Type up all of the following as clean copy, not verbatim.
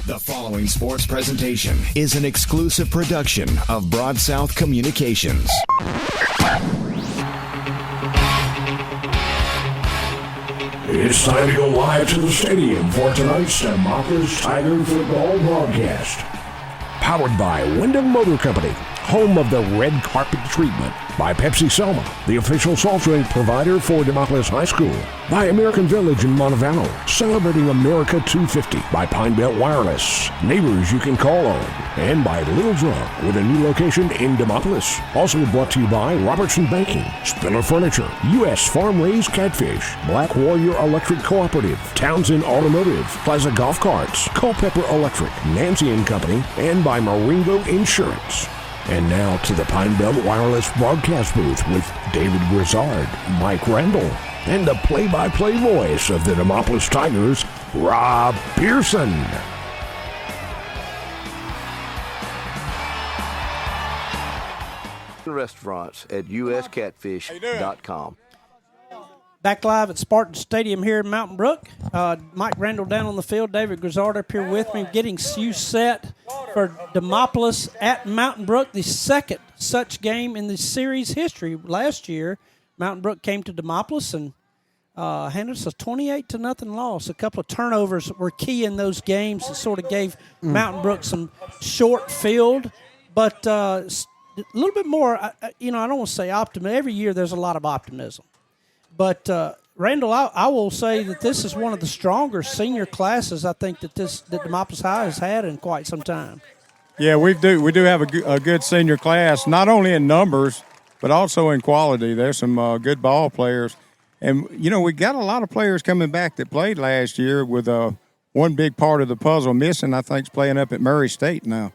The following sports presentation is an exclusive production of Broad South Communications. It's time to go live to the stadium for tonight's Demopolis Tiger football broadcast. Powered by Wyndham Motor Company, home of the red carpet treatment. By Pepsi Selma, the official soft drink provider for Demopolis High School. By American Village in Montevallo, celebrating America 250. By Pine Belt Wireless, neighbors you can call on. And by Little Drug, with a new location in Demopolis. Also brought to you by Robertson Banking, Spiller Furniture, U.S. Farm Raised Catfish, Black Warrior Electric Cooperative, Townsend Automotive, Plaza Golf Carts, Culpeper Electric, Nancy & Company, and by Maringo Insurance. And now to the Pine Belt Wireless broadcast booth with David Grizzard, Mike Randall, and the play-by-play voice of the Demopolis Tigers, Rob Pearson. Restaurants at uscatfish.com. Back live at Spartans Stadium here in Mountain Brook. Mike Randall down on the field. David Grizzard up here with me, getting you set for Demopolis at Mountain Brook, the second such game in the series history. Last year, Mountain Brook came to Demopolis and handed us a 28-0 loss. A couple of turnovers were key in those games. It sort of gave Mountain Brook some short field, but a little bit more, I don't want to say optimism. Every year there's a lot of optimism. But, Randall, I will say that this is one of the stronger senior classes I think that Demopolis High has had in quite some time. Yeah, we do have a good senior class, not only in numbers, but also in quality. There's some good ball players. And, we got a lot of players coming back that played last year with one big part of the puzzle missing, I think, is playing up at Murray State now.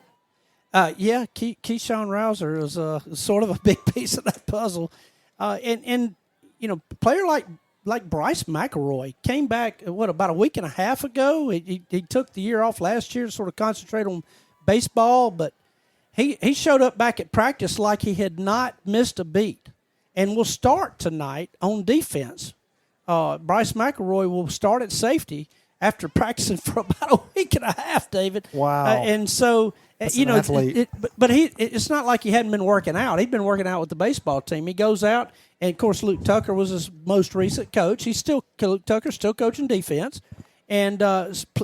Yeah, Keyshawn Rouser is sort of a big piece of that puzzle. A player like Bryce McElroy came back, about a week and a half ago? He took the year off last year to sort of concentrate on baseball, but he showed up back at practice like he had not missed a beat and will start tonight on defense. Bryce McElroy will start at safety after practicing for about a week and a half, David. Wow. And so, That's an athlete. but it's not like he hadn't been working out. He'd been working out with the baseball team. He goes out, and, of course, Luke Tucker was his most recent coach. Luke Tucker's still coaching defense, and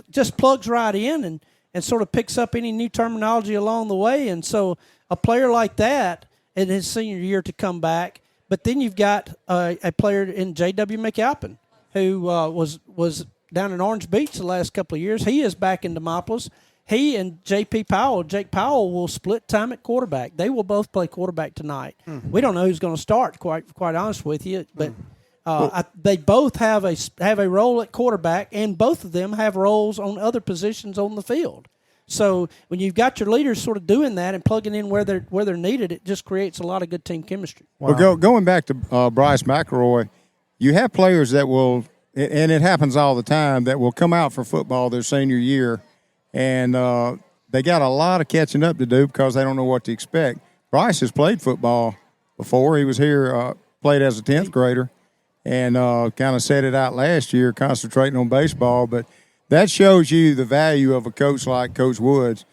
just plugs right in and sort of picks up any new terminology along the way. And so a player like that in his senior year to come back, but then you've got a player in J.W. McAlpin who was down in Orange Beach the last couple of years. He is back in Demopolis. He and Jake Powell will split time at quarterback. They will both play quarterback tonight. Mm-hmm. We don't know who's going to start, quite honest with you, but they both have a role at quarterback, and both of them have roles on other positions on the field. So when you've got your leaders sort of doing that and plugging in where they're needed, it just creates a lot of good team chemistry. Wow. Well, going back to Bryce McElroy, you have players that will, and it happens all the time, that will come out for football their senior year, and they got a lot of catching up to do because they don't know what to expect. Bryce has played football before. He was here, played as a 10th grader, and kind of set it out last year, concentrating on baseball. But that shows you the value of a coach like Coach Woods.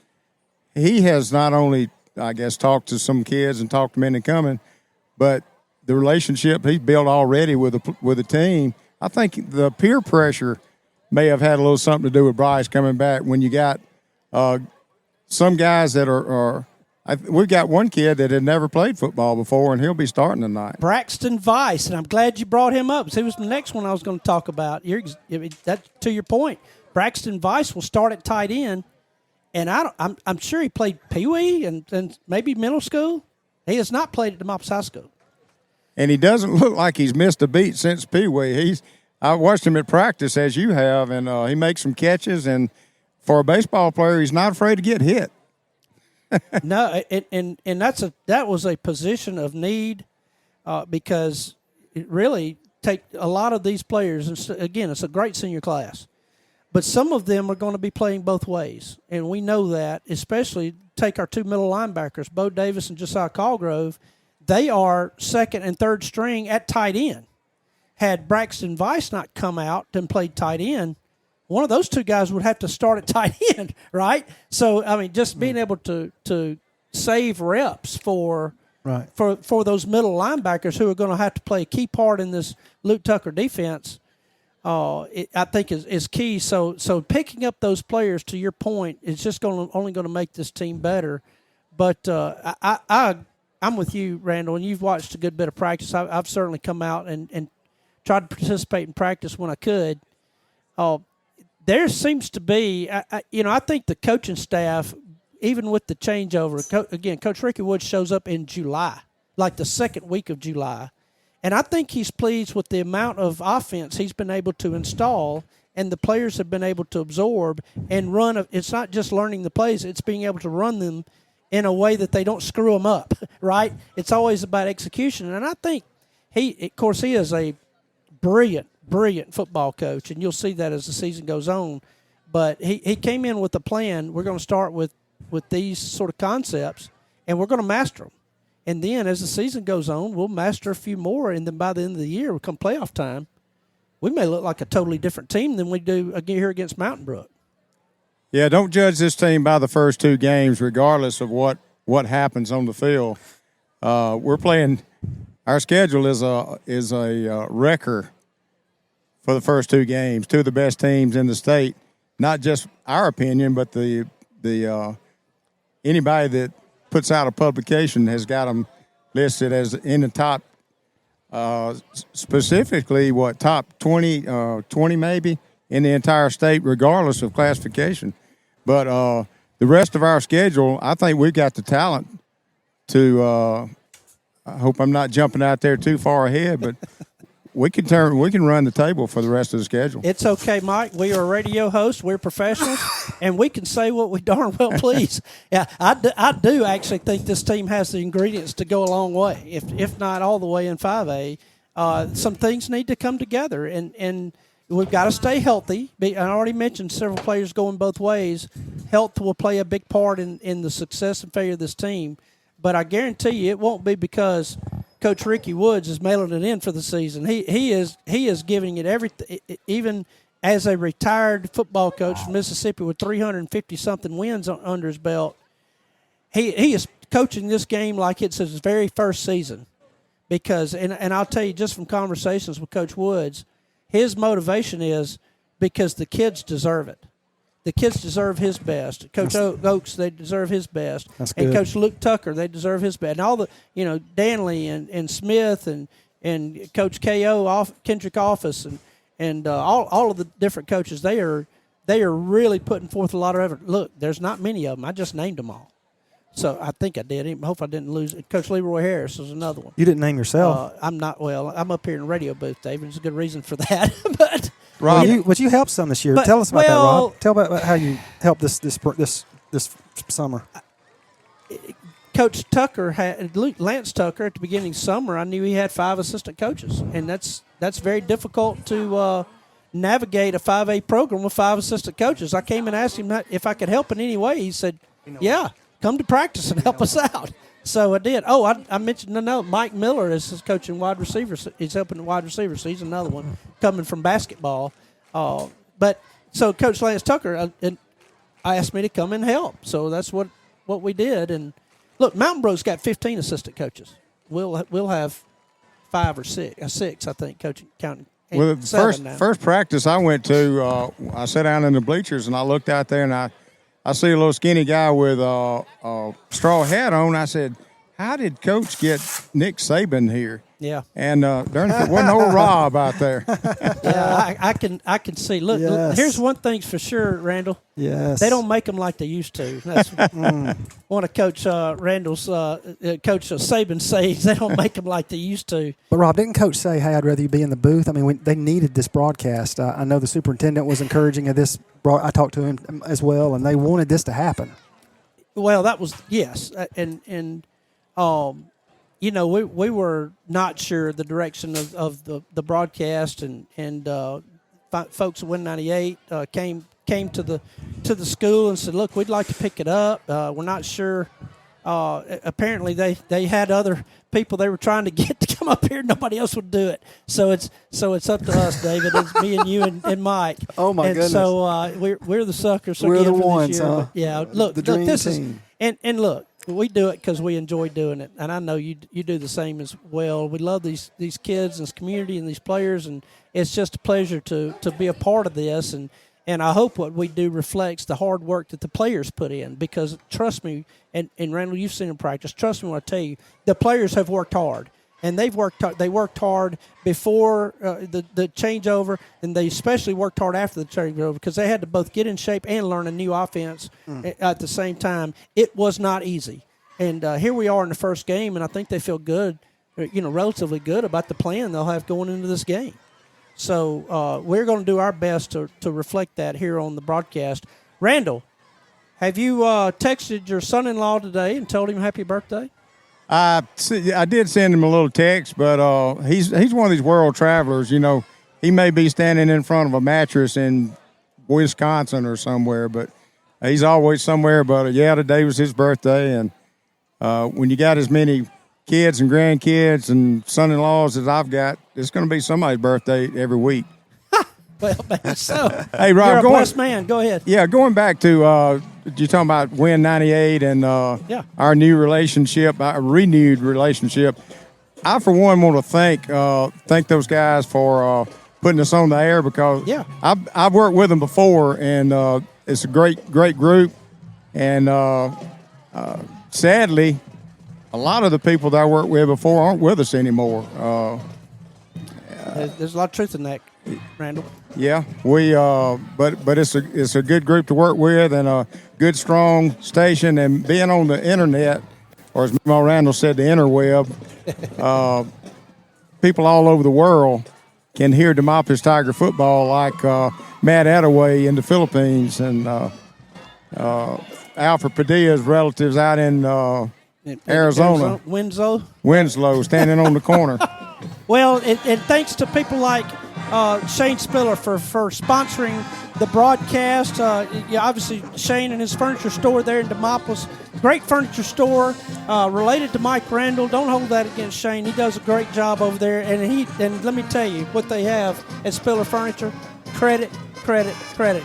He has not only, I guess, talked to some kids and talked to men and coming, but the relationship he's built already with the team. I think the peer pressure may have had a little something to do with Bryce coming back when you got some guys that we've got one kid that had never played football before, and he'll be starting tonight. Braxton Vice, and I'm glad you brought him up. He was the next one I was going to talk about. That, to your point, Braxton Vice will start at tight end, and I'm sure he played Pee Wee and maybe middle school. He has not played at Demopolis High School. And he doesn't look like he's missed a beat since Pee Wee. I watched him at practice, as you have, and he makes some catches. And for a baseball player, he's not afraid to get hit. No, and that was a position of need because it really take a lot of these players. And again, it's a great senior class, but some of them are going to be playing both ways, and we know that. Especially take our two middle linebackers, Bo Davis and Josiah Callgrove. They are second and third string at tight end. Had Braxton Vice not come out and played tight end, one of those two guys would have to start at tight end, right? So, I mean, just being able to save reps for those middle linebackers who are going to have to play a key part in this Luke Tucker defense, I think is key. So picking up those players, to your point, is just only going to make this team better. But I'm with you, Randall, and you've watched a good bit of practice. I've certainly come out and tried to participate in practice when I could. There seems to be, I think the coaching staff, even with the changeover, Coach Ricky Woods shows up in July, like the second week of July. And I think he's pleased with the amount of offense he's been able to install and the players have been able to absorb and run. It's not just learning the plays, it's being able to run them in a way that they don't screw them up, right? It's always about execution. And I think he is a brilliant football coach, and you'll see that as the season goes on. But he came in with a plan. We're going to start with these sort of concepts, and we're going to master them. And then as the season goes on, we'll master a few more, and then by the end of the year, come playoff time, we may look like a totally different team than we do here against Mountain Brook. Yeah, don't judge this team by the first two games, regardless of what happens on the field. We're playing – our schedule is a wrecker for the first two games, two of the best teams in the state. Not just our opinion, but the anybody that puts out a publication has got them listed as in the top, specifically top 20 maybe in the entire state, regardless of classification. But the rest of our schedule, I think we got the talent to. I hope I'm not jumping out there too far ahead, but. We can run the table for the rest of the schedule. It's okay, Mike. We are radio hosts. We're professionals, and we can say what we darn well please. Yeah, I do actually think this team has the ingredients to go a long way, if not all the way in 5A. Some things need to come together, and we've got to stay healthy. I already mentioned several players going both ways. Health will play a big part in the success and failure of this team, but I guarantee you it won't be because Coach Ricky Woods is mailing it in for the season. He is giving it everything. Even as a retired football coach from Mississippi with 350-something wins under his belt, he is coaching this game like it's his very first season. Because and I'll tell you just from conversations with Coach Woods, his motivation is because the kids deserve it. The kids deserve his best. Coach Oakes, they deserve his best. That's good. And Coach Luke Tucker, they deserve his best. And all the, Danley and Smith and Coach K.O., Kendrick Office, and all of the different coaches, they are really putting forth a lot of effort. Look, there's not many of them. I just named them all. So I think I did. I hope I didn't lose it. Coach Leroy Harris is another one. You didn't name yourself. I'm not. Well, I'm up here in the radio booth, David. There's a good reason for that. But Rob, you helped some this year. Tell us about that, Rob. Tell about how you helped this summer. Coach Tucker Lance Tucker at the beginning of summer. I knew he had 5 assistant coaches, and that's very difficult to navigate a 5A program with 5 assistant coaches. I came and asked him if I could help in any way. He said, "Yeah, come to practice and help us out." So I did. Oh, I mentioned Mike Miller is coaching wide receivers. He's helping wide receivers. So he's another one coming from basketball. But so Coach Lance Tucker asked me to come and help. So that's what we did. And look, Mountain Brook's got 15 assistant coaches. We'll have 5 or 6, I think, counting. Well, the first practice I went to, I sat down in the bleachers and I looked out there and I see a little skinny guy with a straw hat on. I said, "How did Coach get Nick Saban here?" Yeah. And there wasn't no Rob out there. Yeah, I can see. Look, Yes. Here's one thing for sure, Randall. Yes. They don't make them like they used to. That's one of Coach Randall's Coach Saban says. They don't make them like they used to. But Rob, didn't Coach say, "Hey, I'd rather you be in the booth"? I mean, they needed this broadcast. I know the superintendent was encouraging of this. I talked to him as well, and they wanted this to happen. Well, that was yes, and we were not sure the direction of the broadcast, and folks at Win 98 came to the school and said, "Look, we'd like to pick it up. We're not sure." Apparently, they had other people they were trying to get to come come up here, nobody else would do it. So it's up to us, David. It's me and you and Mike. Oh my goodness! So we're the suckers. We're the for ones, this year. huh? Yeah. Look, dream this team. is and look. We do it because we enjoy doing it, and I know you do the same as well. We love these kids and this community and these players, and it's just a pleasure to be a part of this. And I hope what we do reflects the hard work that the players put in, because trust me, and Randall, you've seen them practice. Trust me when I tell you, the players have worked hard, and they worked hard before the changeover, and they especially worked hard after the changeover because they had to both get in shape and learn a new offense at the same time. It was not easy, and here we are in the first game, and I think they feel good, relatively good about the plan they'll have going into this game. So we're going to do our best to reflect that here on the broadcast. Randall, have you texted your son-in-law today and told him happy birthday? I did send him a little text, but he's one of these world travelers. He may be standing in front of a mattress in Wisconsin or somewhere, but he's always somewhere. But today was his birthday, and when you got as many kids and grandkids and son-in-laws as I've got, it's going to be somebody's birthday every week. Well, so hey, Rob, you're a blessed man. Go ahead. Yeah, going back to you're talking about Win 98 and our new relationship, our renewed relationship. I, for one, want to thank those guys for putting us on the air, because I've worked with them before, and it's a great group. And sadly, a lot of the people that I worked with before aren't with us anymore. There's a lot of truth in that, Randall. Yeah, we but it's a good group to work with, and a good strong station, and being on the internet, or as Randall said, the interweb. People all over the world can hear Demopolis Tiger football, like Matt Attaway in the Philippines, and Alfred Padilla's relatives out in Arizona. Winslow, standing on the corner. Well, and thanks to people like Shane Spiller for sponsoring the broadcast. Obviously, Shane and his furniture store there in Demopolis. Great furniture store, related to Mike Randall. Don't hold that against Shane. He does a great job over there. And let me tell you, what they have at Spiller Furniture, credit.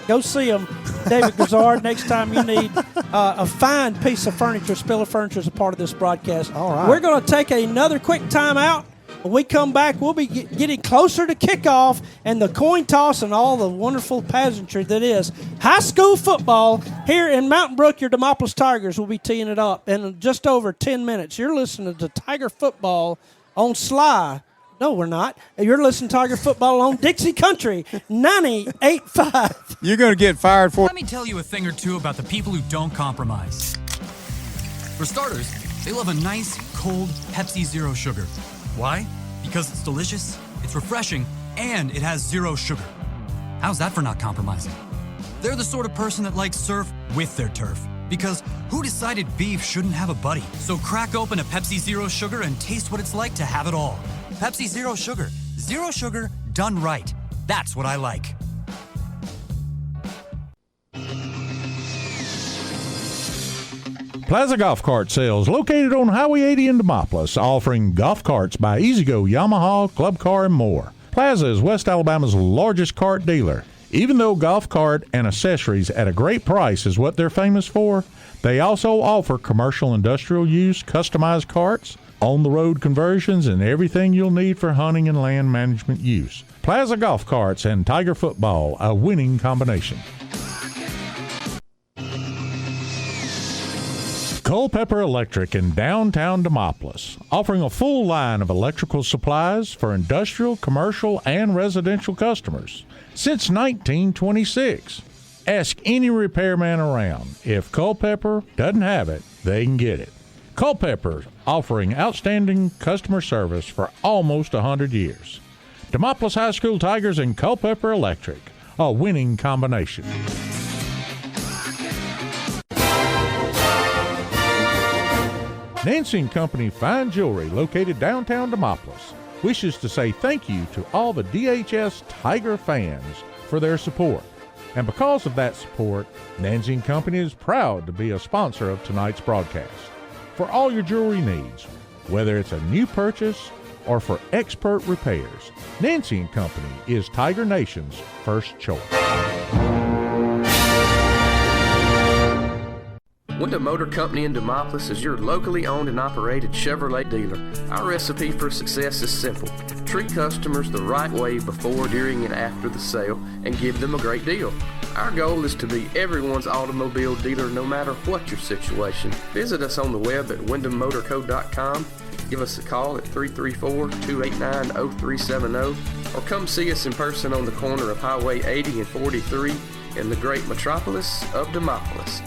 Go see them, David Grizzard, next time you need a fine piece of furniture. Spiller Furniture is a part of this broadcast. All right. We're going to take another quick timeout. When we come back, we'll be getting closer to kickoff and the coin toss and all the wonderful pageantry that is high school football here in Mountain Brook. Your Demopolis Tigers will be teeing it up in just over 10 minutes. You're listening to Tiger Football on Sly. No, we're not. You're listening to Tiger Football on Dixie Country 98.5. You're going to get fired for. Let me tell you a thing or two about the people who don't compromise. For starters, they love a nice, cold Pepsi Zero Sugar. Why? Because it's delicious, it's refreshing, and it has zero sugar. How's that for not compromising? They're the sort of person that likes surf with their turf. Because who decided beef shouldn't have a buddy? So crack open a Pepsi Zero Sugar and taste what it's like to have it all. Pepsi Zero Sugar. Zero sugar done right. That's what I like. Plaza Golf Cart Sales, located on Highway 80 in Demopolis, offering golf carts by EasyGo, Yamaha, Club Car, and more. Plaza is West Alabama's largest cart dealer. Even though golf cart and accessories at a great price is what they're famous for, they also offer commercial industrial use, customized carts, on-the-road conversions, and everything you'll need for hunting and land management use. Plaza Golf Carts and Tiger Football, a winning combination. Culpeper Electric in downtown Demopolis, offering a full line of electrical supplies for industrial, commercial, and residential customers since 1926. Ask any repairman around. If Culpeper doesn't have it, they can get it. Culpeper, offering outstanding customer service for almost 100 years. Demopolis High School Tigers and Culpeper Electric, a winning combination. Nancy & Company Fine Jewelry, located downtown Demopolis, wishes to say thank you to all the DHS Tiger fans for their support. And because of that support, Nancy & Company is proud to be a sponsor of tonight's broadcast. For all your jewelry needs, whether it's a new purchase or for expert repairs, Nancy & Company is Tiger Nation's first choice. Wyndham Motor Company in Demopolis is your locally owned and operated Chevrolet dealer. Our recipe for success is simple. Treat customers the right way before, during, and after the sale and give them a great deal. Our goal is to be everyone's automobile dealer no matter what your situation. Visit us on the web at wyndhammotorco.com. Give us a call at 334-289-0370 or come see us in person on the corner of Highway 80 and 43 in the great metropolis of Demopolis.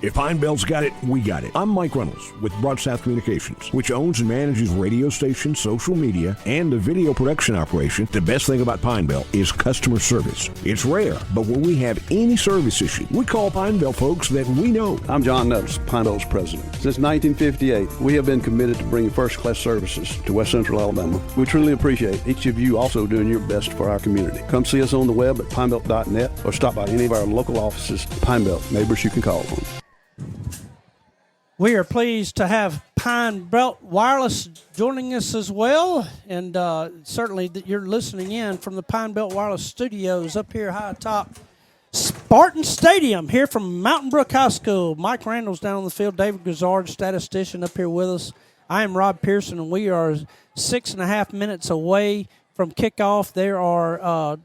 If Pine Belt's got it, we got it. I'm Mike Reynolds with Broad South Communications, which owns and manages radio stations, social media, and a video production operation. The best thing about Pine Belt is customer service. It's rare, but when we have any service issue, we call Pine Belt folks that we know. I'm John Nettles, Pine Belt's president. Since 1958, we have been committed to bringing first-class services to West Central Alabama. We truly appreciate each of you also doing your best for our community. Come see us on the web at pinebelt.net or stop by any of our local offices. Pine Belt, neighbors you can call on. We are pleased to have Pine Belt Wireless joining us as well, and certainly that you're listening in from the Pine Belt Wireless Studios up here high atop Spartans Stadium here from Mountain Brook High School. Mike Randall's down on the field, David Grizzard, statistician, up here with us. I am Rob Pearson, and we are 6.5 minutes away from kickoff. There are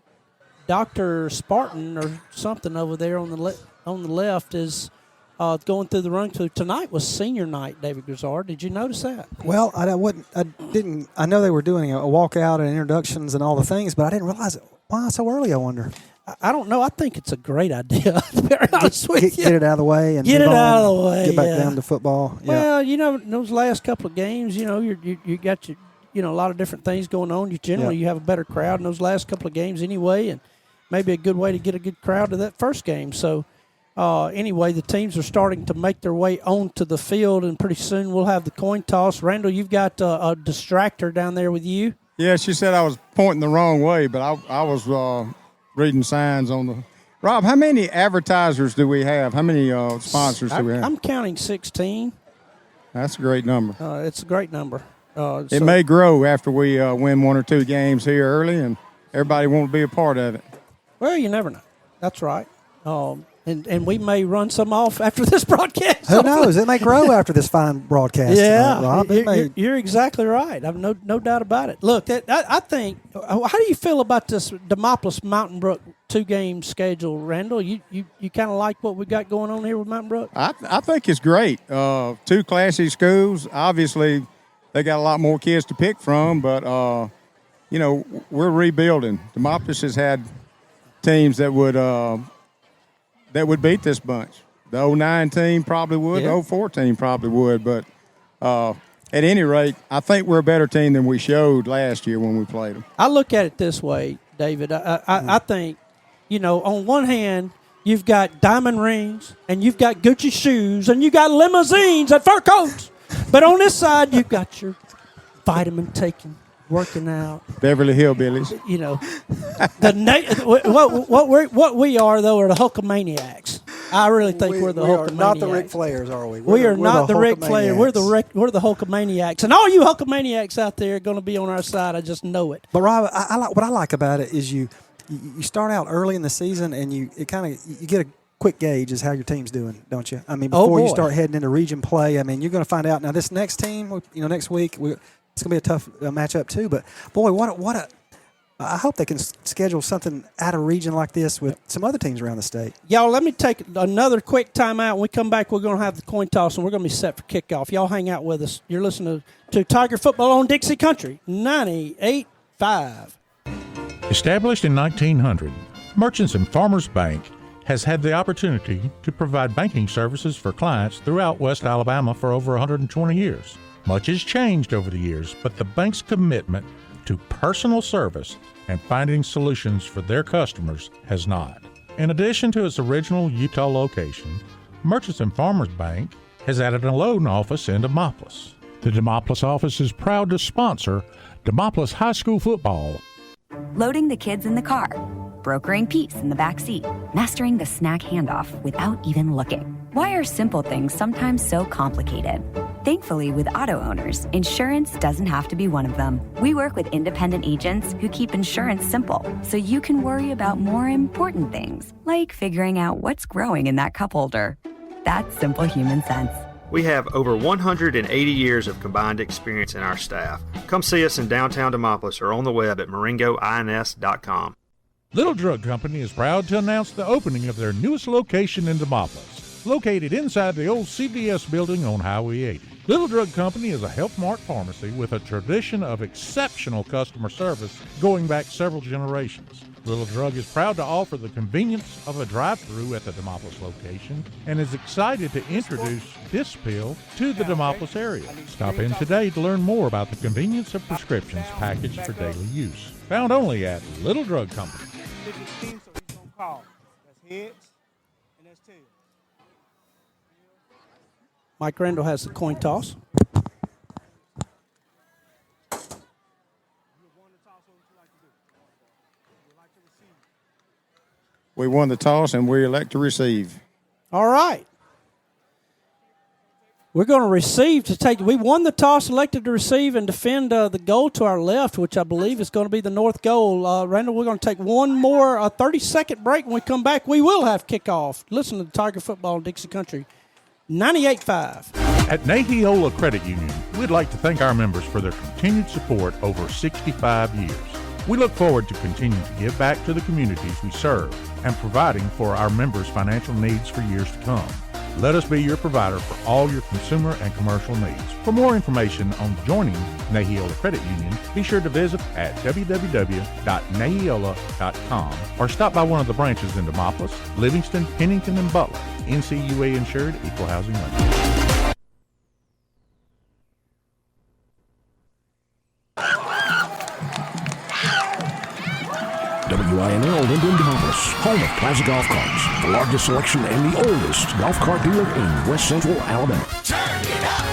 Dr. Spartan or something over there on the left is going through the run through. Tonight was senior night, David Grizzard. Did you notice that? Well, I didn't. I know they were doing a walkout and introductions and all the things, but I didn't realize it. Why so early, I wonder. I don't know. I think it's a great idea, to be honest with you. Get it out of the way and get it out of the way. Get back down to football. Well, those last couple of games, you got your, a lot of different things going on. You have a better crowd in those last couple of games anyway, and maybe a good way to get a good crowd to that first game. So. Anyway, the teams are starting to make their way onto the field, and pretty soon we'll have the coin toss. Randall, you've got a distractor down there with you. Yeah, she said I was pointing the wrong way, but I was reading signs on the – Rob, how many advertisers do we have? How many sponsors do we have? I'm counting 16. That's a great number. It's a great number. It may grow after we win one or two games here early, and everybody won't be a part of it. Well, you never know. That's right. And we may run some off after this broadcast. Who knows? It may grow after this fine broadcast. Yeah, tonight, Rob. You're exactly right. I've no doubt about it. Look, I think. How do you feel about this Demopolis Mountain Brook 2-game schedule, Randall? You kind of like what we got going on here with Mountain Brook? I think it's great. Two classy schools. Obviously, they got a lot more kids to pick from, but we're rebuilding. Demopolis has had teams that would beat this bunch. The 09 team probably would. The 04 team probably would. But at any rate, I think we're a better team than we showed last year when we played them. I look at it this way, David. I think, on one hand, you've got diamond rings and you've got Gucci shoes and you got limousines and fur coats. But on this side, you've got your vitamin taking, working out. Beverly Hillbillies. What we are, though, are the Hulkamaniacs. I really think we're the Hulkamaniacs. Not the Ric Flairs, are we? We're not the Ric Flair. We're the Hulkamaniacs. And all you Hulkamaniacs out there are going to be on our side. I just know it. But, Rob, what I like about it is you start out early in the season and you get a quick gauge is how your team's doing, don't you? I mean, before you start heading into region play, I mean, you're going to find out. Now, this next team, next week, it's going to be a tough matchup too, but boy, I hope they can schedule something out of region like this with some other teams around the state. Y'all, let me take another quick timeout. When we come back, we're going to have the coin toss, and we're going to be set for kickoff. Y'all hang out with us. You're listening to Tiger Football on Dixie Country 98.5. Established in 1900, Merchants and Farmers Bank has had the opportunity to provide banking services for clients throughout West Alabama for over 120 years. Much has changed over the years, but the bank's commitment to personal service and finding solutions for their customers has not. In addition to its original Utah location, Merchants and Farmers Bank has added a loan office in Demopolis. The Demopolis office is proud to sponsor Demopolis High School football. Loading the kids in the car, brokering peace in the back seat, mastering the snack handoff without even looking. Why are simple things sometimes so complicated? Thankfully, with auto owners, insurance doesn't have to be one of them. We work with independent agents who keep insurance simple, so you can worry about more important things, like figuring out what's growing in that cup holder. That's simple human sense. We have over 180 years of combined experience in our staff. Come see us in downtown Demopolis or on the web at moringoins.com. Little Drug Company is proud to announce the opening of their newest location in Demopolis, located inside the old CVS building on Highway 80. Little Drug Company is a Health Mart pharmacy with a tradition of exceptional customer service going back several generations. Little Drug is proud to offer the convenience of a drive-thru at the Demopolis location and is excited to introduce this pill to the Demopolis area. Stop in today to learn more about the convenience of prescriptions packaged for daily use. Found only at Little Drug Company. Mike Randall has the coin toss. We won the toss, and we elect to receive. All right. We're going to receive to take. We won the toss, elected to receive, and defend the goal to our left, which I believe is going to be the north goal. Randall, we're going to take one more 30-second break. When we come back, we will have kickoff. Listen to Tiger Football in Dixie Country. 98.5. At Nahiola Credit Union, we'd like to thank our members for their continued support over 65 years. We look forward to continuing to give back to the communities we serve and providing for our members' financial needs for years to come. Let us be your provider for all your consumer and commercial needs. For more information on joining Nahiola Credit Union, be sure to visit at www.nahiola.com or stop by one of the branches in Demopolis, Livingston, Pennington, and Butler. NCUA insured, equal housing lender. WINL Linden Demopolis, home of Plaza Golf Carts, the largest selection and the oldest golf cart dealer in West Central Alabama. Turn it up,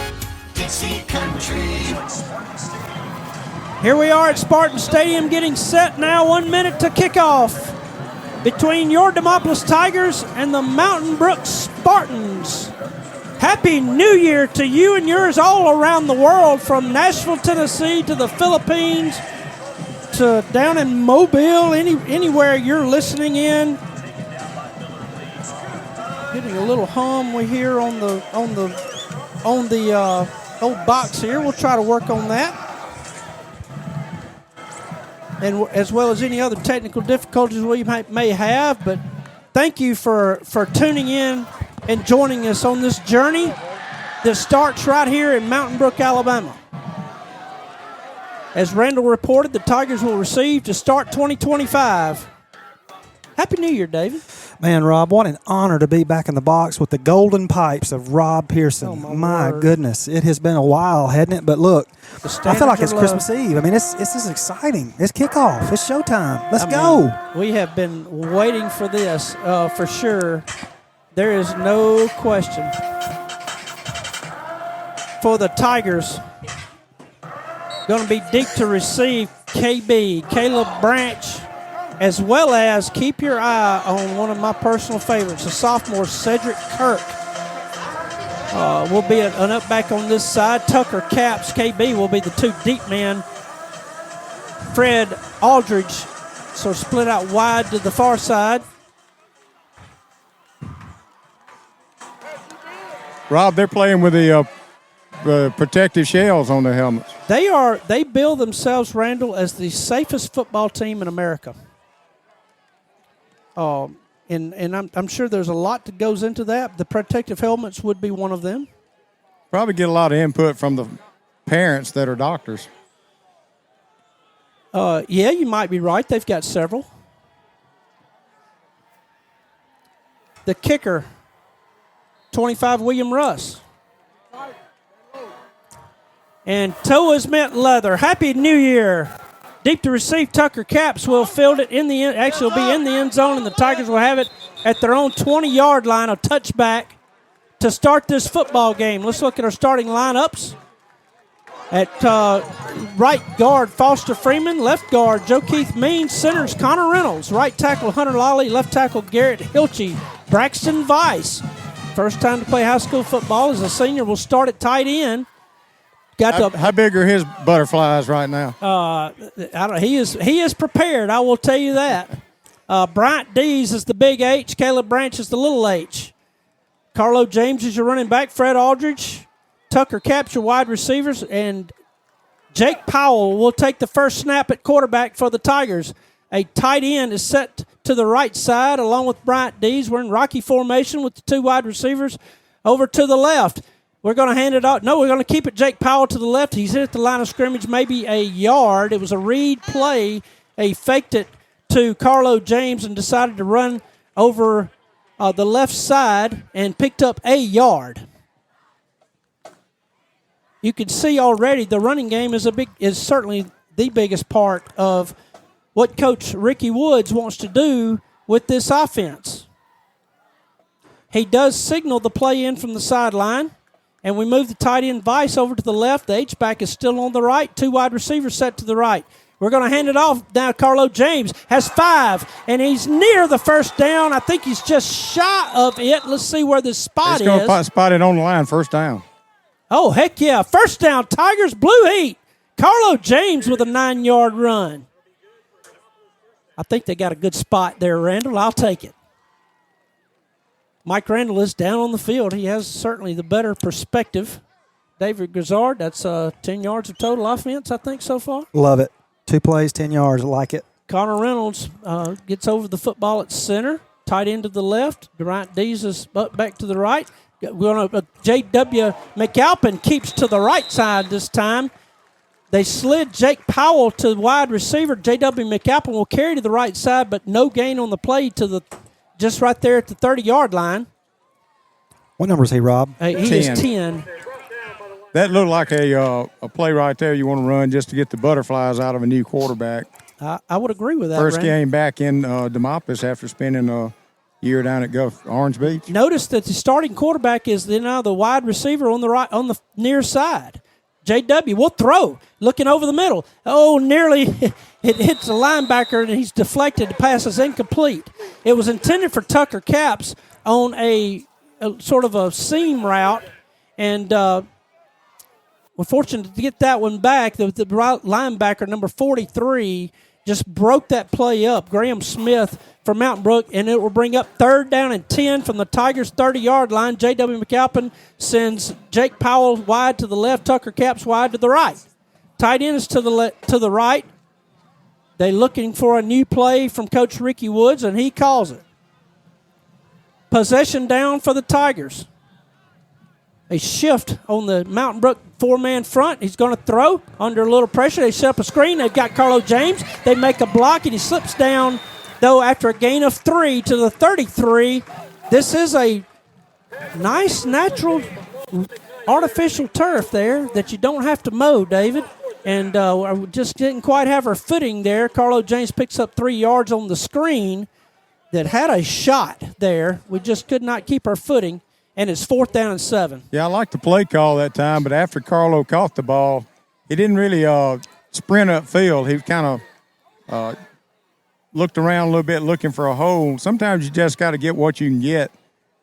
Dixie Country. Here we are at Spartans Stadium getting set now. 1 minute to kickoff between your Demopolis Tigers and the Mountain Brook Spartans. Happy New Year to you and yours all around the world, from Nashville, Tennessee to the Philippines to down in Mobile, anywhere you're listening in. Getting a little hum we hear on the old box here. We'll try to work on that, and as well as any other technical difficulties we may have. But thank you for tuning in and joining us on this journey that starts right here in Mountain Brook, Alabama. As Randall reported, the Tigers will receive to start 2025. Happy New Year, David. Man, Rob, what an honor to be back in the box with the golden pipes of Rob Pearson. Oh, my goodness, it has been a while, hasn't it? But look, I feel like it's Christmas Eve. I mean, it's just exciting. It's kickoff. It's showtime. Let's go. We have been waiting for this for sure. There is no question. For the Tigers, going to be deep to receive KB, Caleb Branch, as well as keep your eye on one of my personal favorites, the sophomore Cedric Kirk. Will be an up back on this side. Tucker Capps, KB will be the two deep men. Fred Aldridge, so split out wide to the far side. Rob, they're playing with the protective shells on their helmets. They bill themselves, Randall, as the safest football team in America. And I'm sure there's a lot that goes into that. The protective helmets would be one of them. Probably get a lot of input from the parents that are doctors. Yeah, you might be right. They've got several. The kicker, 25, William Russ. And toe is meant leather. Happy New Year. Deep to receive, Tucker Capps will field it in the end. Actually, will be in the end zone, and the Tigers will have it at their own 20-yard line, a touchback to start this football game. Let's look at our starting lineups. At right guard, Foster Freeman. Left guard, Joe Keith Means. Centers, Connor Reynolds. Right tackle, Hunter Lawley. Left tackle, Garrett Hilchey. Braxton Weiss. First time to play high school football as a senior. Will start at tight end. How big are his butterflies right now? He is prepared, I will tell you that. Bryant Dees is the big H. Caleb Branch is the little H. Carlo James is your running back. Fred Aldridge, Tucker Capps your wide receivers, and Jake Powell will take the first snap at quarterback for the Tigers. A tight end is set to the right side along with Bryant Dees. We're in Rocky formation with the two wide receivers over to the left. We're going to hand it off. No, we're going to keep it Jake Powell to the left. He's hit the line of scrimmage maybe a yard. It was a read play. He faked it to Carlo James and decided to run over the left side and picked up a yard. You can see already the running game is certainly the biggest part of what Coach Ricky Woods wants to do with this offense. He does signal the play in from the sideline, and we move the tight end Vice over to the left. The H-back is still on the right. Two wide receivers set to the right. We're going to hand it off now. Carlo James has 5, and he's near the first down. I think he's just shy of it. Let's see where the spot is. He's going to spot it on the line, first down. Oh, heck yeah. First down, Tigers, blue heat. Carlo James with a 9-yard run. I think they got a good spot there, Randall. I'll take it. Mike Randall is down on the field. He has certainly the better perspective. David Grizzard, that's 10 yards of total offense, I think, so far. Love it. 2 plays, 10 yards. I like it. Connor Reynolds gets over the football at center. Tight end to the left. Durant Dees is back to the right. J.W. McAlpin keeps to the right side this time. They slid Jake Powell to wide receiver. J.W. McAlpin will carry to the right side, but no gain on the play to just right there at the 30-yard line. What number is he, Rob? He is 10. That looked like a play right there you want to run just to get the butterflies out of a new quarterback. I would agree with that, First Randy. game back in Demopolis after spending a year down at Orange Beach. Notice that the starting quarterback is now the wide receiver on the right, on the near side. JW will throw, looking over the middle. Oh, nearly it hits the linebacker, and he's deflected. The pass is incomplete. It was intended for Tucker Capps on a sort of a seam route, and we're fortunate to get that one back. The linebacker, number 43, just broke that play up. Graham Smith from Mountain Brook, and it will bring up 3rd down and 10 from the Tigers' 30-yard line. J.W. McAlpin sends Jake Powell wide to the left, Tucker Capps wide to the right. Tight end is to the right. They're looking for a new play from Coach Ricky Woods, and he calls it. Possession down for the Tigers. A shift on the Mountain Brook 4-man front. He's going to throw under a little pressure. They set up a screen. They've got Carlo James. They make a block, and he slips down, though, after a gain of 3 to the 33. This is a nice, natural, artificial turf there that you don't have to mow, David. And just didn't quite have her footing there. Carlo James picks up 3 yards on the screen that had a shot there. We just could not keep our footing. And it's 4th down and 7. Yeah, I like the play call that time, but after Carlo caught the ball, he didn't really sprint upfield. He kind of looked around a little bit looking for a hole. Sometimes you just got to get what you can get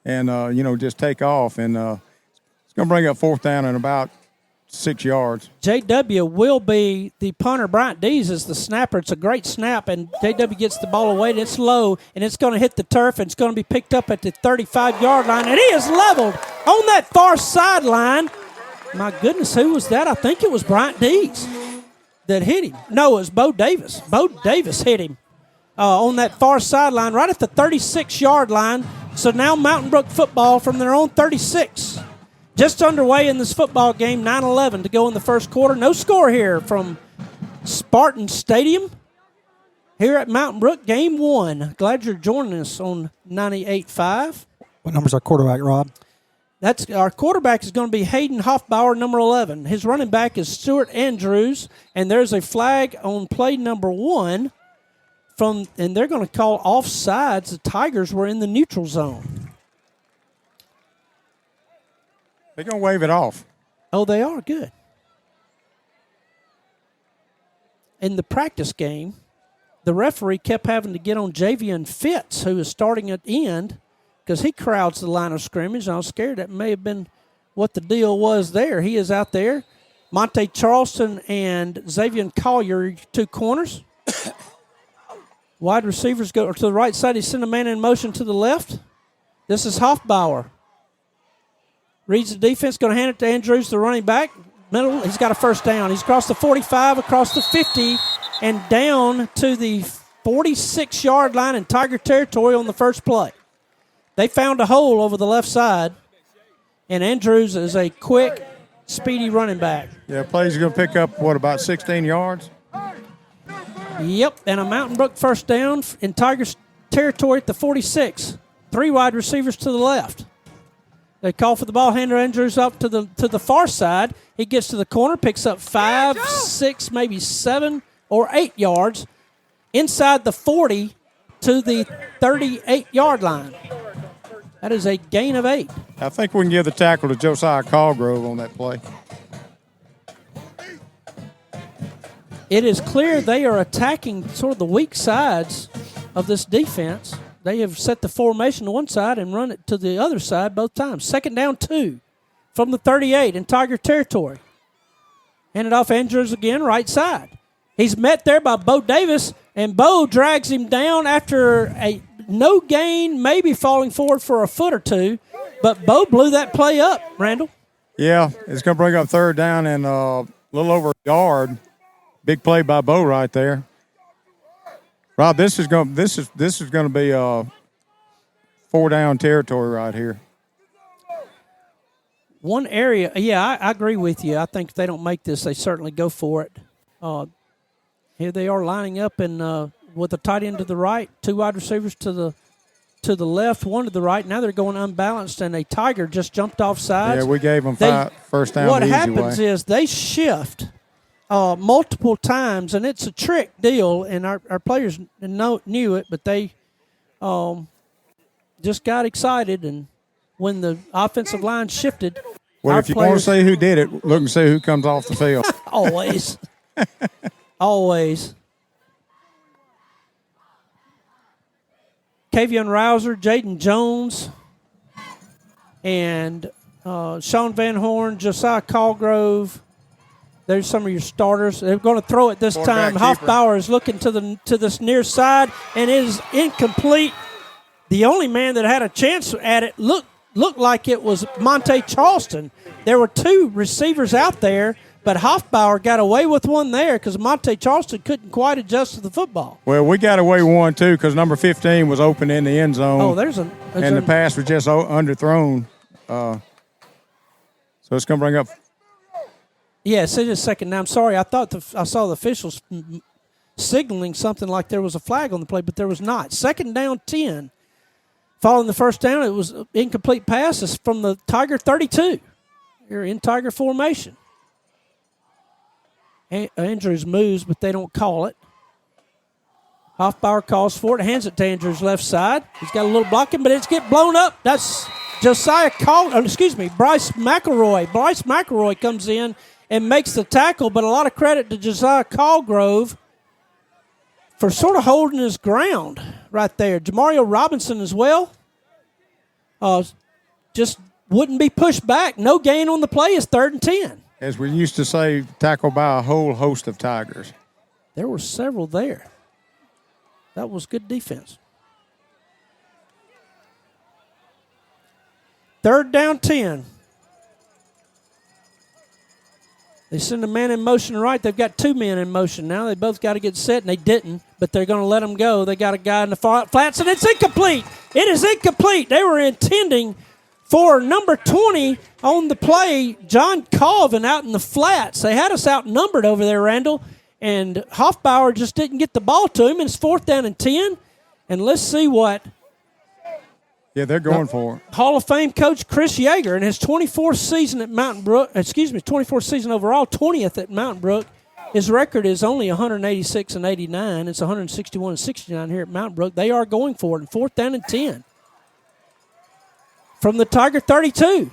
and, just take off. And it's going to bring up 4th down and about 6 yards. J.W. will be the punter. Bryant Dees is the snapper. It's a great snap, and J.W. gets the ball away, and it's low, and it's going to hit the turf, and it's going to be picked up at the 35-yard line, and he is leveled on that far sideline. My goodness, who was that? I think it was Bryant Dees that hit him. No, it was Bo Davis. Bo Davis hit him on that far sideline right at the 36-yard line. So now Mountain Brook football from their own 36. Just underway in this football game, 9-11 to go in the first quarter. No score here from Spartans Stadium here at Mountain Brook, game 1. Glad you're joining us on 98.5. What number's our quarterback, Rob? Our quarterback is going to be Hayden Hoffbauer, number 11. His running back is Stuart Andrews, and there's a flag on play number 1 and they're going to call offsides. The Tigers were in the neutral zone. They're going to wave it off. Oh, they are? Good. In the practice game, the referee kept having to get on Javian Fitz, who is starting at end, because he crowds the line of scrimmage. I was scared that may have been what the deal was there. He is out there. Monte Charleston and Xavier Collier, 2 corners. Wide receivers go to the right side. He sent a man in motion to the left. This is Hoffbauer. Reads the defense, going to hand it to Andrews, the running back. Middle, he's got a first down. He's across the 45, across the 50, and down to the 46-yard line in Tiger territory on the first play. They found a hole over the left side, and Andrews is a quick, speedy running back. Yeah, play's going to pick up, about 16 yards? Yep, and a Mountain Brook first down in Tigers territory at the 46. 3 wide receivers to the left. They call for the ball. Handler Andrews up to the far side. He gets to the corner, picks up 5, 6, maybe 7 or 8 yards inside the 40 to the 38-yard line. That is a gain of 8. I think we can give the tackle to Josiah Callgrove on that play. It is clear they are attacking sort of the weak sides of this defense. They have set the formation to one side and run it to the other side both times. 2nd down 2 from the 38 in Tiger territory. Handed off Andrews again, right side. He's met there by Bo Davis, and Bo drags him down after a no gain, maybe falling forward for a foot or two, but Bo blew that play up, Randall. Yeah, it's going to bring up 3rd down and a little over a yard. Big play by Bo right there. Rob, this is going to be 4-down territory right here. One area, yeah, I agree with you. I think if they don't make this, they certainly go for it. Here they are lining up and with a tight end to the right, 2 wide receivers to the left, 1 to the right. Now they're going unbalanced, and a Tiger just jumped off sides. Yeah, we gave them first down. What the easy happens way. is they shift multiple times, and it's a trick deal, and our players knew it, but they just got excited, and when the offensive line shifted, well, if you want to say who did it, look and see who comes off the field. Always. Always. Kavion Rouser, Jaden Jones, and Sean Van Horn, Josiah Callgrove. There's some of your starters. They're going to throw it this time. Hoffbauer is looking to this near side, and it is incomplete. The only man that had a chance at it looked like it was Monte Charleston. There were 2 receivers out there, but Hoffbauer got away with one there because Monte Charleston couldn't quite adjust to the football. Well, we got away with one, too, because number 15 was open in the end zone. Oh, the pass was just underthrown. So it's going to bring up. Yes, it is 2nd down. I'm sorry. I thought I saw the officials signaling something like there was a flag on the play, but there was not. 2nd down 10. Following the first down, it was incomplete passes from the Tiger 32. You're in Tiger formation. Andrews moves, but they don't call it. Hoffbauer calls for it, hands it to Andrews' left side. He's got a little blocking, but it's get blown up. That's Bryce McElroy. Bryce McElroy comes in and makes the tackle, but a lot of credit to Josiah Callgrove for sort of holding his ground right there. Jamario Robinson as well. Just wouldn't be pushed back. No gain on the play. It's 3rd and 10. As we used to say, tackled by a whole host of Tigers. There were several there. That was good defense. 3rd down 10. They send a man in motion right. They've got 2 men in motion now. They both got to get set, and they didn't, but they're going to let them go. They got a guy in the flats, and it's incomplete. It is incomplete. They were intending for number 20 on the play, John Colvin, out in the flats. They had us outnumbered over there, Randall, and Hoffbauer just didn't get the ball to him. It's 4th down and 10, and let's see what. Yeah, they're going for it. Hall of Fame coach Chris Yeager in his 24th season at Mountain Brook, 24th season overall, 20th at Mountain Brook. His record is only 186-89. It's 161-69 here at Mountain Brook. They are going for it in 4th down and 10. From the Tiger 32.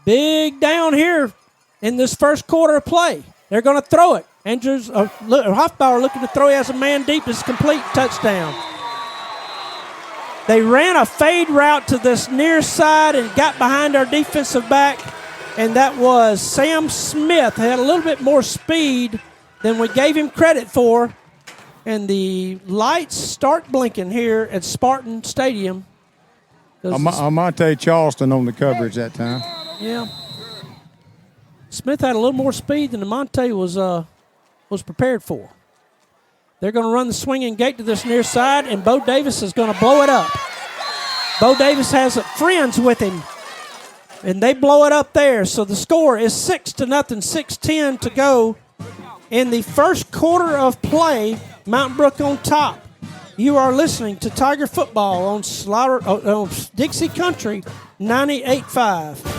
Big down here in this first quarter of play. They're going to throw it. Hoffbauer looking to throw. He has a man deep. It's complete. Touchdown. They ran a fade route to this near side and got behind our defensive back, and that was Sam Smith. He had a little bit more speed than we gave him credit for, and the lights start blinking here at Spartan Stadium. Amonte Charleston on the coverage that time. Yeah. Smith had a little more speed than Amonte was prepared for. They're going to run the swinging gate to this near side, and Bo Davis is going to blow it up. Bo Davis has friends with him, and they blow it up there. So the score is 6-0, 6:10 to go in the first quarter of play. Mountain Brook on top. You are listening to Tiger Football on Dixie Country 98.5.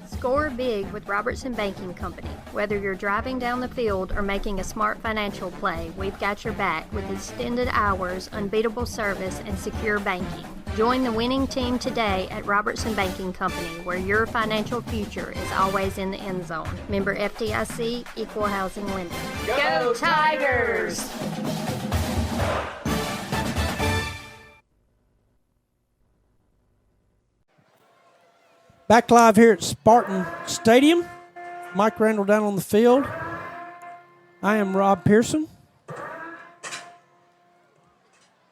Score big with Robertson Banking Company. Whether you're driving down the field or making a smart financial play, we've got your back with extended hours, unbeatable service, and secure banking. Join the winning team today at Robertson Banking Company, where your financial future is always in the end zone. Member FDIC, Equal Housing Lender. Go Tigers! Back live here at Spartan Stadium. Mike Randall down on the field. I am Rob Pearson.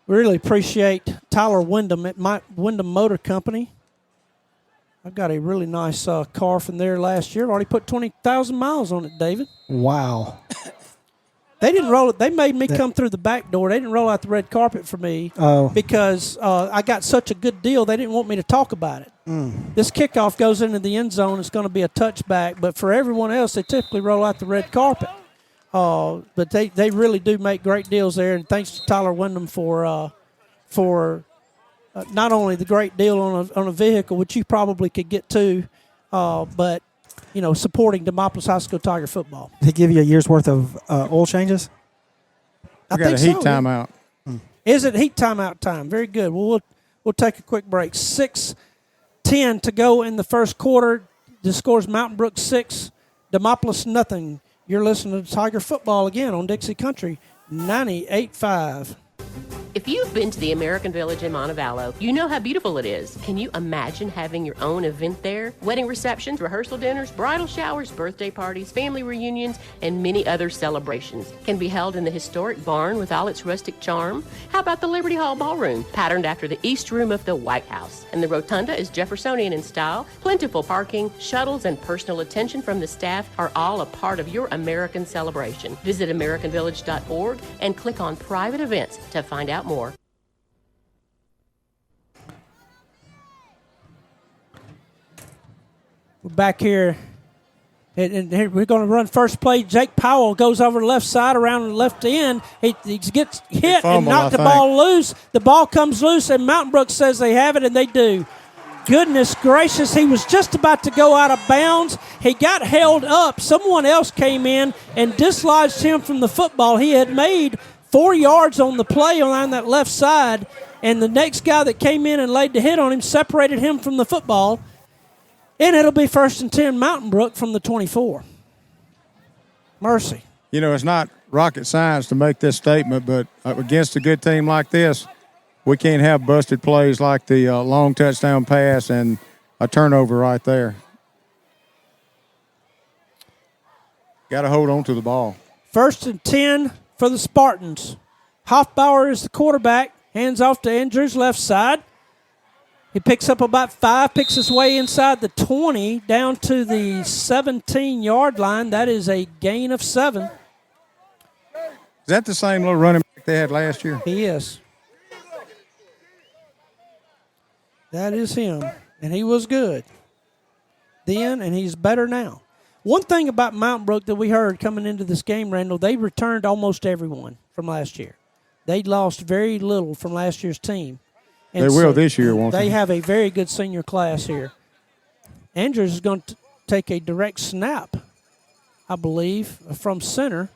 We really appreciate Tyler Wyndham at Wyndham Motor Company. I've got a really nice car from there last year. I've already put 20,000 miles on it, David. Wow. They didn't roll it. They made me come through the back door. They didn't roll out the red carpet for me because I got such a good deal. They didn't want me to talk about it. This kickoff goes into the end zone. It's going to be a touchback. But for everyone else, they typically roll out the red carpet. But they really do make great deals there. And thanks to Tyler Wyndham for not only the great deal on a vehicle, which you probably could get to, but supporting Demopolis High School Tiger football. Did he give you a year's worth of oil changes? I got a heat timeout. Is it heat timeout time? Very good. Well, we'll take a quick break. 6:10 to go in the first quarter. The score's Mountain Brook 6, Demopolis nothing. You're listening to Tiger Football again on Dixie Country 98.5. If you've been to the American Village in Montevallo, you know how beautiful it is. Can you imagine having your own event there? Wedding receptions, rehearsal dinners, bridal showers, birthday parties, family reunions, and many other celebrations can be held in the historic barn with all its rustic charm. How about the Liberty Hall Ballroom, patterned after the East Room of the White House? And the rotunda is Jeffersonian in style. Plentiful parking, shuttles, and personal attention from the staff are all a part of your American celebration. Visit AmericanVillage.org and click on private events to find out more. We're back here, and we're going to run first play. Jake Powell goes over the left side around the left end. He gets hit and knocked the ball loose. The ball comes loose, and Mountain Brook says they have it, and they do. Goodness gracious, he was just about to go out of bounds. He got held up. Someone else came in and dislodged him from the football. He had made 4 yards on the play on that left side, and the next guy that came in and laid the hit on him separated him from the football, and it'll be 1st and 10 Mountain Brook from the 24. Mercy. It's not rocket science to make this statement, but against a good team like this, we can't have busted plays like the long touchdown pass and a turnover right there. Got to hold on to the ball. 1st and 10 for the Spartans. Hoffbauer is the quarterback. Hands off to Andrews, left side. He picks up about 5, picks his way inside the 20, down to the 17-yard line. That is a gain of 7. Is that the same little running back they had last year? He is. That is him, and he was good then, and he's better now. One thing about Mountain Brook that we heard coming into this game, Randall, they returned almost everyone from last year. They lost very little from last year's team. And they will this year, won't they? They have a very good senior class here. Andrews is going to take a direct snap, I believe, from center.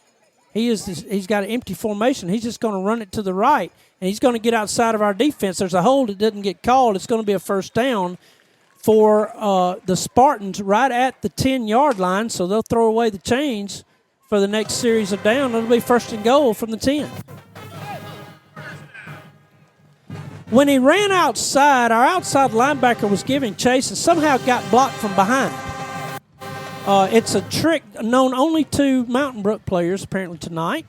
He's got an empty formation. He's just going to run it to the right, and he's going to get outside of our defense. There's a hold that didn't get called. It's going to be a first down for the Spartans right at the 10-yard line, so they'll throw away the chains for the next series of down. It'll be 1st and goal from the 10. When he ran outside, our outside linebacker was giving chase and somehow got blocked from behind. It's a trick known only to Mountain Brook players apparently tonight.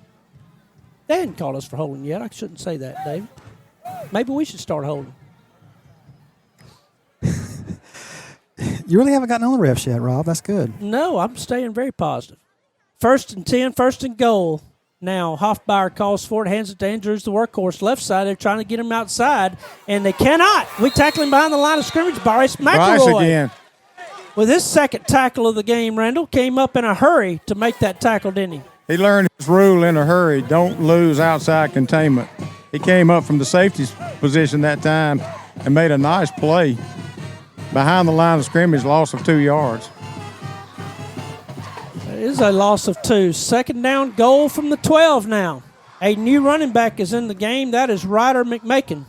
They hadn't called us for holding yet. I shouldn't say that, David. Maybe we should start holding. You really haven't gotten on the refs yet, Rob. That's good. No, I'm staying very positive. 1st and 10, 1st and goal. Now, Hoffbauer calls for it, hands it to Andrews, the workhorse. Left side, they're trying to get him outside, and they cannot. We tackle him behind the line of scrimmage. Bryce McElroy. Again. With his second tackle of the game, Randall came up in a hurry to make that tackle, didn't he? He learned his rule in a hurry. Don't lose outside containment. He came up from the safety position that time and made a nice play behind the line of scrimmage, loss of 2 yards. It is a loss of 2. 2nd down, goal from the 12 now. A new running back is in the game. That is Ryder McMakin.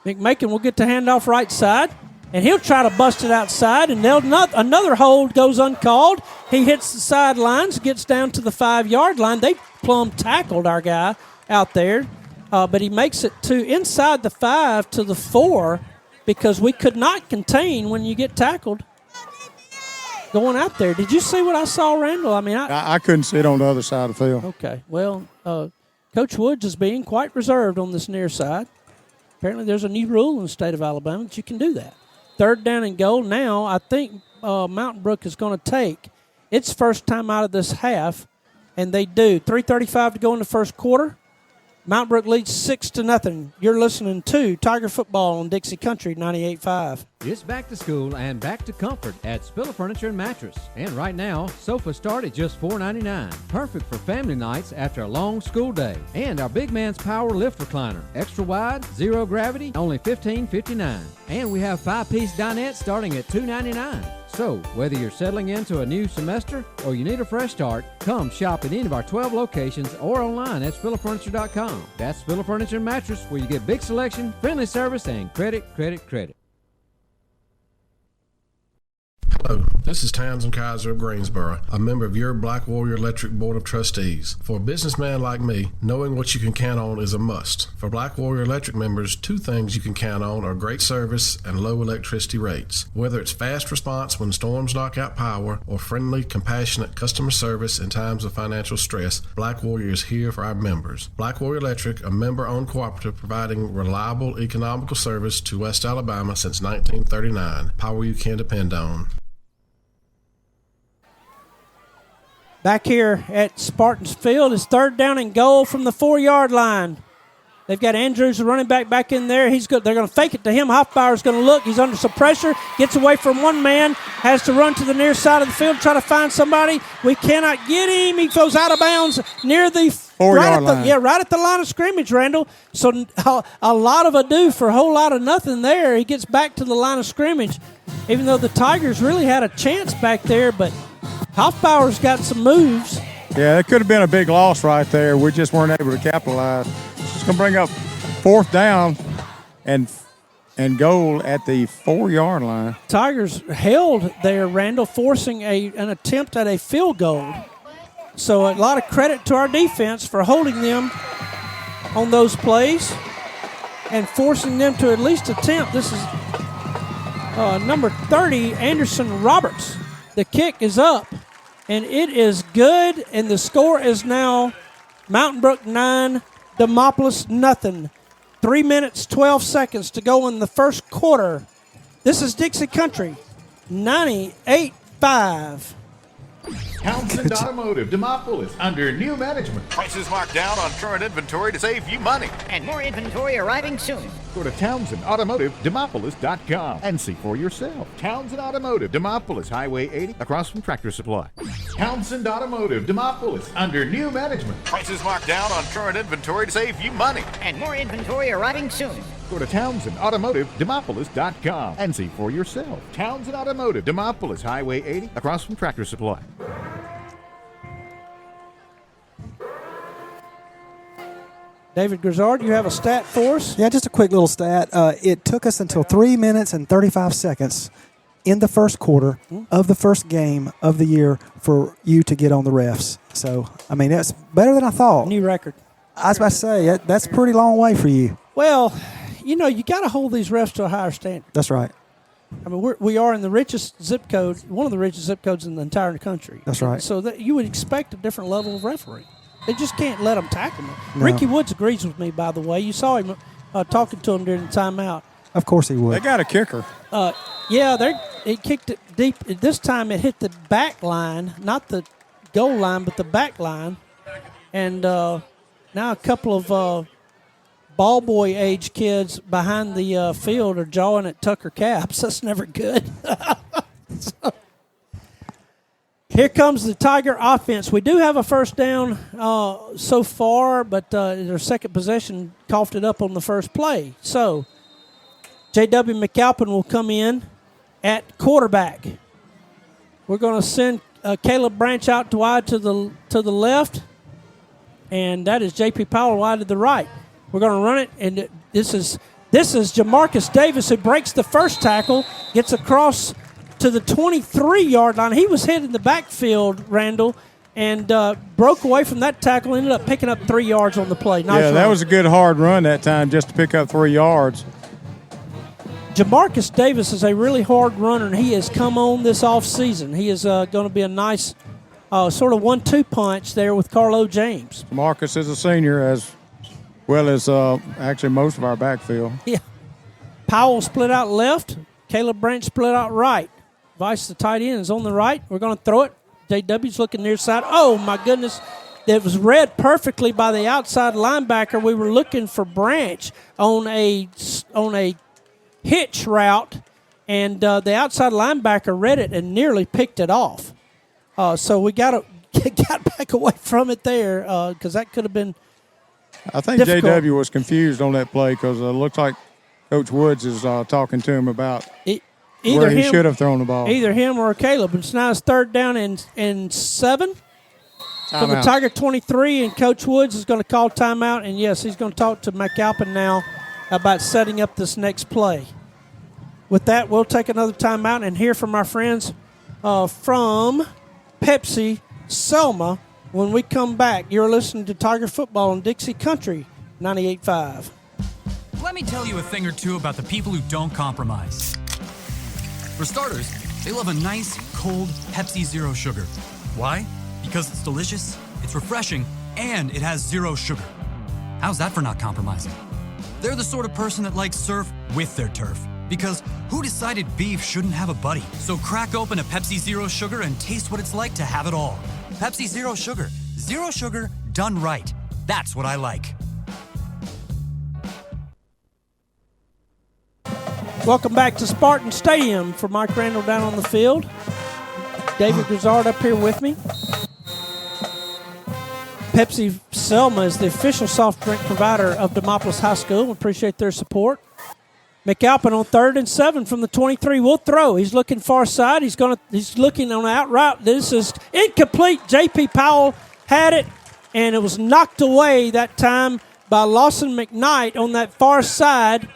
McMakin will get the handoff right side, and he'll try to bust it outside, and another hold goes uncalled. He hits the sidelines, gets down to the 5-yard line. They plumb tackled our guy out there, but he makes it to inside the 5 to the 4 because we could not contain when you get tackled going out there. Did you see what I saw, Randall? I mean, I couldn't sit on the other side of the field. Okay. Well, Coach Woods is being quite reserved on this near side. Apparently there's a new rule in the state of Alabama that you can do that. 3rd down and goal. Now I think Mountain Brook is going to take its first time out of this half, and they do. 3:35 to go in the first quarter. Mountain Brook leads 6-0. You're listening to Tiger Football on Dixie Country 98.5. It's back to school and back to comfort at Spiller Furniture and Mattress. And right now, sofas start at just $4.99. Perfect for family nights after a long school day. And our Big Man's Power Lift Recliner. Extra wide, zero gravity, only $15.59. And we have 5-piece dinette starting at $2.99. So, whether you're settling into a new semester or you need a fresh start, come shop at any of our 12 locations or online at SpillerFurniture.com. That's Spiller Furniture and Mattress, where you get big selection, friendly service, and credit. Hello, this is Townsend Kaiser of Greensboro, a member of your Black Warrior Electric Board of Trustees. For a businessman like me, knowing what you can count on is a must. For Black Warrior Electric members, 2 things you can count on are great service and low electricity rates. Whether it's fast response when storms knock out power or friendly, compassionate customer service in times of financial stress, Black Warrior is here for our members. Black Warrior Electric, a member-owned cooperative providing reliable, economical service to West Alabama since 1939. Power you can depend on. Back here at Spartans Field is 3rd down and goal from the 4-yard line. They've got Andrews, the running back, back in there. They're going to fake it to him. Hoffbauer's going to look. He's under some pressure. Gets away from one man. Has to run to the near side of the field, try to find somebody. We cannot get him. He goes out of bounds near the 4-yard line. Right at the line of scrimmage, Randall. So a lot of ado for a whole lot of nothing there. He gets back to the line of scrimmage, even though the Tigers really had a chance back there, but Hoffbauer's got some moves. Yeah, it could have been a big loss right there. We just weren't able to capitalize. It's going to bring up 4th down and goal at the 4-yard line. Tigers held there, Randall, forcing an attempt at a field goal. So a lot of credit to our defense for holding them on those plays and forcing them to at least attempt. This is number 30, Anderson Roberts. The kick is up, and it is good, and the score is now Mountain Brook 9, Demopolis nothing. 3 minutes, 12 seconds to go in the first quarter. This is Dixie Country, 98.5. Townsend Automotive, Demopolis, under new management. Prices marked down on current inventory to save you money. And more inventory arriving soon. Go to TownsendAutomotiveDemopolis.com and see for yourself. Townsend Automotive, Demopolis, Highway 80, across from Tractor Supply. Townsend Automotive, Demopolis, under new management. Prices marked down on current inventory to save you money. And more inventory arriving soon. Go to TownsendAutomotiveDemopolis.com and see for yourself. Townsend Automotive, Demopolis, Highway 80, across from Tractor Supply. David Grizzard, you have a stat for us? Yeah, just a quick little stat. It took us until 3 minutes and 35 seconds in the first quarter of the first game of the year for you to get on the refs. So, I mean, that's better than I thought. New record. I was about to say, that's a pretty long way for you. Well, you got to hold these refs to a higher standard. That's right. I mean, we are in the richest zip code, one of the richest zip codes in the entire country. That's right. So that you would expect a different level of referee. They just can't let them tackle them. No. Ricky Woods agrees with me, by the way. You saw him talking to him during the timeout. Of course he would. They got a kicker. It kicked it deep. This time it hit the back line, not the goal line, but the back line. And now a couple of ball boy age kids behind the field are jawing at Tucker Caps. That's never good. So, here comes the Tiger offense. We do have a first down so far, but their second possession coughed it up on the first play. So J.W. McAlpin will come in at quarterback. We're going to send Caleb Branch out wide to the left, and that is J.P. Powell wide to the right. We're going to run it, and this is Jamarcus Davis who breaks the first tackle, gets across to the 23-yard line. He was hit in the backfield, Randall, and broke away from that tackle, ended up picking up 3 yards on the play. Nice run. That was a good hard run that time just to pick up 3 yards. Jamarcus Davis is a really hard runner, and he has come on this offseason. He is going to be a nice sort of 1-2 punch there with Carlo James. Jamarcus is a senior as well as actually most of our backfield. Yeah. Powell split out left. Caleb Branch split out right. Vice, the tight end, is on the right. We're going to throw it. JW's looking near side. Oh, my goodness. It was read perfectly by the outside linebacker. We were looking for Branch on a hitch route, and the outside linebacker read it and nearly picked it off. So we got back away from it there because that could have been I think difficult. JW was confused on that play because it looked like Coach Woods is talking to him about where he should have thrown the ball. Either him or Caleb. It's now it's 3rd down and 7 for the Tiger 23, and Coach Woods is going to call timeout. And, yes, he's going to talk to McAlpin now about setting up this next play. With that, we'll take another timeout and hear from our friends from Pepsi Selma. When we come back, you're listening to Tiger Football on Dixie Country 98.5. Let me tell you a thing or two about the people who don't compromise. For starters, they love a nice, cold Pepsi Zero Sugar. Why? Because it's delicious, it's refreshing, and it has zero sugar. How's that for not compromising? They're the sort of person that likes surf with their turf. Because who decided beef shouldn't have a buddy? So crack open a Pepsi Zero Sugar and taste what it's like to have it all. Pepsi Zero Sugar. Zero sugar done right. That's what I like. Welcome back to Spartans Stadium for Mike Randall down on the field. David Grizzard up here with me. Pepsi Selma is the official soft drink provider of Demopolis High School. We appreciate their support. McAlpin on 3rd and 7 from the 23 will throw. He's looking far side. He's looking on the out route. This is incomplete. J.P. Powell had it, and it was knocked away that time by Lawson McKnight on that far side.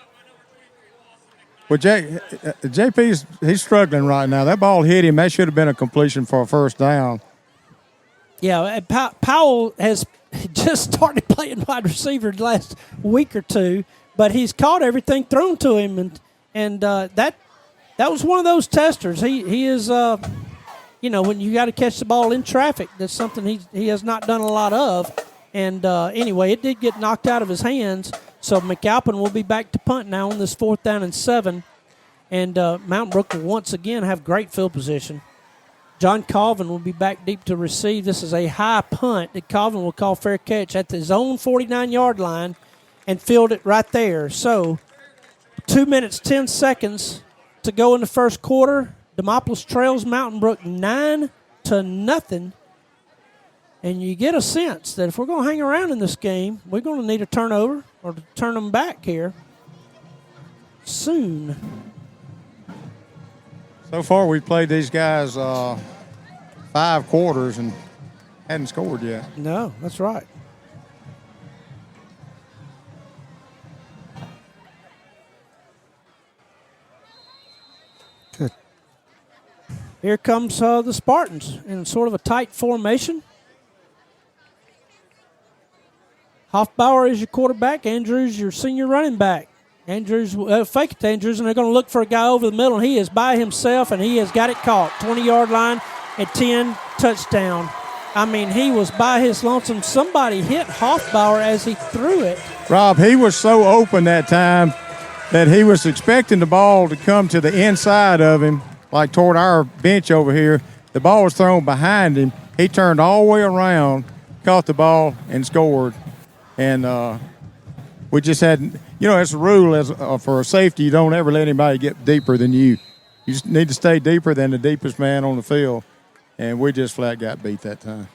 Well, JP's he's struggling right now. That ball hit him. That should have been a completion for a first down. Yeah, Powell has just started playing wide receiver the last week or two, but he's caught everything thrown to him, and that was one of those testers. He is, when you got to catch the ball in traffic, that's something he has not done a lot of. And anyway, it did get knocked out of his hands. So McAlpin will be back to punt now on this 4th down and 7. And Mountain Brook will once again have great field position. John Colvin will be back deep to receive. This is a high punt that Colvin will call fair catch at his own 49-yard line and field it right there. So 2 minutes, 10 seconds to go in the first quarter. Demopolis trails Mountain Brook 9-0. And you get a sense that if we're going to hang around in this game, we're going to need a turnover or to turn them back here soon. So far, we've played these guys 5 quarters and hadn't scored yet. No, that's right. Good. Here comes the Spartans in sort of a tight formation. Hoffbauer is your quarterback. Andrews your senior running back. Andrews fake it to Andrews, and they're going to look for a guy over the middle. And he is by himself, and he has got it caught. 20-yard line at 10, touchdown. I mean, he was by his lonesome. Somebody hit Hoffbauer as he threw it. Rob, he was so open that time that he was expecting the ball to come to the inside of him, like toward our bench over here. The ball was thrown behind him. He turned all the way around, caught the ball, and scored. And we just had, it's a rule for a safety. You don't ever let anybody get deeper than you. You just need to stay deeper than the deepest man on the field. And we just flat got beat that time.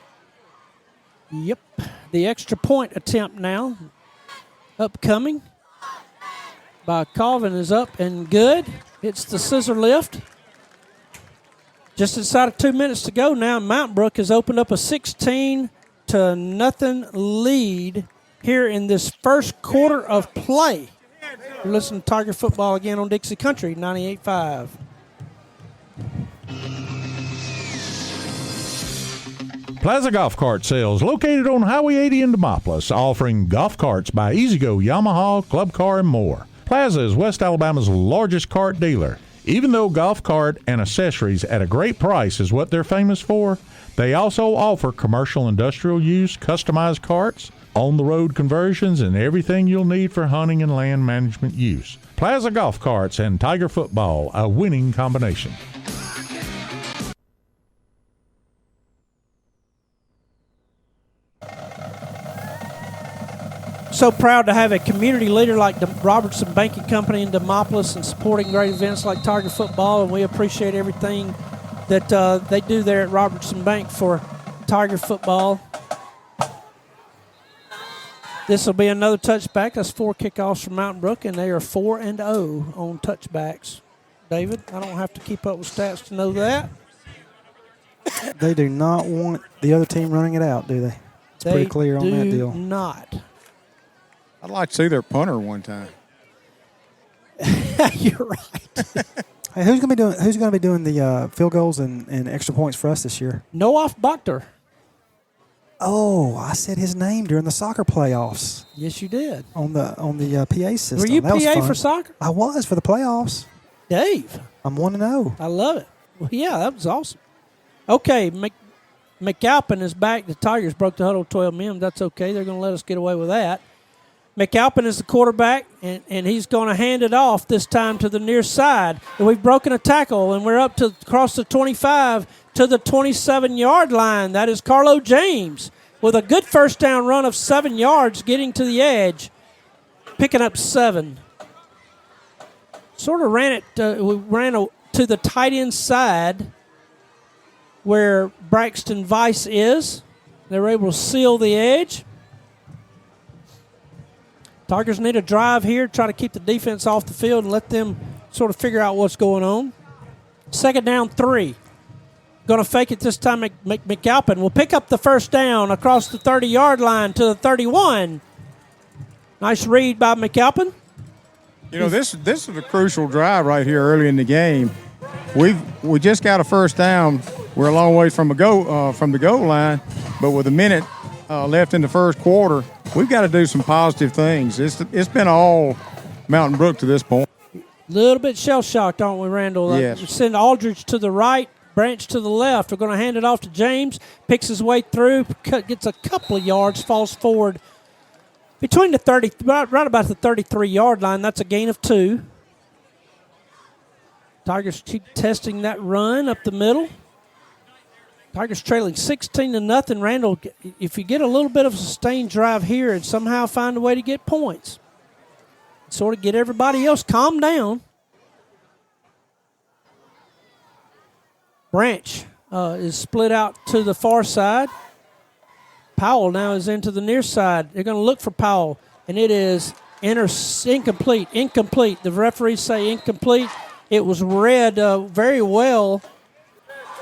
Yep. The extra point attempt now, upcoming by Colvin, is up and good. It's the scissor lift. Just inside of 2 minutes to go now, Mountain Brook has opened up a 16-0 lead here in this first quarter of play. You're listening to Tiger Football again on Dixie Country 98.5. Plaza Golf Cart Sales, located on Highway 80 in Demopolis, offering golf carts by EasyGo, Yamaha, Club Car, and more. Plaza is West Alabama's largest cart dealer. Even though golf cart and accessories at a great price is what they're famous for, they also offer commercial industrial use, customized carts, on-the-road conversions, and everything you'll need for hunting and land management use. Plaza Golf Carts and Tiger Football, a winning combination. So proud to have a community leader like the Robertson Banking Company in Demopolis and supporting great events like Tiger Football, and we appreciate everything that they do there at Robertson Bank for Tiger Football. This will be another touchback. That's 4 kickoffs from Mountain Brook, and they are 4-0 on touchbacks. David, I don't have to keep up with stats to know that. They do not want the other team running it out, do they? It's pretty clear on that deal. They do not. I'd like to see their punter one time. You're right. Hey, who's going to be doing the field goals and extra points for us this year? Noah Buchter. Oh, I said his name during the soccer playoffs. Yes, you did. On the PA system. Were you PA for soccer? I was for the playoffs. Dave. I'm 1-0. I love it. Well, yeah, that was awesome. Okay, McAlpin is back. The Tigers broke the huddle 12 men. That's okay. They're going to let us get away with that. McAlpin is the quarterback, and he's going to hand it off this time to the near side. And we've broken a tackle, and we're up to across the 25 to the 27-yard line. That is Carlo James with a good first down run of 7 yards, getting to the edge, picking up 7. Sort of ran it. We ran to the tight end side where Braxton Weiss is. They were able to seal the edge. Tigers need a drive here, try to keep the defense off the field and let them sort of figure out what's going on. 2nd down, 3. Going to fake it this time. McAlpin will pick up the first down across the 30-yard line to the 31. Nice read by McAlpin. This is a crucial drive right here early in the game. We just got a first down. We're a long way from the goal line, but with a minute left in the first quarter, we've got to do some positive things. It's been all Mountain Brook to this point. A little bit shell-shocked, aren't we, Randall? Yes. Send Aldridge to the right, Branch to the left. We're going to hand it off to James. Picks his way through, gets a couple of yards, falls forward between the 30, right about the 33-yard line. That's a gain of 2. Tigers keep testing that run up the middle. Tigers trailing 16-0. Randall, if you get a little bit of a sustained drive here and somehow find a way to get points, sort of get everybody else calm down. Branch is split out to the far side. Powell now is into the near side. They're going to look for Powell, and it is incomplete. Incomplete. The referees say incomplete. It was read very well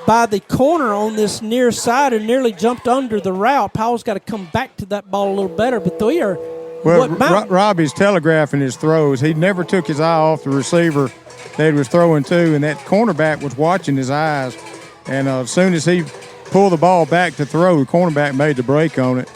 by the corner on this near side and nearly jumped under the route. Powell's got to come back to that ball a little better, but they are. Well, Robbie's telegraphing his throws. He never took his eye off the receiver that he was throwing to, and that cornerback was watching his eyes. And as soon as he pulled the ball back to throw, the cornerback made the break on it.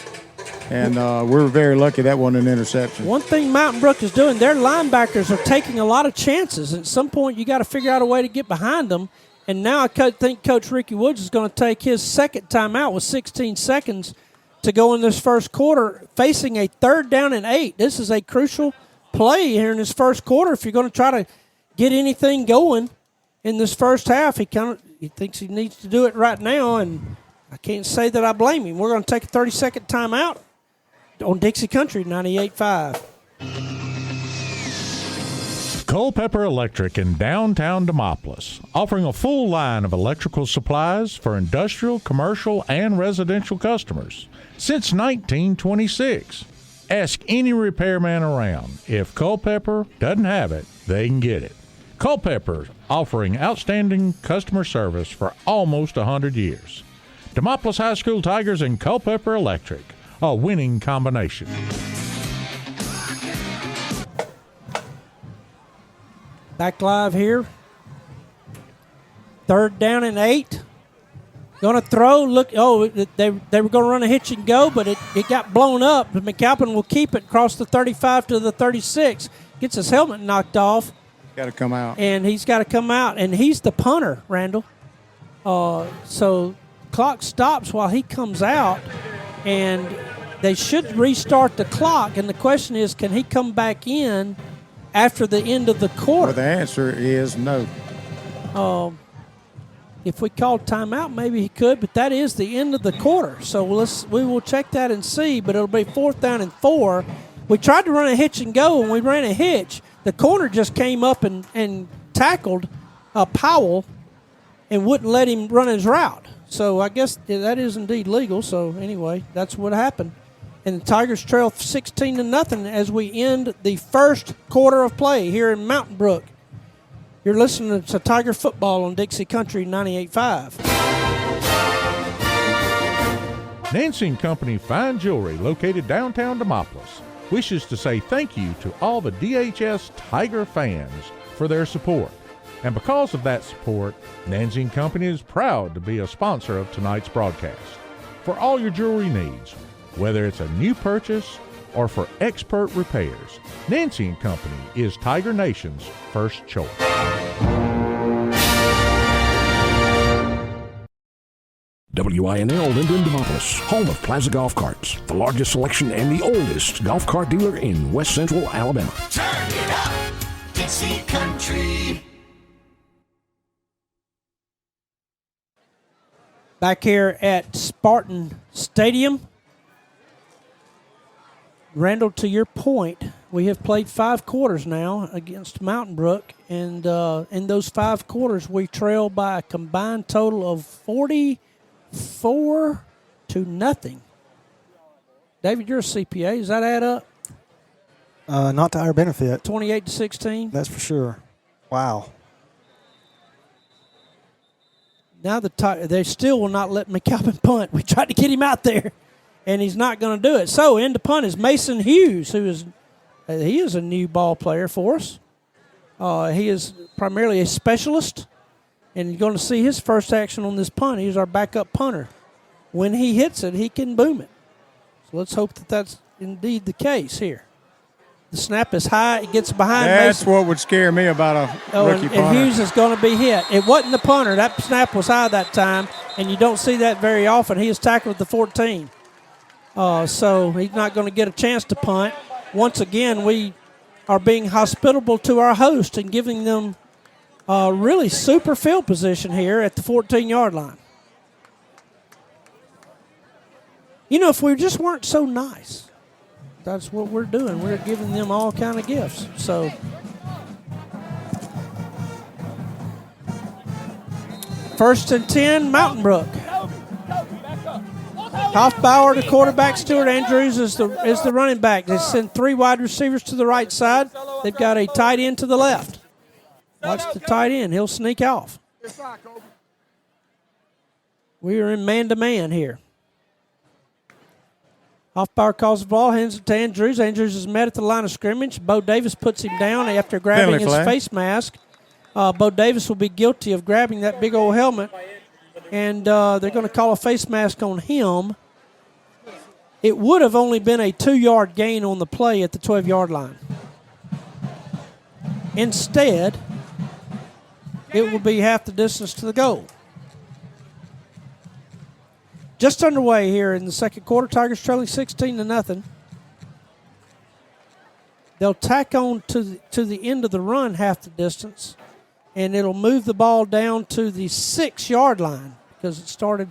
And we were very lucky that wasn't an interception. One thing Mountain Brook is doing, their linebackers are taking a lot of chances. At some point, you got to figure out a way to get behind them. And now I think Coach Ricky Woods is going to take his second timeout with 16 seconds to go in this first quarter, facing a 3rd down and 8. This is a crucial play here in this first quarter. If you're going to try to get anything going in this first half, he thinks he needs to do it right now, and I can't say that I blame him. We're going to take a 30-second timeout on Dixie Country 98.5. Culpeper Electric in downtown Demopolis, offering a full line of electrical supplies for industrial, commercial, and residential customers since 1926. Ask any repairman around. If Culpeper doesn't have it, they can get it. Culpeper offering outstanding customer service for almost 100 years. Demopolis High School Tigers and Culpeper Electric, a winning combination. Back live here. 3rd down and 8. Going to throw. Look, they were going to run a hitch and go, but it got blown up. McAlpin will keep it across the 35 to the 36. Gets his helmet knocked off. Got to come out. And he's got to come out. And he's the punter, Randall. So clock stops while he comes out. And they should restart the clock. And the question is, can he come back in after the end of the quarter? Well, the answer is no. If we called timeout, maybe he could, but that is the end of the quarter. So we will check that and see, but it'll be 4th down and 4. We tried to run a hitch and go, and we ran a hitch. The corner just came up and tackled Powell and wouldn't let him run his route. So I guess that is indeed legal. So anyway, that's what happened. And the Tigers trail 16-0 as we end the first quarter of play here in Mountain Brook. You're listening to Tiger Football on Dixie Country 98.5. Nancy & Company Fine Jewelry, located downtown Demopolis, wishes to say thank you to all the DHS Tiger fans for their support. And because of that support, Nancy & Company is proud to be a sponsor of tonight's broadcast. For all your jewelry needs, whether it's a new purchase or for expert repairs, Nancy & Company is Tiger Nation's first choice. WINL Linden Demopolis, home of Plaza Golf Carts, the largest selection and the oldest golf cart dealer in West Central Alabama. Turn it up, Dixie Country. Back here at Spartans Stadium. Randall, to your point, we have played 5 quarters now against Mountain Brook, and in those 5 quarters we trail by a combined total of 44-0. David, you're a CPA. Does that add up? Not to our benefit. 28-16? That's for sure. Wow. Now they still will not let McAlpin punt. We tried to get him out there, and he's not going to do it. So in the punt is Mason Hughes, who is he is a new ball player for us. He is primarily a specialist, and you're going to see his first action on this punt. He's our backup punter. When he hits it, he can boom it. So let's hope that that's indeed the case here. The snap is high. It gets behind That's Mason. what would scare me about a rookie punter. And Hughes is going to be hit. It wasn't the punter. That snap was high that time, and you don't see that very often. He is tackled at the 14. So he's not going to get a chance to punt. Once again, we are being hospitable to our host and giving them really super field position here at the 14-yard line. You know, if we just weren't so nice, that's what we're doing. We're giving them all kind of gifts. So first and 10, Mountain Brook. Hoffbauer, the quarterback. Stuart Andrews is the running back. They send 3 wide receivers to the right side. They've got a tight end to the left. Watch the tight end. He'll sneak off. We are in man-to-man here. Hoffbauer calls the ball, hands it to Andrews. Andrews is met at the line of scrimmage. Bo Davis puts him down after grabbing his face mask. Bo Davis will be guilty of grabbing that big old helmet and they're going to call a face mask on him. It would have only been a 2-yard gain on the play at the 12-yard line. Instead, it will be half the distance to the goal. Just underway here in the second quarter. Tigers trailing 16-0. They'll tack on to the end of the run half the distance, and it'll move the ball down to the 6-yard line because it started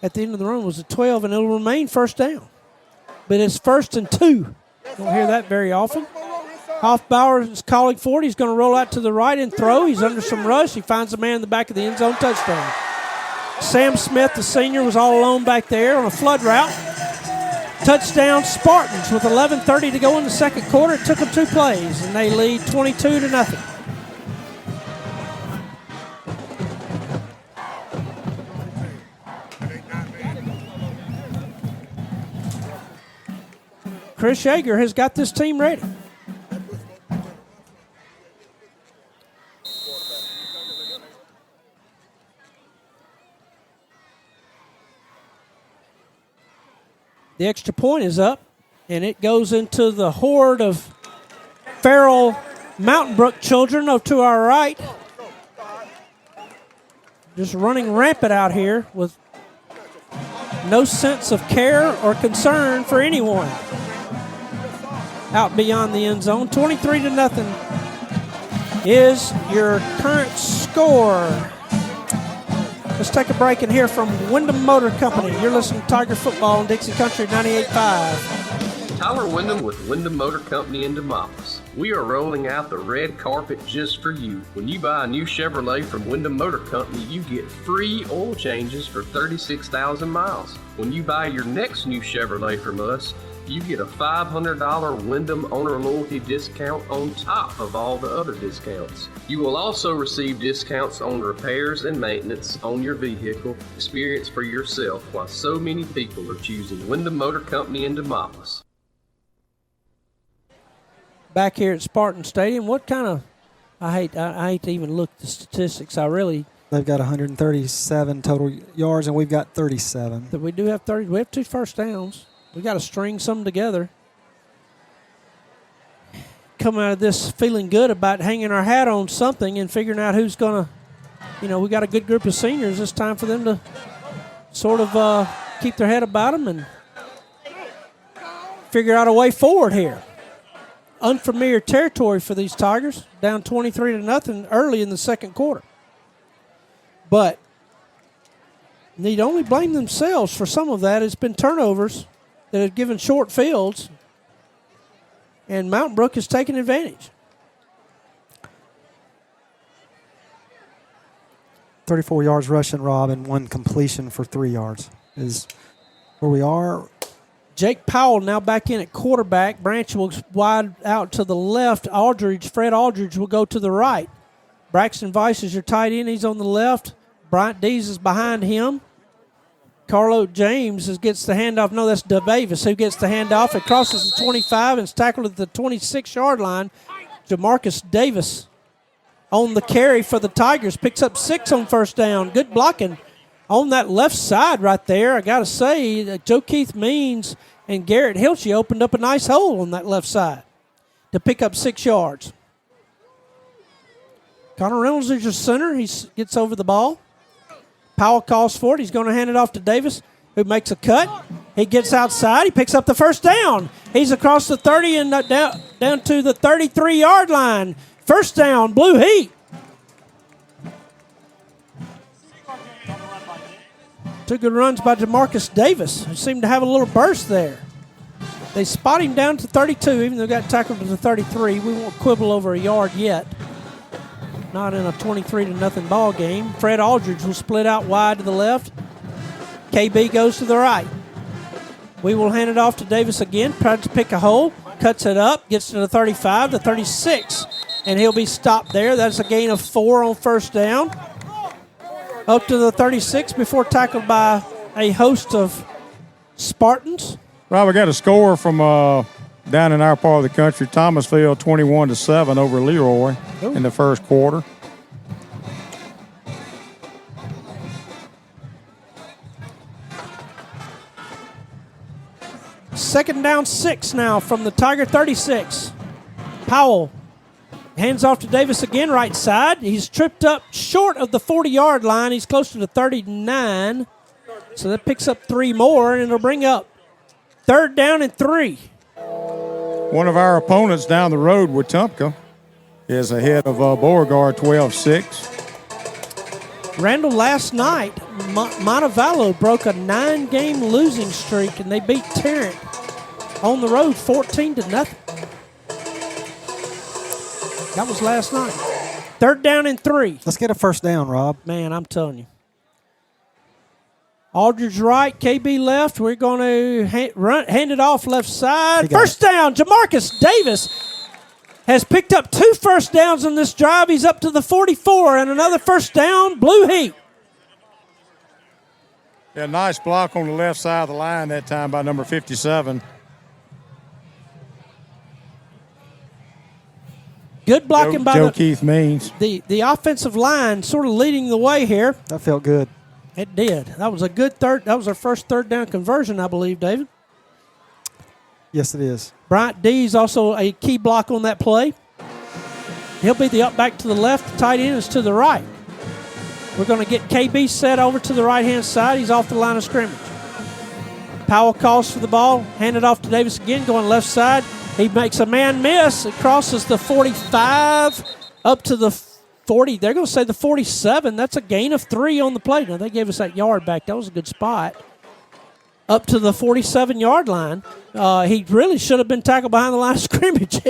at the end of the run was a 12, and it'll remain first down. But it's 1st and 2. Don't hear that very often. Hoffbauer is calling for it. He's going to roll out to the right and throw. He's under some rush. He finds a man in the back of the end zone, touchdown. Sam Smith, the senior, was all alone back there on a flood route. Touchdown Spartans with 11:30 to go in the second quarter. It took them 2 plays, and they lead 22-0. Chris Yeager has got this team ready. The extra point is up, and it goes into the horde of feral Mountain Brook children up to our right. Just running rampant out here with no sense of care or concern for anyone out beyond the end zone. 23-0 is your current score. Let's take a break and hear from Wyndham Motor Company. You're listening to Tiger Football on Dixie Country 98.5. Tyler Wyndham with Wyndham Motor Company in Demopolis. We are rolling out the red carpet just for you. When you buy a new Chevrolet from Wyndham Motor Company, you get free oil changes for 36,000 miles. When you buy your next new Chevrolet from us, you get a $500 Wyndham Owner Loyalty discount on top of all the other discounts. You will also receive discounts on repairs and maintenance on your vehicle. Experience for yourself why so many people are choosing Wyndham Motor Company in Demopolis. Back here at Spartans Stadium, what kind of, I hate to even look at the statistics. They've got 137 total yards, and we've got 37. We do have 30. We have 2 first downs. We got to string some together. Come out of this feeling good about hanging our hat on something and figuring out who's going to, we got a good group of seniors. It's time for them to sort of keep their head about them and figure out a way forward here. Unfamiliar territory for these Tigers, down 23-0 early in the second quarter. But need only blame themselves for some of that. It's been turnovers that have given short fields, and Mountain Brook has taken advantage. 34 yards rushing, Rob, and 1 completion for 3 yards is where we are. Jake Powell now back in at quarterback. Branch will wide out to the left. Fred Aldridge will go to the right. Braxton Weiss is your tight end. He's on the left. Bryant Dees is behind him. Carlo James gets the handoff. No, that's DeVavis who gets the handoff. It crosses the 25 and is tackled at the 26-yard line. Jamarcus Davis on the carry for the Tigers. Picks up 6 on first down. Good blocking on that left side right there. I got to say that Joe Keith Means and Garrett Hilchey opened up a nice hole on that left side to pick up 6 yards. Connor Reynolds is your center. He gets over the ball. Powell calls for it. He's going to hand it off to Davis, who makes a cut. He gets outside. He picks up the first down. He's across the 30 and down to the 33-yard line. First down, Blue Heat. 2 good runs by Jamarcus Davis, who seemed to have a little burst there. They spot him down to 32, even though he got tackled to the 33. We won't quibble over a yard yet. Not in a 23-0 ball game. Fred Aldridge will split out wide to the left. KB goes to the right. We will hand it off to Davis again. Tries to pick a hole. Cuts it up. Gets to the 35, the 36. And he'll be stopped there. That's a gain of 4 on first down. Up to the 36 before tackled by a host of Spartans. Rob, we got a score from down in our part of the country. Thomasville 21-7 over Leroy in the first quarter. Second down 6 now from the Tiger 36. Powell hands off to Davis again, right side. He's tripped up short of the 40-yard line. He's closer to 39. So that picks up 3 more, and it'll bring up 3rd down and 3. One of our opponents down the road, Wetumpka, is ahead of Beauregard 12-6. Randall, last night, Montevallo broke a 9-game losing streak, and they beat Tarrant on the road 14-0. That was last night. 3rd down and 3. Let's get a first down, Rob. Man, I'm telling you. Aldridge right, KB left. We're going to hand it off left side. First down, Jamarcus Davis has picked up 2 first downs on this drive. He's up to the 44, and another first down, Blue Heat. Yeah, nice block on the left side of the line that time by number 57. Good blocking by Joe Keith Means. The offensive line sort of leading the way here. That felt good. It did. That was a good third. That was our first 3rd down conversion, I believe, David. Yes, it is. Bryant D's also a key block on that play. He'll be the up back to the left. The tight end is to the right. We're going to get KB set over to the right-hand side. He's off the line of scrimmage. Powell calls for the ball. Hand it off to Davis again, going left side. He makes a man miss. It crosses the 45 up to the 40. They're going to say the 47. That's a gain of 3 on the play. Now, they gave us that yard back. That was a good spot. Up to the 47-yard line. He really should have been tackled behind the line of scrimmage,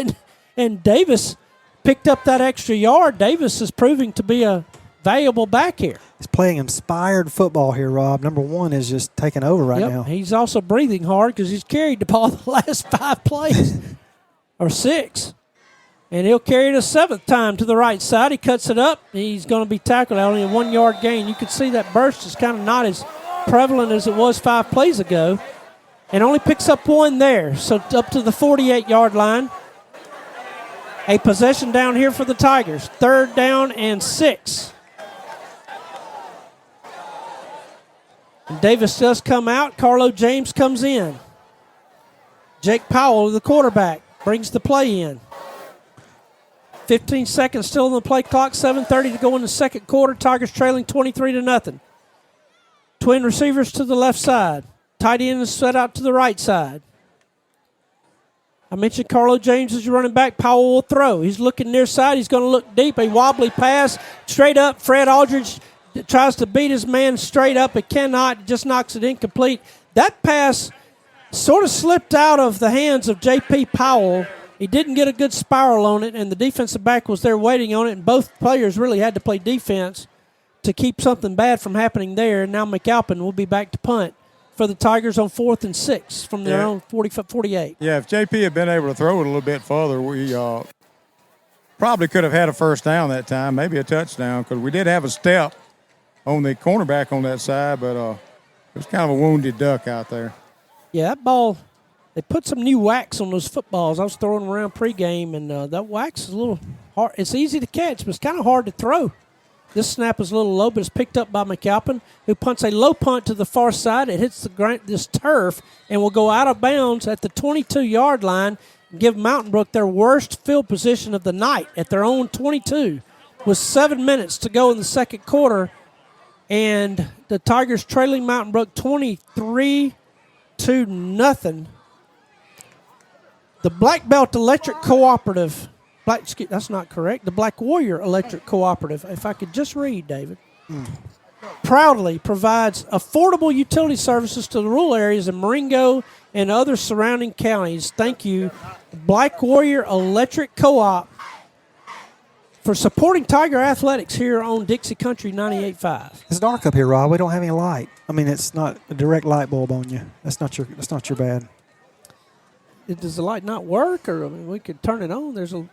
and Davis picked up that extra yard. Davis is proving to be a valuable back here. He's playing inspired football here, Rob. Number 1 is just taking over right now. He's also breathing hard because he's carried the ball the last 5 plays, or 6. And he'll carry it a 7th time to the right side. He cuts it up. He's going to be tackled. Only a 1-yard gain. You can see that burst is kind of not as prevalent as it was 5 plays ago, and only picks up 1 there. So up to the 48-yard line. A possession down here for the Tigers. 3rd down and 6. And Davis does come out. Carlo James comes in. Jake Powell, the quarterback, brings the play in. 15 seconds still on the play clock. 7:30 to go in the second quarter. Tigers trailing 23-0. Twin receivers to the left side. Tight end is set out to the right side. I mentioned Carlo James as your running back. Powell will throw. He's looking near side. He's going to look deep. A wobbly pass. Straight up. Fred Aldridge tries to beat his man straight up. It cannot. Just knocks it incomplete. That pass sort of slipped out of the hands of J.P. Powell. He didn't get a good spiral on it, and the defensive back was there waiting on it, and both players really had to play defense to keep something bad from happening there. And now McAlpin will be back to punt for the Tigers on 4th and 6 from their own 48. Yeah, if JP had been able to throw it a little bit further, we probably could have had a first down that time, maybe a touchdown, because we did have a step on the cornerback on that side, but it was kind of a wounded duck out there. Yeah, that ball, they put some new wax on those footballs. I was throwing them around pregame, and that wax is a little hard. It's easy to catch, but it's kind of hard to throw. This snap is a little low, but it's picked up by McAlpin, who punts a low punt to the far side. It hits this turf and will go out of bounds at the 22-yard line and give Mountain Brook their worst field position of the night at their own 22 with 7 minutes to go in the second quarter. And the Tigers trailing Mountain Brook 23-0. The Black Belt Electric Cooperative. That's not correct. The Black Warrior Electric Cooperative, if I could just read, David, proudly provides affordable utility services to the rural areas in Marengo and other surrounding counties. Thank you, Black Warrior Electric Co-op, for supporting Tiger Athletics here on Dixie Country 98.5. It's dark up here, Rob. We don't have any light. I mean, it's not a direct light bulb on you. That's not your bad. Does the light not work, or we could turn it on?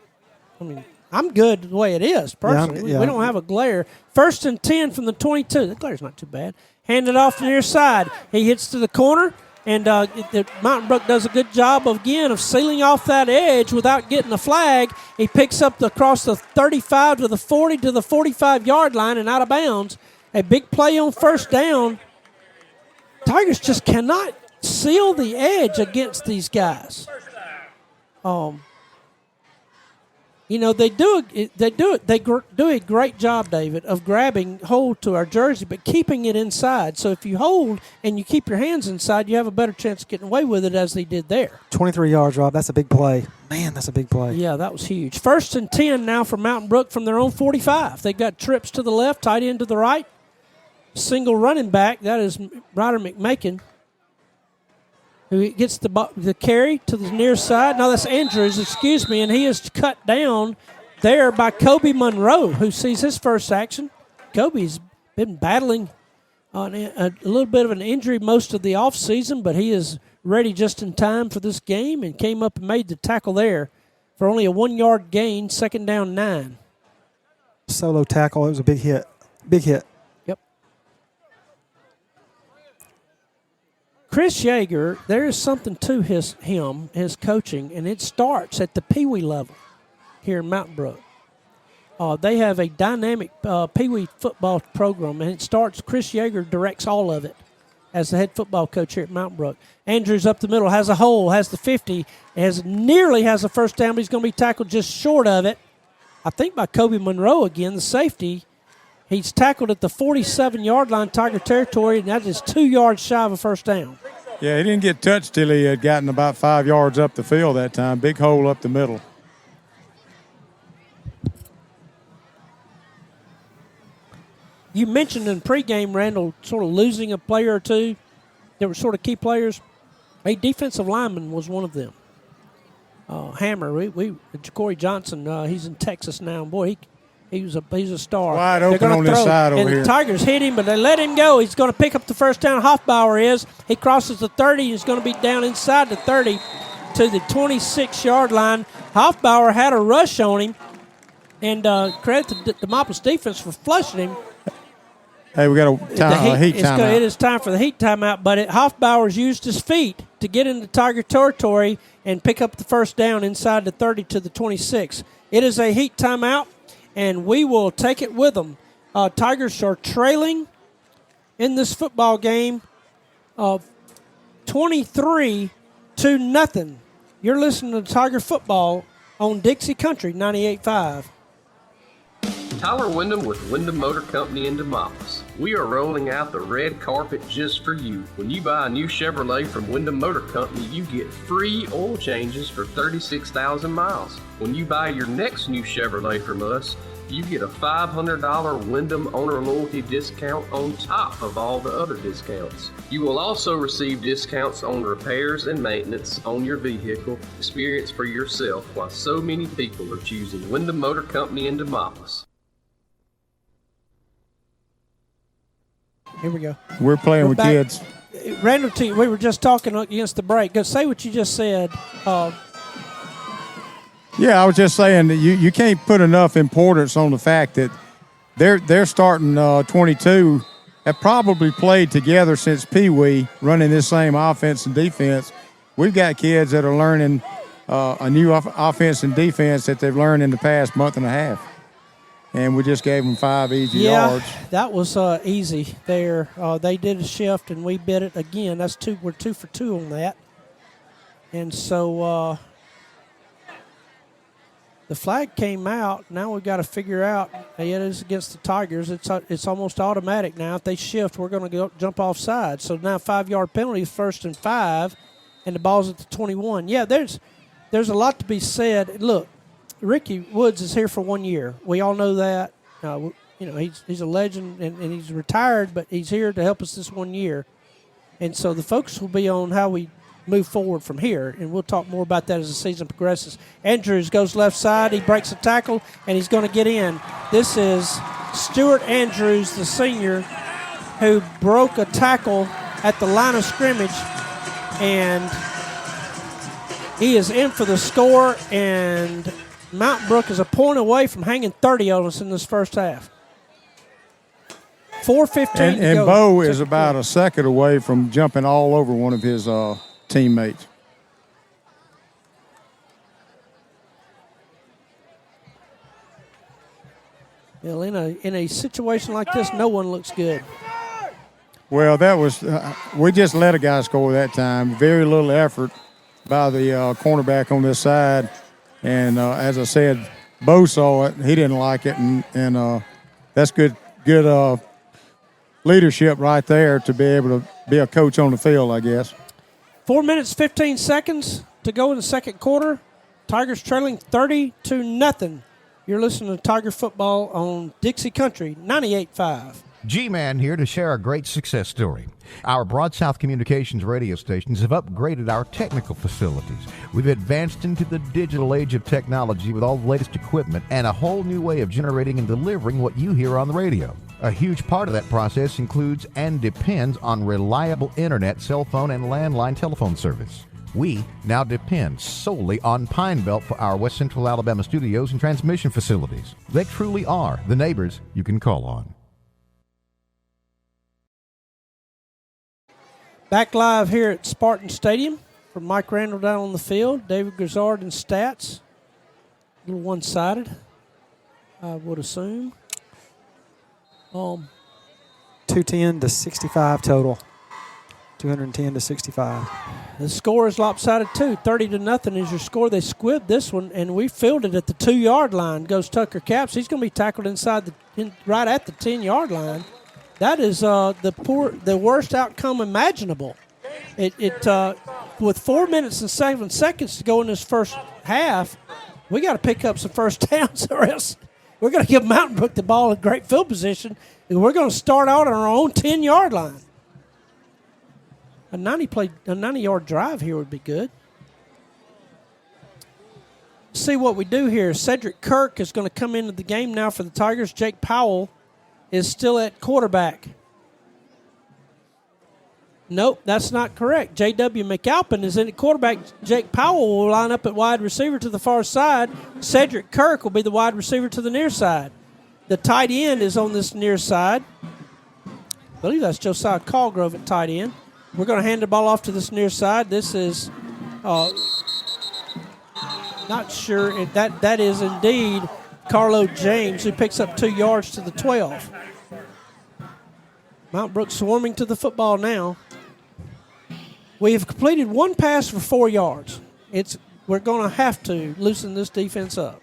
I'm good the way it is, personally. We don't have a glare. 1st and 10 from the 22. The glare's not too bad. Hand it off to the near side. He hits to the corner, and Mountain Brook does a good job, of sealing off that edge without getting a flag. He picks up across the 35 to the 40 to the 45-yard line and out of bounds. A big play on first down. Tigers just cannot seal the edge against these guys. They do a great job, David, of grabbing hold to our jersey, but keeping it inside. So if you hold and you keep your hands inside, you have a better chance of getting away with it, as they did there. 23 yards, Rob. That's a big play. Man, that's a big play. Yeah, that was huge. 1st and 10 now for Mountain Brook from their own 45. They got trips to the left, tight end to the right. Single running back, that is Ryder McMakin, who gets the carry to the near side. No, that's Andrews, and he is cut down there by Kobe Monroe, who sees his first action. Kobe's been battling on a little bit of an injury most of the offseason, but he is ready just in time for this game and came up and made the tackle there for only a 1-yard gain, 2nd down 9. Solo tackle. It was a big hit. Big hit. Chris Yeager, there is something to his coaching, and it starts at the Pee-wee level here in Mountain Brook. They have a dynamic Pee-wee football program, and it starts, Chris Yeager directs all of it as the head football coach here at Mountain Brook. Andrews up the middle, has a hole, has the 50, nearly has a first down, but he's going to be tackled just short of it. I think by Kobe Monroe again, the safety. He's tackled at the 47-yard line, Tiger territory, and that is 2 yards shy of a first down. Yeah, he didn't get touched till he had gotten about 5 yards up the field that time. Big hole up the middle. You mentioned in pregame, Randall, sort of losing a player or two. They were sort of key players. A defensive lineman was one of them. Hammer, Ja'Cory Johnson, he's in Texas now. Boy, he's a star. Wide open on this side over here. And the Tigers hit him, but they let him go. He's going to pick up the first down. Hoffbauer is. He crosses the 30. He's going to be down inside the 30 to the 26-yard line. Hoffbauer had a rush on him, and credit to the Demopolis defense for flushing him. Hey, we got a heat timeout. It is time for the heat timeout, but Hoffbauer's used his feet to get into Tiger territory and pick up the first down inside the 30 to the 26. It is a heat timeout, and we will take it with them. Tigers are trailing in this football game of 23-0. You're listening to Tiger football on Dixie Country 98.5. Tyler Wyndham with Wyndham Motor Company in Demopolis. We are rolling out the red carpet just for you. When you buy a new Chevrolet from Wyndham Motor Company, you get free oil changes for 36,000 miles. When you buy your next new Chevrolet from us, you get a $500 Wyndham Owner Loyalty discount on top of all the other discounts. You will also receive discounts on repairs and maintenance on your vehicle. Experience for yourself why so many people are choosing Wyndham Motor Company in Demopolis. Here we go. We're playing with kids. Randall, we were just talking against the break. Go say what you just said. Yeah, I was just saying that you can't put enough importance on the fact that they're starting 22 have probably played together since Pee Wee, running this same offense and defense. We've got kids that are learning a new offense and defense that they've learned in the past month and a half. And we just gave them 5 easy yards. Yeah, that was easy there. They did a shift, and we bit it again. We're 2 for 2 on that. And so the flag came out. Now we've got to figure out. It is against the Tigers. It's almost automatic now. If they shift, we're going to jump offside. So now 5-yard penalty, 1st and 5, and the ball's at the 21. Yeah, there's a lot to be said. Look, Ricky Woods is here for 1 year. We all know that. He's a legend, and he's retired, but he's here to help us this 1 year. And so the focus will be on how we move forward from here, and we'll talk more about that as the season progresses. Andrews goes left side. He breaks a tackle, and he's going to get in. This is Stuart Andrews, the senior, who broke a tackle at the line of scrimmage, and he is in for the score, and Mountain Brook is a point away from hanging 30 on us in this first half. 4:15 to go. And Bo is about a second away from jumping all over one of his teammates. Well, in a situation like this, no one looks good. Well, that was we just let a guy score that time. Very little effort by the cornerback on this side. And as I said, Bo saw it. He didn't like it, and that's good leadership right there to be able to be a coach on the field, I guess. 4 minutes, 15 seconds to go in the second quarter. Tigers trailing 30-0. You're listening to Tiger Football on Dixie Country 98.5. G-Man here to share a great success story. Our Broad South Communications radio stations have upgraded our technical facilities. We've advanced into the digital age of technology with all the latest equipment and a whole new way of generating and delivering what you hear on the radio. A huge part of that process includes and depends on reliable internet, cell phone, and landline telephone service. We now depend solely on Pine Belt for our West Central Alabama studios and transmission facilities. They truly are the neighbors you can call on. Back live here at Spartans Stadium from Mike Randall down on the field. David Grizzard and stats. A little one-sided, I would assume. 210 to 65 total. 210 to 65. The score is lopsided too. 30-0 is your score. They squibbed this one, and we fielded at the 2-yard line. Goes Tucker Capps. He's going to be tackled right at the 10-yard line. That is the worst outcome imaginable. With 4 minutes and 7 seconds to go in this first half, we got to pick up some first downs, or else we're going to give Mountain Brook the ball in great field position, and we're going to start out on our own 10-yard line. A 90-yard drive here would be good. See what we do here. Cedric Kirk is going to come into the game now for the Tigers. Jake Powell is still at quarterback. Nope, that's not correct. J.W. McAlpin is in at quarterback. Jake Powell will line up at wide receiver to the far side. Cedric Kirk will be the wide receiver to the near side. The tight end is on this near side. I believe that's Josiah Callgrove at tight end. We're going to hand the ball off to this near side. This is not sure if that is indeed Carlo James, who picks up 2 yards to the 12. Mount Brook swarming to the football now. We have completed one pass for 4 yards. We're going to have to loosen this defense up.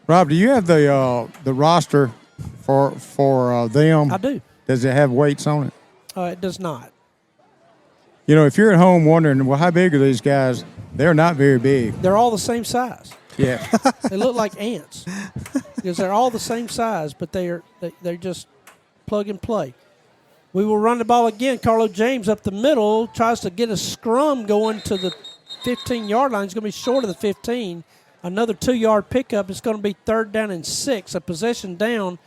Rob, do you have the roster for them? I do. Does it have weights on it? It does not. You know, if you're at home wondering, well, how big are these guys? They're not very big. They're all the same size. Yeah. They look like ants because they're all the same size, but they're just plug and play. We will run the ball again. Carlo James up the middle tries to get a scrum going to the 15-yard line. He's going to be short of the 15. Another 2-yard pickup. It's going to be 3rd down and 6. A possession down.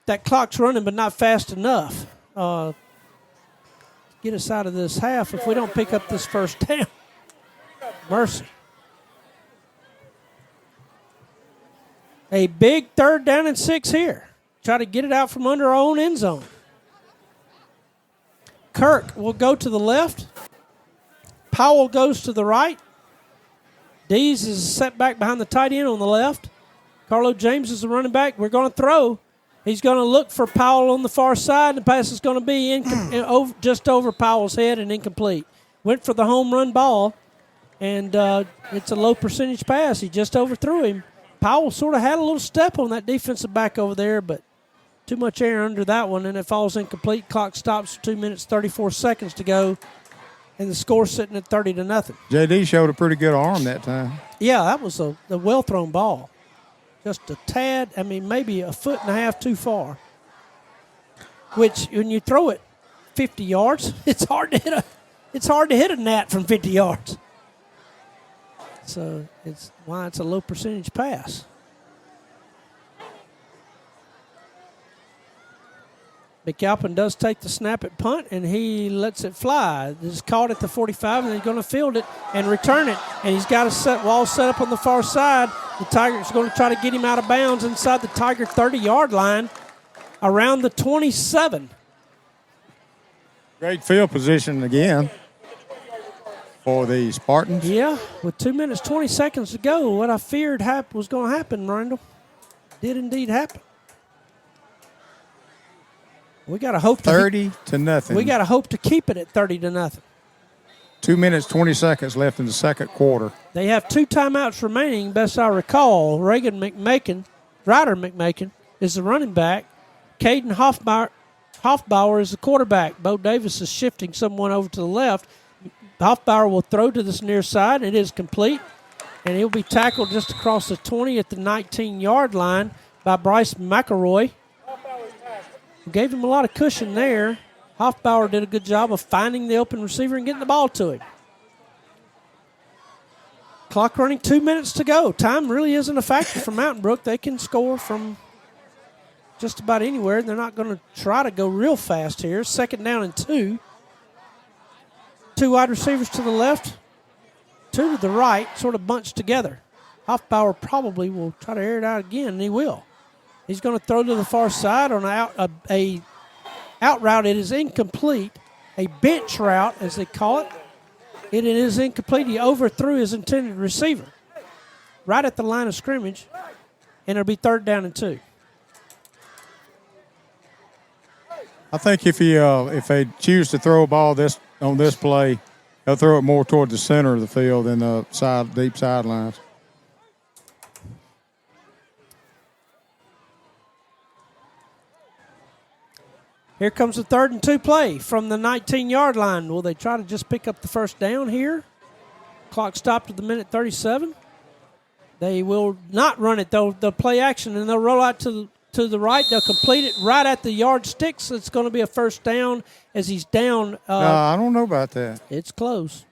That clock's running, but not fast enough. Get us out of this half if we don't pick up this first down. Mercy. A big 3rd down and 6 here. Try to get it out from under our own end zone. Kirk will go to the left. Powell goes to the right. Dees is set back behind the tight end on the left. Carlo James is the running back. We're going to throw. He's going to look for Powell on the far side. The pass is going to be just over Powell's head and incomplete. Went for the home run ball, and it's a low percentage pass. He just overthrew him. Powell sort of had a little step on that defensive back over there, but too much air under that one, and it falls incomplete. Clock stops for 2 minutes, 34 seconds to go, and the score's sitting at 30-0. J.D. showed a pretty good arm that time. Yeah, that was a well-thrown ball. Just a tad, maybe a foot and a half too far. Which, when you throw it 50 yards, it's hard to hit a gnat from 50 yards. So it's why it's a low percentage pass. McAlpin does take the snap at punt, and he lets it fly. It's caught at the 45, and they're going to field it and return it. And he's got a wall set up on the far side. The Tigers are going to try to get him out of bounds inside the Tiger 30-yard line around the 27. Great field position again for the Spartans. Yeah, with 2 minutes, 20 seconds to go, what I feared was going to happen, Randall, did indeed happen. We got to hope 30-0. We got to hope to keep it at 30-0. 2 minutes, 20 seconds left in the second quarter. They have 2 timeouts remaining, best I recall. Ryder McMakin is the running back. Caden Hoffbauer is the quarterback. Bo Davis is shifting someone over to the left. Hoffbauer will throw to this near side. It is complete, and he'll be tackled just across the 20 at the 19-yard line by Bryce McElroy. Gave him a lot of cushion there. Hoffbauer did a good job of finding the open receiver and getting the ball to him. Clock running, 2 minutes to go. Time really isn't a factor for Mountain Brook. They can score from just about anywhere. They're not going to try to go real fast here. 2nd down and 2. 2 wide receivers to the left, 2 to the right, sort of bunched together. Hoffbauer probably will try to air it out again, and he will. He's going to throw to the far side on a out route. It is incomplete, a bench route, as they call it. It is incomplete. He overthrew his intended receiver right at the line of scrimmage, and it'll be 3rd down and 2. I think if they choose to throw a ball on this play, they'll throw it more toward the center of the field than the deep sidelines. Here comes the 3rd and 2 play from the 19-yard line. Will they try to just pick up the first down here? Clock stopped at the minute 37. They will not run it, though. They'll play action, and they'll roll out to the right. They'll complete it right at the yardsticks. It's going to be a first down as he's down. I don't know about that. It's close.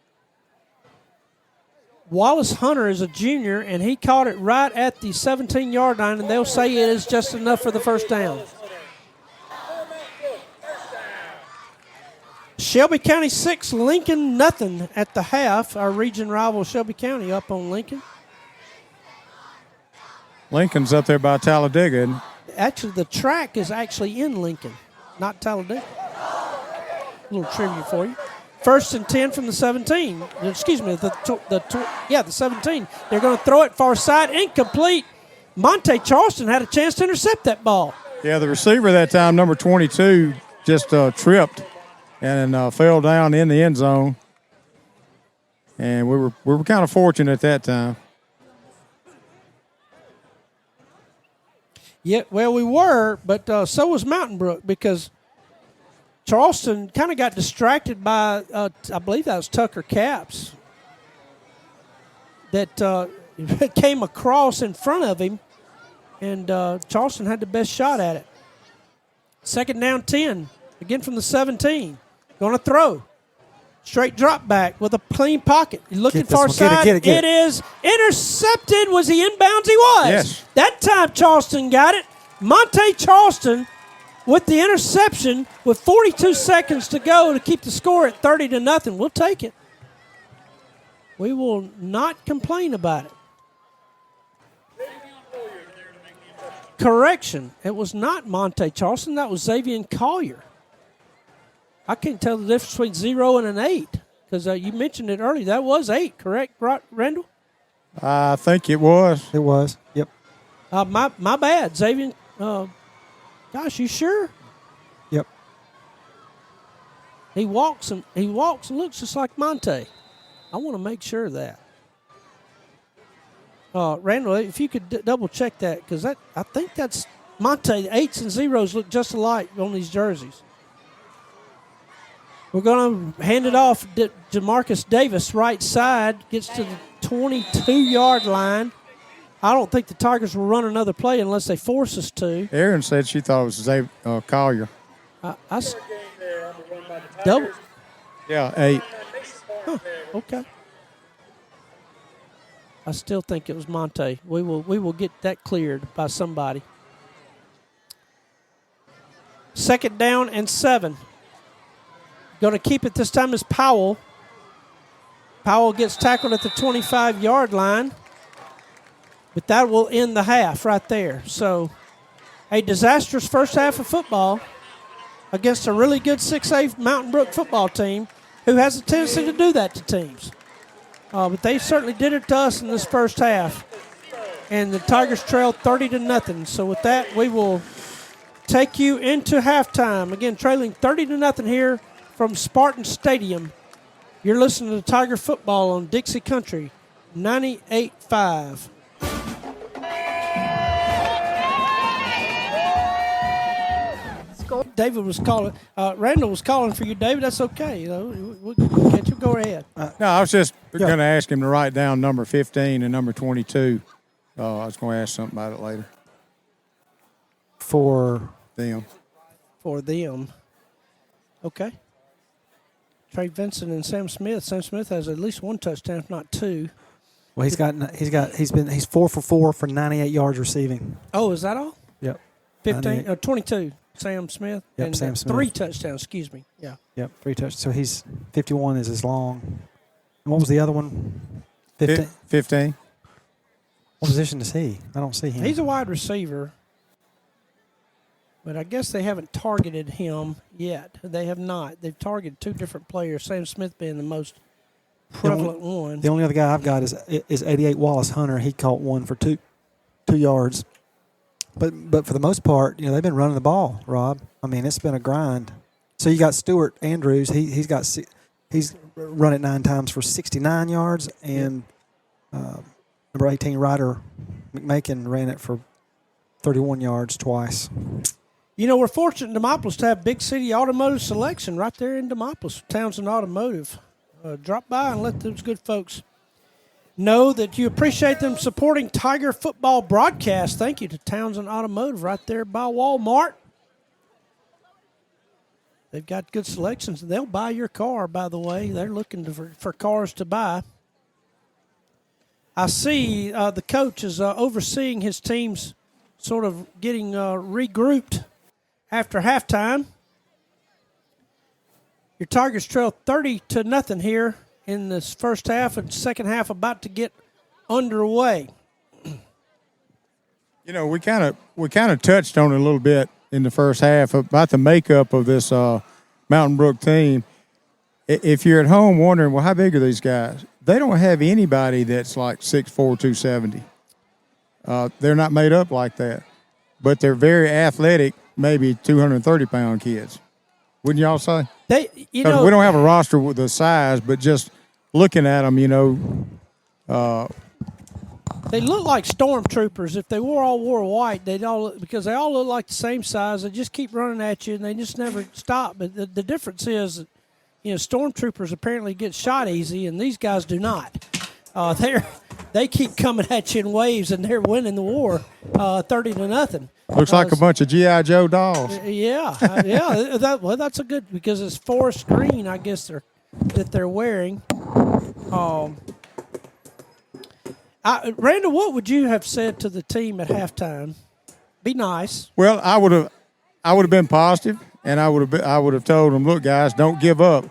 Wallace Hunter is a junior, and he caught it right at the 17-yard line, and they'll say it is just enough for the first down. Shelby County 6, Lincoln nothing at the half. Our region rival Shelby County up on Lincoln. Lincoln's up there by Talladega. Actually, the track is actually in Lincoln, not Talladega. A little trivia for you. 1st and 10 from the 17. Excuse me, the 17. They're going to throw it far side, incomplete. Monte Charleston had a chance to intercept that ball. Yeah, the receiver that time, number 22, just tripped and fell down in the end zone. And we were kind of fortunate at that time. Yeah, well, we were, but so was Mountain Brook, because Charleston kind of got distracted by, I believe that was Tucker Capps, that came across in front of him, and Charleston had the best shot at it. 2nd down 10, again from the 17. Going to throw. Straight drop back with a clean pocket. He's looking far side. It is intercepted. Was he inbounds? He was. Yes. That time Charleston got it. Monte Charleston with the interception with 42 seconds to go to keep the score at 30-0. We'll take it. We will not complain about it. Correction. It was not Monte Charleston. That was Xavier Collier. I can't tell the difference between 0 and an 8, because you mentioned it earlier. That was 8, correct, Randall? I think it was. It was. Yep. My bad, Xavier. Gosh, you sure? Yep. He walks and looks just like Monte. I want to make sure of that. Randall, if you could double check that, because I think that's Monte. The 8s and 0s look just alike on these jerseys. We're going to hand it off to Jamarcus Davis, right side, gets to the 22-yard line. I don't think the Tigers will run another play unless they force us to. Erin said she thought it was Collier. Double. Yeah, 8. Huh, okay. I still think it was Monte. We will get that cleared by somebody. 2nd down and 7. Going to keep it this time is Powell. Powell gets tackled at the 25-yard line. But that will end the half right there. So a disastrous first half of football against a really good 6A Mountain Brook football team who has a tendency to do that to teams. But they certainly did it to us in this first half. And the Tigers trailed 30-0. So with that, we will take you into halftime. Again, trailing 30-0 here from Spartans Stadium. You're listening to Tiger Football on Dixie Country 98.5. David was calling. Randall was calling for you, David. That's okay. You know, we'll catch you. Go ahead. No, I was just going to ask him to write down number 15 and number 22. I was going to ask something about it later. For them. For them. Okay. Trey Vincent and Sam Smith. Sam Smith has at least one touchdown, if not two. Well, he's 4 for 4 for 98 yards receiving. Oh, is that all? Yep. 22. Sam Smith. Yep, and Sam Smith. 3 touchdowns. Excuse me. Yeah. Yep, 3 touchdowns. So he's 51 is his long. And what was the other one? 15. What position is he? I don't see him. He's a wide receiver. But I guess they haven't targeted him yet. They have not. They've targeted 2 different players, Sam Smith being the most prevalent one. The only other guy I've got is 88 Wallace Hunter. He caught one for 2 yards. But for the most part, you know, they've been running the ball, Rob. I mean, it's been a grind. So you got Stuart Andrews. He's run it 9 times for 69 yards, and number 18 Ryder McMakin ran it for 31 yards twice. You know, we're fortunate in Demopolis to have Big City Automotive Selection right there in Demopolis, Townsend Automotive. Drop by and let those good folks know that you appreciate them supporting Tiger football broadcast. Thank you to Townsend Automotive right there by Walmart. They've got good selections. They'll buy your car, by the way. They're looking for cars to buy. I see the coach is overseeing his team's sort of getting regrouped after halftime. Your Tigers trail 30-0 here in this first half, and second half about to get underway. You know, we kind of touched on it a little bit in the first half about the makeup of this Mountain Brook team. If you're at home wondering, well, how big are these guys? They don't have anybody that's like 6'4", 270. They're not made up like that, but they're very athletic, maybe 230-pound kids. Wouldn't y'all say? We don't have a roster with the size, but just looking at them, you know. They look like stormtroopers. If they all wore white, because they all look like the same size. They just keep running at you, and they just never stop. But the difference is, that, you know, stormtroopers apparently get shot easy, and these guys do not. They keep coming at you in waves, and they're winning the war 30-0. Looks like a bunch of G.I. Joe dolls. Yeah. That's a good, because it's forest green, I guess, that they're wearing. Randall, what would you have said to the team at halftime? Be nice. Well, I would have been positive, and I would have told them, look, guys, don't give up.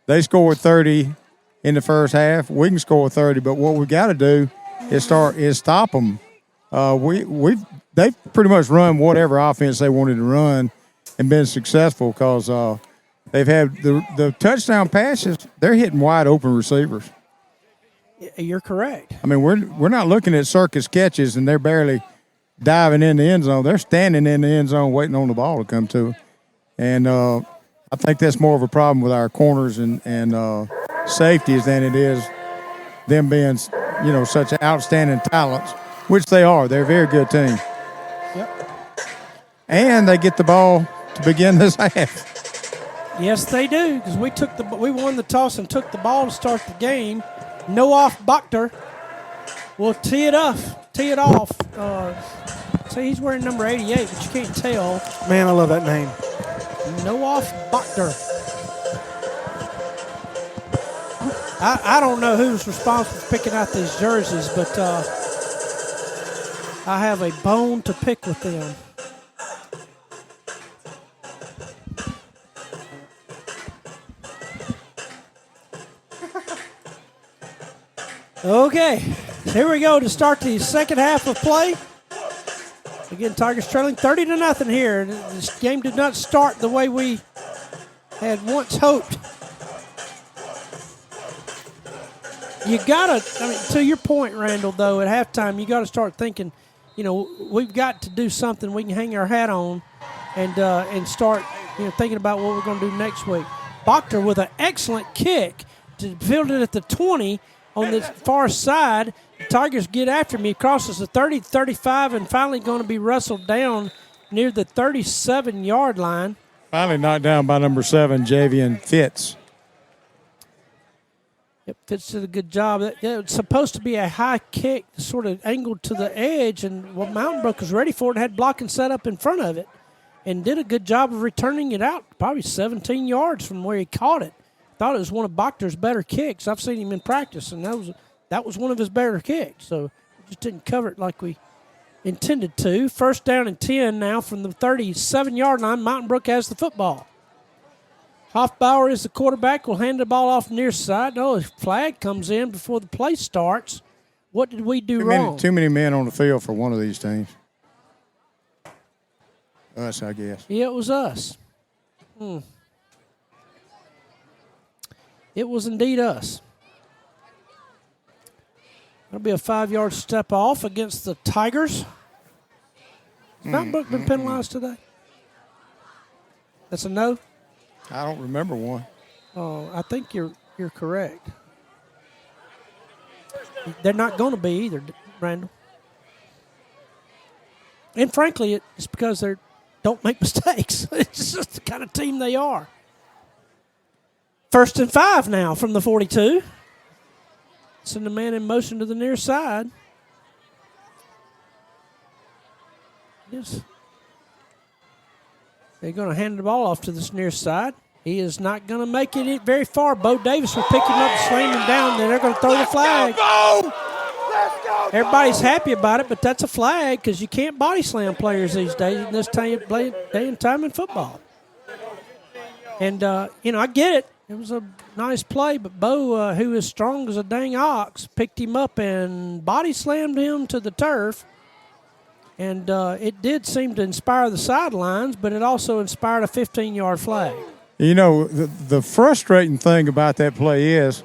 They scored 30 in the first half. We can score 30, but what we got to do is stop them. They've pretty much run whatever offense they wanted to run and been successful because they've had the touchdown passes. They're hitting wide open receivers. You're correct. I mean, we're not looking at circus catches and they're barely diving in the end zone. They're standing in the end zone waiting on the ball to come to. And I think that's more of a problem with our corners and safeties than it is them being, you know, such outstanding talents, which they are. They're a very good team. Yep. And they get the ball to begin this half. Yes, they do, because we won the toss and took the ball to start the game. Noah Bachter will tee it off. See, he's wearing number 88, but you can't tell. Man, I love that name. Noah Bachter. I don't know who's responsible for picking out these jerseys, but I have a bone to pick with them. Okay, here we go to start the second half of play. Again, Tigers trailing 30-0 here. This game did not start the way we had once hoped. You to your point, Randall, though, at halftime, you got to start thinking, you know, we've got to do something we can hang our hat on and start thinking about what we're going to do next week. Boctor with an excellent kick to field it at the 20 on the far side. The Tigers get after me. He crosses the 30, 35, and finally going to be wrestled down near the 37-yard line. Finally knocked down by number 7, Javian Fitz. Yep, Fitz did a good job. It's supposed to be a high kick, sort of angled to the edge, and Mountain Brook was ready for it and had blocking set up in front of it and did a good job of returning it out, probably 17 yards from where he caught it. Thought it was one of Boctor's better kicks. I've seen him in practice, and that was one of his better kicks. So we just didn't cover it like we intended to. First down and 10 now from the 37-yard line. Mountain Brook has the football. Hoffbauer is the quarterback. Will hand the ball off near side. No, his flag comes in before the play starts. What did we do wrong? Too many men on the field for one of these teams. Us, I guess. Yeah, it was us. It was indeed us. That'll be a 5-yard step off against the Tigers. Has Mountain Brook been penalized today? That's a no? I don't remember one. Oh, I think you're correct. They're not going to be either, Randall. And frankly, it's because they don't make mistakes. It's just the kind of team they are. 1st and 5 now from the 42. Send the man in motion to the near side. Yes. They're going to hand the ball off to this near side. He is not going to make it very far. Bo Davis will pick him up and slam him down. Then they're going to throw the flag. Everybody's happy about it, but that's a flag because you can't body slam players these days in this day and time in football. And, I get it. It was a nice play, but Bo, who is strong as a dang ox, picked him up and body slammed him to the turf. And it did seem to inspire the sidelines, but it also inspired a 15-yard flag. The frustrating thing about that play is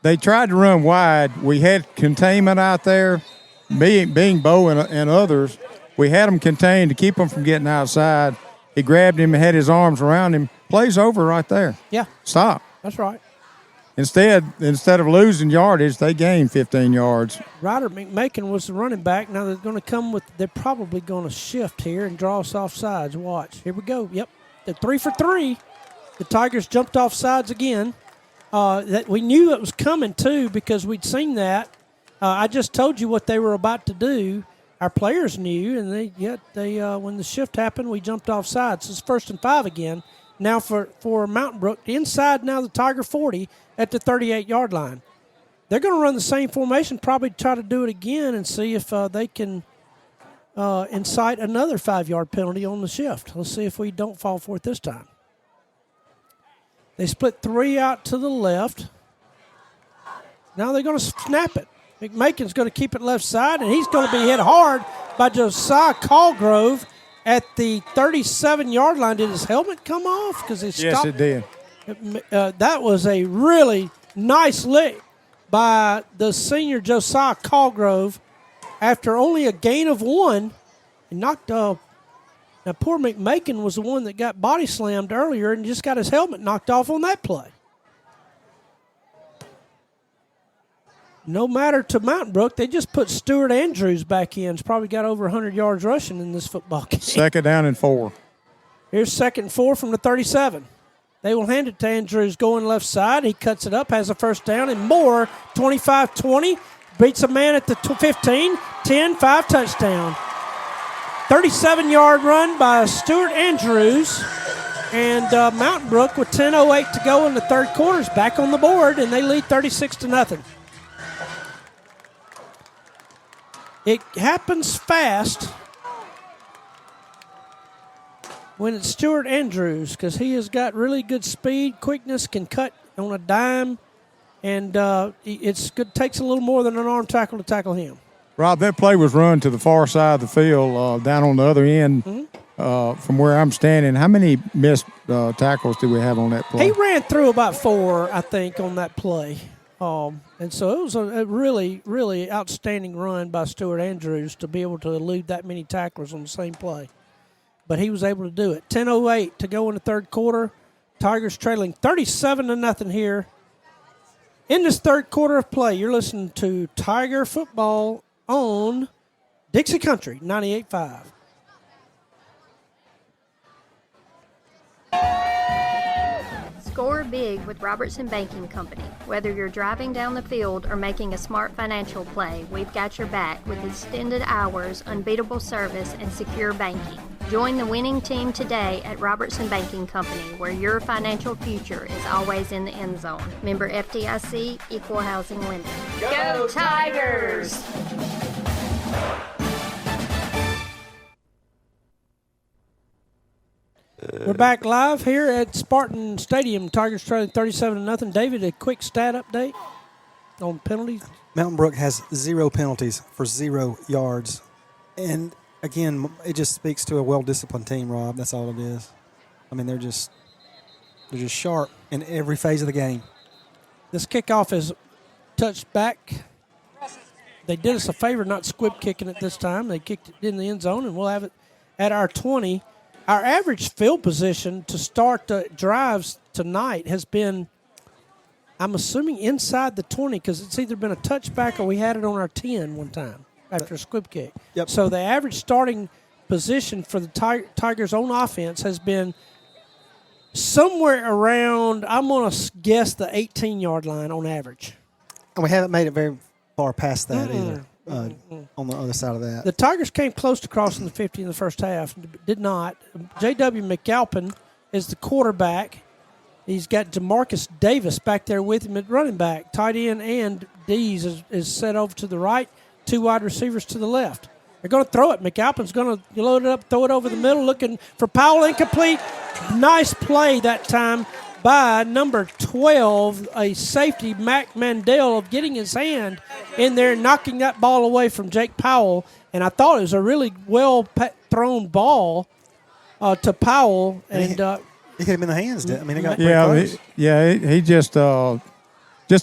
they tried to run wide. We had containment out there, being Bo and others. We had them contained to keep them from getting outside. He grabbed him and had his arms around him. Play's over right there. Yeah. Stop. That's right. Instead of losing yardage, they gained 15 yards. Ryder McMakin was the running back. Now they're probably going to shift here and draw us off sides. Watch. Here we go. Yep. They're 3 for 3. The Tigers jumped off sides again. That we knew it was coming, too, because we'd seen that. I just told you what they were about to do. Our players knew, and they when the shift happened, we jumped off sides. So it's 1st and 5 again. Now for Mountain Brook, inside now the Tiger 40 at the 38-yard line. They're going to run the same formation, probably try to do it again and see if they can incite another 5-yard penalty on the shift. Let's see if we don't fall for it this time. They split 3 out to the left. Now they're going to snap it. McMakin's going to keep it left side, and he's going to be hit hard by Josiah Callgrove at the 37-yard line. Did his helmet come off? Because it stopped. Yes, it did. That was a really nice lick by the senior Josiah Callgrove after only a gain of 1. He knocked now, poor McMakin was the one that got body slammed earlier and just got his helmet knocked off on that play. No matter to Mountain Brook, they just put Stuart Andrews back in. He's probably got over 100 yards rushing in this football game. 2nd down and 4. Here's 2nd and 4 from the 37. They will hand it to Andrews going left side. He cuts it up, has a 1st down, and more. 25-20, beats a man at the 15, 10, 5 touchdown. 37-yard run by Stuart Andrews. And Mountain Brook with 10:08 to go in the third quarter is back on the board, and they lead 36-0. It happens fast when it's Stuart Andrews because he has got really good speed, quickness, can cut on a dime, and it's good. Takes a little more than an arm tackle to tackle him. Rob, that play was run to the far side of the field, down on the other end from where I'm standing. How many missed tackles did we have on that play? He ran through about 4, I think, on that play. And so it was a really, really outstanding run by Stuart Andrews to be able to elude that many tacklers on the same play. but he was able to do it. 10:08 to go in the third quarter. Tigers trailing 37-0 here. In this third quarter of play, you're listening to Tiger football on Dixie Country 98.5. Score big with Robertson Banking Company. Whether you're driving down the field or making a smart financial play, we've got your back with extended hours, unbeatable service, and secure banking. Join the winning team today at Robertson Banking Company, where your financial future is always in the end zone. Member FDIC, Equal Housing Lender. Go Tigers! We're back live here at Spartans Stadium. Tigers trailing 37-0. David, a quick stat update on penalties. Mountain Brook has 0 penalties for 0 yards. And, again, it just speaks to a well-disciplined team, Rob. That's all it is. I mean, they're just sharp in every phase of the game. This kickoff is touched back. They did us a favor not squib kicking it this time. They kicked it in the end zone, and we'll have it at our 20. Our average field position to start the drives tonight has been, I'm assuming, inside the 20, because it's either been a touchback or we had it on our 10 one time after a squib kick. Yep. So the average starting position for the Tigers' own offense has been somewhere around, I'm going to guess, the 18-yard line on average. And we haven't made it very far past that either. On the other side of that. The Tigers came close to crossing the 50 in the first half. Did not. J.W. McAlpin is the quarterback. He's got Jamarcus Davis back there with him at running back. Tight end and D's is set over to the right. 2 wide receivers to the left. They're going to throw it. McAlpin's going to load it up, throw it over the middle, looking for Powell. Incomplete. Nice play that time by number 12, a safety, Mac Mandel, of getting his hand in there and knocking that ball away from Jake Powell. And I thought it was a really well-thrown ball to Powell. And he hit him in the hands. I mean, it got close. He just a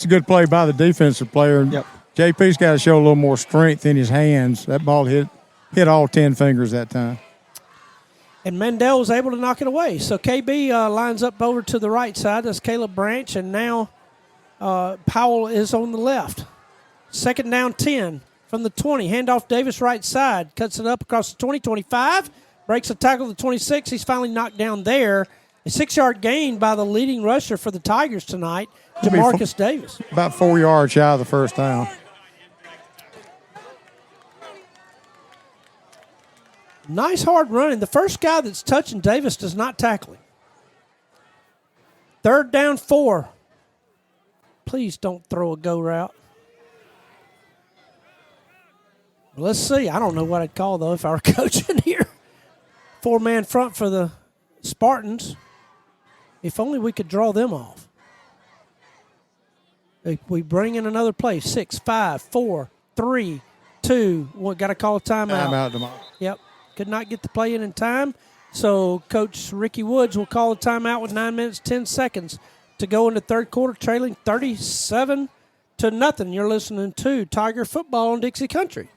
good play by the defensive player. Yep. JP's got to show a little more strength in his hands. That ball hit all 10 fingers that time. And Mandel was able to knock it away. So KB lines up over to the right side. That's Caleb Branch. And now Powell is on the left. 2nd down 10 from the 20. Handoff Davis right side. Cuts it up across the 20, 25. Breaks a tackle to the 26. He's finally knocked down there. A 6-yard gain by the leading rusher for the Tigers tonight, Jamarcus Davis. About 4 yards shy of the first down. Nice hard running. The first guy that's touching Davis does not tackle him. 3rd down 4. Please don't throw a go route. Let's see. I don't know what I'd call, though, if I were coaching here. 4-man front for the Spartans. If only we could draw them off. We bring in another play. 6, 5, 4, 3, 2. Well, got to call a timeout. Timeout tomorrow. Yep. Could not get the play in time. So Coach Ricky Woods will call a timeout with 9 minutes, 10 seconds to go into third quarter, trailing 37-0. You're listening to Tiger Football on Dixie Country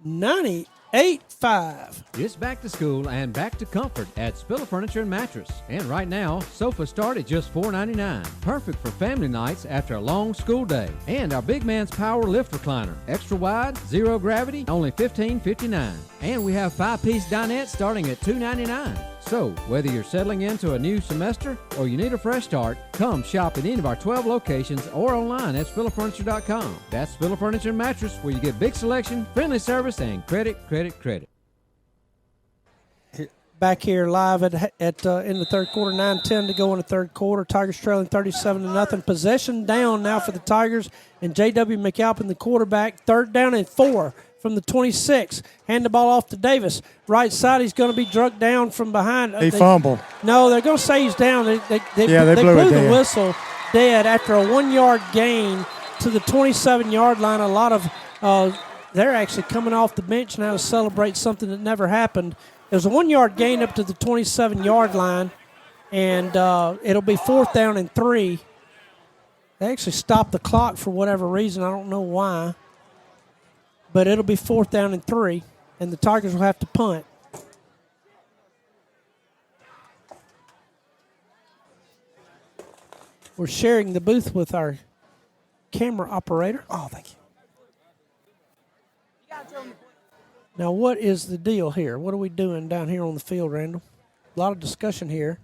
98.5. It's back to school and back to comfort at Spiller Furniture and Mattress. And right now, sofas start at just $4.99. Perfect for family nights after a long school day. And our Big Man's Power Lift Recliner. Extra wide, 0 gravity, only $15.59. And we have 5-piece dinette starting at $2.99. So, whether you're settling into a new semester or you need a fresh start, come shop at any of our 12 locations or online at SpillerFurniture.com. That's Spiller Furniture and Mattress, where you get big selection, friendly service, and credit. Back here live in the third quarter, 9:10 to go in the third quarter. Tigers trailing 37-0. Possession down now for the Tigers, and J.W. McAlpin, the quarterback. 3rd down and 4 from the 26. Hand the ball off to Davis. Right side, he's going to be drugged down from behind. He fumbled. No, they're going to say he's down. They blew the whistle dead after a 1-yard gain to the 27-yard line. A lot of they're actually coming off the bench now to celebrate something that never happened. It was a 1-yard gain up to the 27-yard line, and it'll be 4th down and 3. They actually stopped the clock for whatever reason. I don't know why. But it'll be 4th down and 3, and the Tigers will have to punt. We're sharing the booth with our camera operator. Oh, thank you. Now, what is the deal here? What are we doing down here on the field, Randall? A lot of discussion here.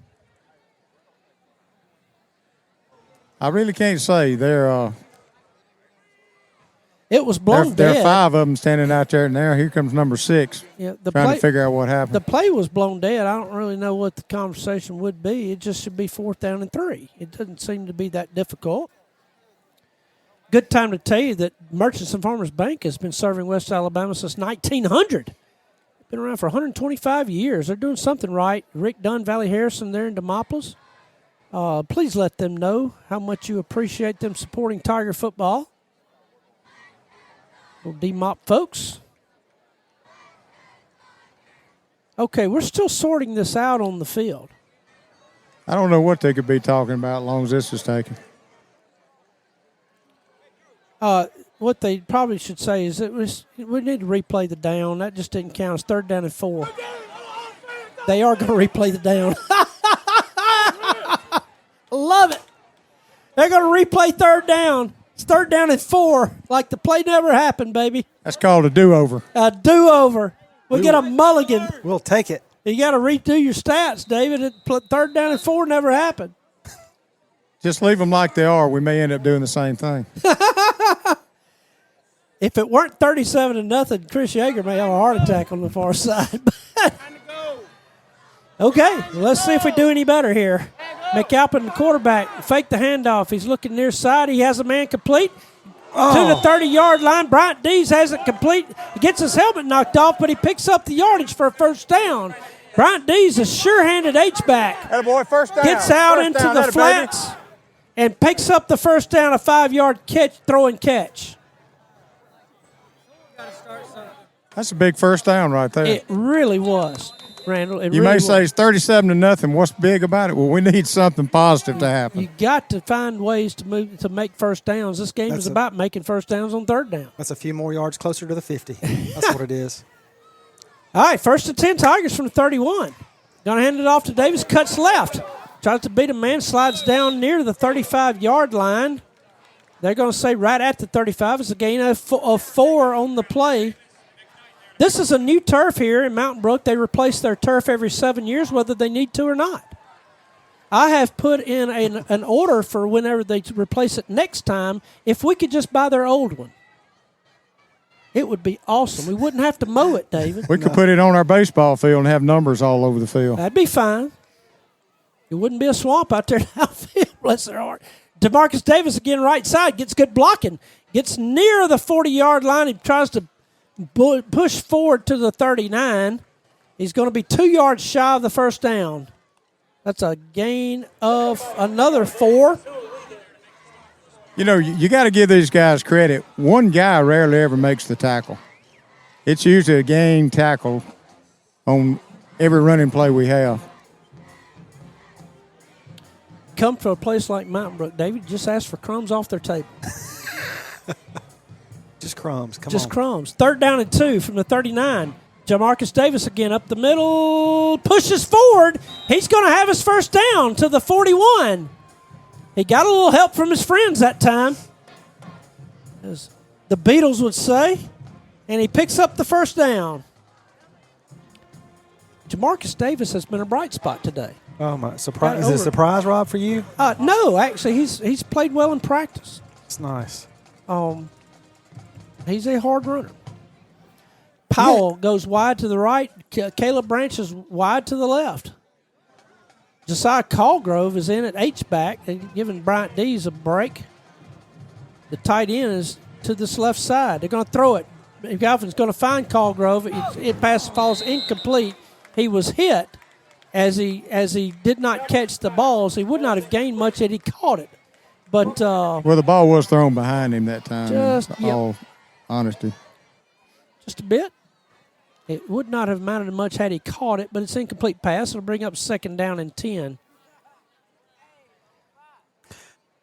I really can't say. It was blown There dead. are 5 of them standing out there now. Here comes number 6. Yeah, trying to figure out what happened. The play was blown dead. I don't really know what the conversation would be. It just should be 4th down and 3. It doesn't seem to be that difficult. Good time to tell you that Merchants and Farmers Bank has been serving West Alabama since 1900. Been around for 125 years. They're doing something right. Rick Dunn, Valley Harrison there in Demopolis. Please let them know how much you appreciate them supporting Tiger football. Little DMOP folks. Okay, we're still sorting this out on the field. I don't know what they could be talking about as long as this is taken. What they probably should say is we need to replay the down. That just didn't count. It's 3rd down and 4. They are going to replay the down. Love it. They're going to replay 3rd down. It's 3rd down and 4, like the play never happened, baby. That's called a do-over. A do-over. We'll get a mulligan. We'll take it. You got to redo your stats, David. 3rd down and 4 never happened. Just leave them like they are. We may end up doing the same thing. If it weren't 37-0, Chris Yeager may have a heart attack on the far side. Okay, well, let's see if we do any better here. McAlpin, the quarterback, fake the handoff. He's looking near side. He has a man complete to the 30-yard line. Bryant Dees has it complete. He gets his helmet knocked off, but he picks up the yardage for a 1st down. Bryant Dees, a sure-handed H-back. Attaboy, 1st down. Gets out First into down, the flats and picks up the 1st down, a 5-yard throw and catch. That's a big 1st down right there. It really was, Randall. You may say it's 37-0. What's big about it? Well, we need something positive to happen. You got to find ways to make 1st downs. This game is about making 1st downs on 3rd down. That's a few more yards closer to the 50. That's what it is. All right, 1st and 10 Tigers from the 31. Gonna hand it off to Davis. Cuts left. Tries to beat a man. Slides down near the 35-yard line. They're going to say right at the 35. It's a gain of 4 on the play. This is a new turf here in Mountain Brook. They replace their turf every 7 years, whether they need to or not. I have put in an order for whenever they replace it next time, if we could just buy their old one. It would be awesome. We wouldn't have to mow it, David. We could put it on our baseball field and have numbers all over the field. That'd be fine. It wouldn't be a swamp out there in the outfield, bless their heart. DeMarcus Davis again, right side, gets good blocking. Gets near the 40-yard line. He tries to push forward to the 39. He's going to be 2 yards shy of the 1st down. That's a gain of another 4. You know, you got to give these guys credit. One guy rarely ever makes the tackle. It's usually a game tackle on every running play we have. Come to a place like Mountain Brook, David, just ask for crumbs off their table. Just crumbs. Come on. Just crumbs. 3rd down and 2 from the 39. Jamarcus Davis again up the middle. Pushes forward. He's going to have his 1st down to the 41. He got a little help from his friends that time, as the Beatles would say. And he picks up the 1st down. Jamarcus Davis has been a bright spot today. Oh, my. Surprise. Is it a surprise, Rob, for you? No, actually, he's played well in practice. It's nice. He's a hard runner. Powell goes wide to the right. Caleb Branch is wide to the left. Josiah Callgrove is in at H-back, giving Bryant Dees a break. The tight end is to this left side. They're going to throw it. Galvin's going to find Callgrove. It pass falls incomplete. He was hit as he did not catch the balls. He would not have gained much had he caught it. But well, the ball was thrown behind him that time. All honesty, just a bit. It would not have mattered much had he caught it, but it's incomplete pass. It'll bring up 2nd down and 10.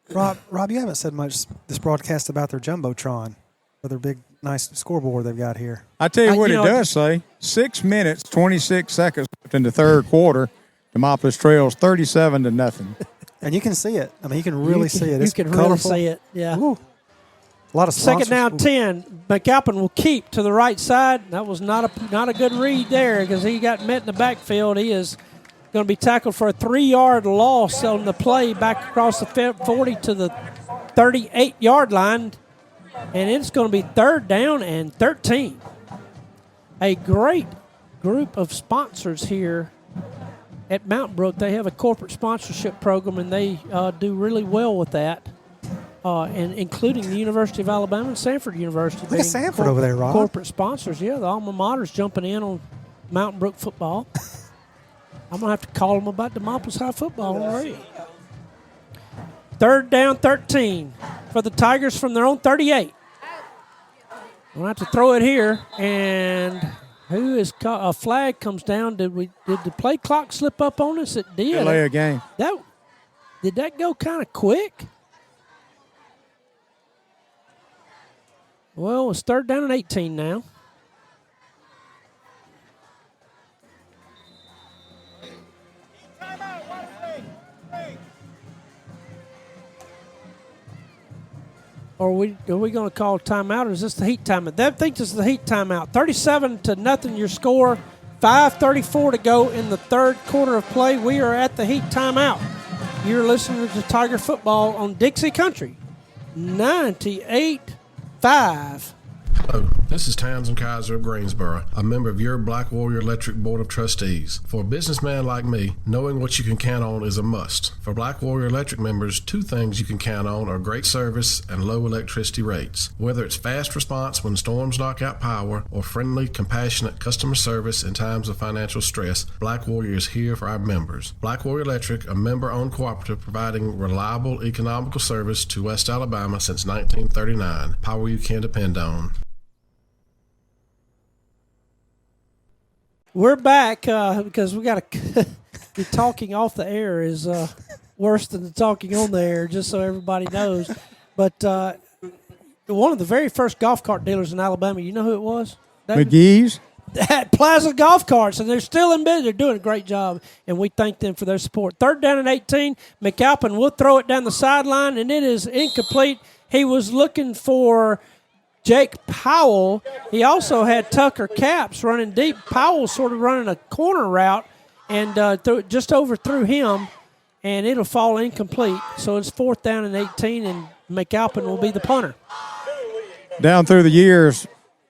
Rob, you haven't said much this broadcast about their Jumbotron, or their big, nice scoreboard they've got here. I tell you what, it does say 6 minutes, 26 seconds left in the 3rd quarter. Demopolis trails 37-0. And you can see it. I mean, you can really see it. You It's can colorful. really see it, yeah. Ooh. A lot of Second sponsors. down 10. McAlpin will keep to the right side. That was not a good read there because he got met in the backfield. He is going to be tackled for a 3-yard loss on the play back across the 40 to the 38-yard line. And it's going to be 3rd down and 13. A great group of sponsors here at Mountain Brook. They have a corporate sponsorship program, and they do really well with that. And including the University of Alabama and Sanford University. Look at Sanford over there, Rob. Corporate sponsors, yeah. The alma mater's jumping in on Mountain Brook football. I'm going to have to call them about Demopolis High football on the radio. 3rd down, 13 for the Tigers from their own 38. We'll have to throw it here, and a flag comes down. Did the play clock slip up on us? It did. Delay a game. Did that go kind of quick? Well, it's 3rd down and 18 now. Are we going to call timeout, or is this the heat timeout? I think this is the heat timeout. 37-0 your score. 5:34 to go in the 3rd quarter of play. We are at the heat timeout. You're listening to Tiger Football on Dixie Country 98.5. Hello, this is Townsend Kaiser of Greensboro, a member of your Black Warrior Electric Board of Trustees. For a businessman like me, knowing what you can count on is a must. For Black Warrior Electric members, 2 things you can count on are great service and low electricity rates. Whether it's fast response when storms knock out power or friendly, compassionate customer service in times of financial stress, Black Warrior is here for our members. Black Warrior Electric, a member-owned cooperative providing reliable, economical service to West Alabama since 1939. Power you can depend on. We're back because we got to. The talking off the air is worse than the talking on the air, just so everybody knows. But one of the very first golf cart dealers in Alabama, you know who it was? McGee's? At Plaza Golf Carts, and they're still in business. They're doing a great job, and we thank them for their support. 3rd down and 18. McAlpin will throw it down the sideline, and it is incomplete. He was looking for Jake Powell. He also had Tucker Capps running deep. Powell sort of running a corner route and just overthrew him, and it'll fall incomplete. So it's 4th down and 18, and McAlpin will be the punter. Down through the years,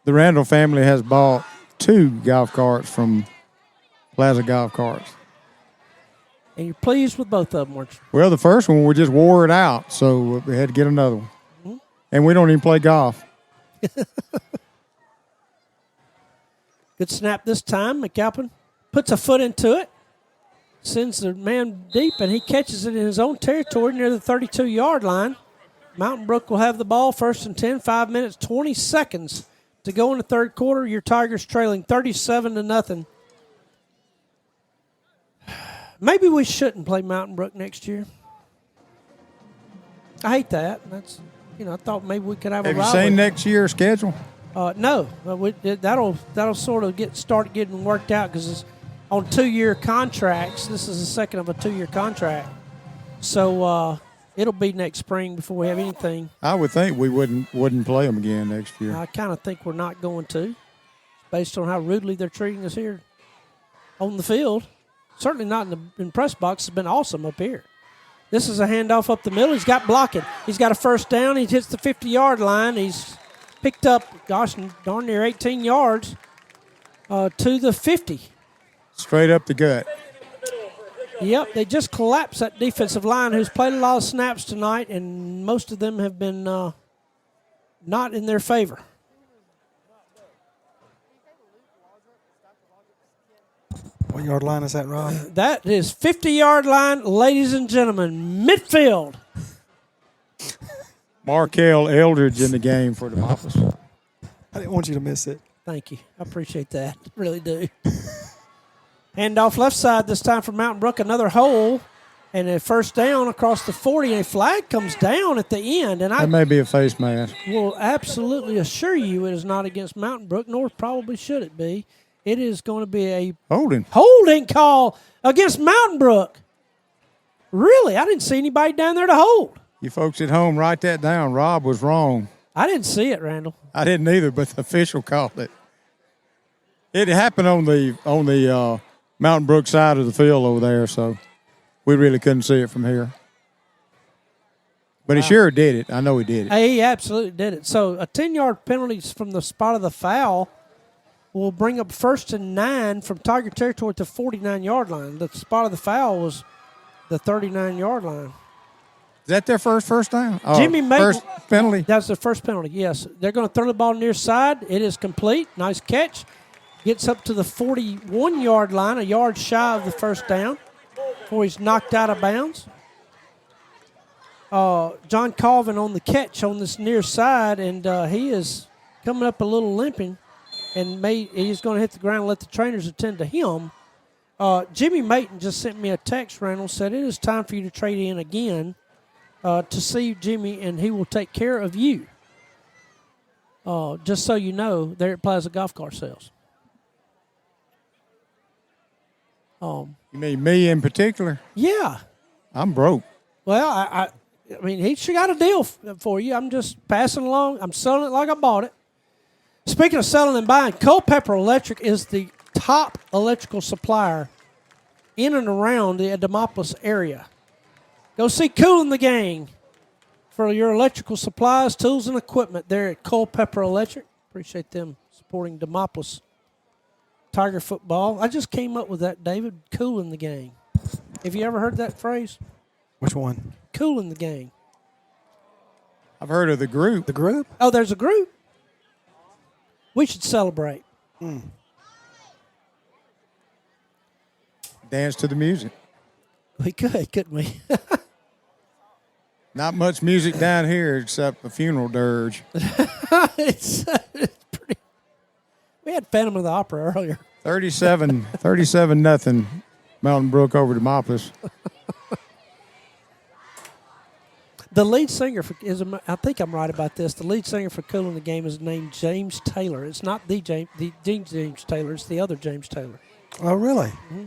the Randall family has bought 2 golf carts from Plaza Golf Carts. And you're pleased with both of them, weren't you? Well, the first one, we just wore it out, so we had to get another one. Mm-hmm. And we don't even play golf. Good snap this time. McAlpin puts a foot into it, sends the man deep, and he catches it in his own territory near the 32-yard line. Mountain Brook will have the ball, 1st and 10, 5 minutes, 20 seconds to go in the 3rd quarter. Your Tigers trailing 37-0. Maybe we shouldn't play Mountain Brook next year. I hate that. I thought maybe we could have a rivalry. Have you seen next year's schedule? No. That'll sort of start getting worked out because it's on 2-year contracts. This is the second of a 2-year contract. So it'll be next spring before we have anything. I would think we wouldn't play them again next year. I kind of think we're not going to, based on how rudely they're treating us here on the field. Certainly not in press box. It's been awesome up here. This is a handoff up the middle. He's got blocking. He's got a 1st down. He hits the 50-yard line. He's picked up, darn near 18 yards to the 50. Straight up the gut. Yep, they just collapsed that defensive line who's played a lot of snaps tonight, and most of them have been not in their favor. What yard line is that, Rob? That is 50-yard line, ladies and gentlemen, midfield. Markel Eldridge in the game for the Demopolis. I didn't want you to miss it. Thank you. I appreciate that. Really do. Handoff left side this time for Mountain Brook. Another hole and a 1st down across the 40. And a flag comes down at the end. And that may be a face mask. Will absolutely assure you it is not against Mountain Brook, nor probably should it be. It is going to be a holding call against Mountain Brook. Really? I didn't see anybody down there to hold. You folks at home, write that down. Rob was wrong. I didn't see it, Randall. I didn't either, but the official called it. It happened on the Mountain Brook side of the field over there, so we really couldn't see it from here. But he sure did it. I know he did it. He absolutely did it. So a 10-yard penalty from the spot of the foul will bring up 1st and 9 from Tiger territory to 49-yard line. The spot of the foul was the 39-yard line. Is that their first down? Jimmy Maton. First penalty? That's their first penalty, yes. They're going to throw the ball near side. It is complete. Nice catch. Gets up to the 41-yard line, a yard shy of the first down before he's knocked out of bounds. John Colvin on the catch on this near side, and he is coming up a little limping, and he's going to hit the ground and let the trainers attend to him. Jimmy Maton just sent me a text, Randall, said it is time for you to trade in again to see Jimmy, and he will take care of you. Just so you know, there at Plaza Golf Car Sales. You mean me in particular? Yeah. I'm broke. Well, I mean, he sure got a deal for you. I'm just passing along. I'm selling it like I bought it. Speaking of selling and buying, Culpeper Electric is the top electrical supplier in and around the Demopolis area. Go see Cool and the Gang for your electrical supplies, tools, and equipment there at Culpeper Electric. Appreciate them supporting Demopolis Tiger football. I just came up with that, David. Cool and the Gang. Have you ever heard that phrase? Which one? Cool and the Gang. I've heard of the group. The group? Oh, there's a group. We should celebrate. Dance to the music. We could, couldn't we? Not much music down here except a funeral dirge. it's pretty. We had Phantom of the Opera earlier. 37-0, Mountain Brook over Demopolis. The lead singer I think I'm right about this. The lead singer for Cool in the Game is named James Taylor. It's not the James Taylor. It's the other James Taylor. Oh, really? Mm-hmm.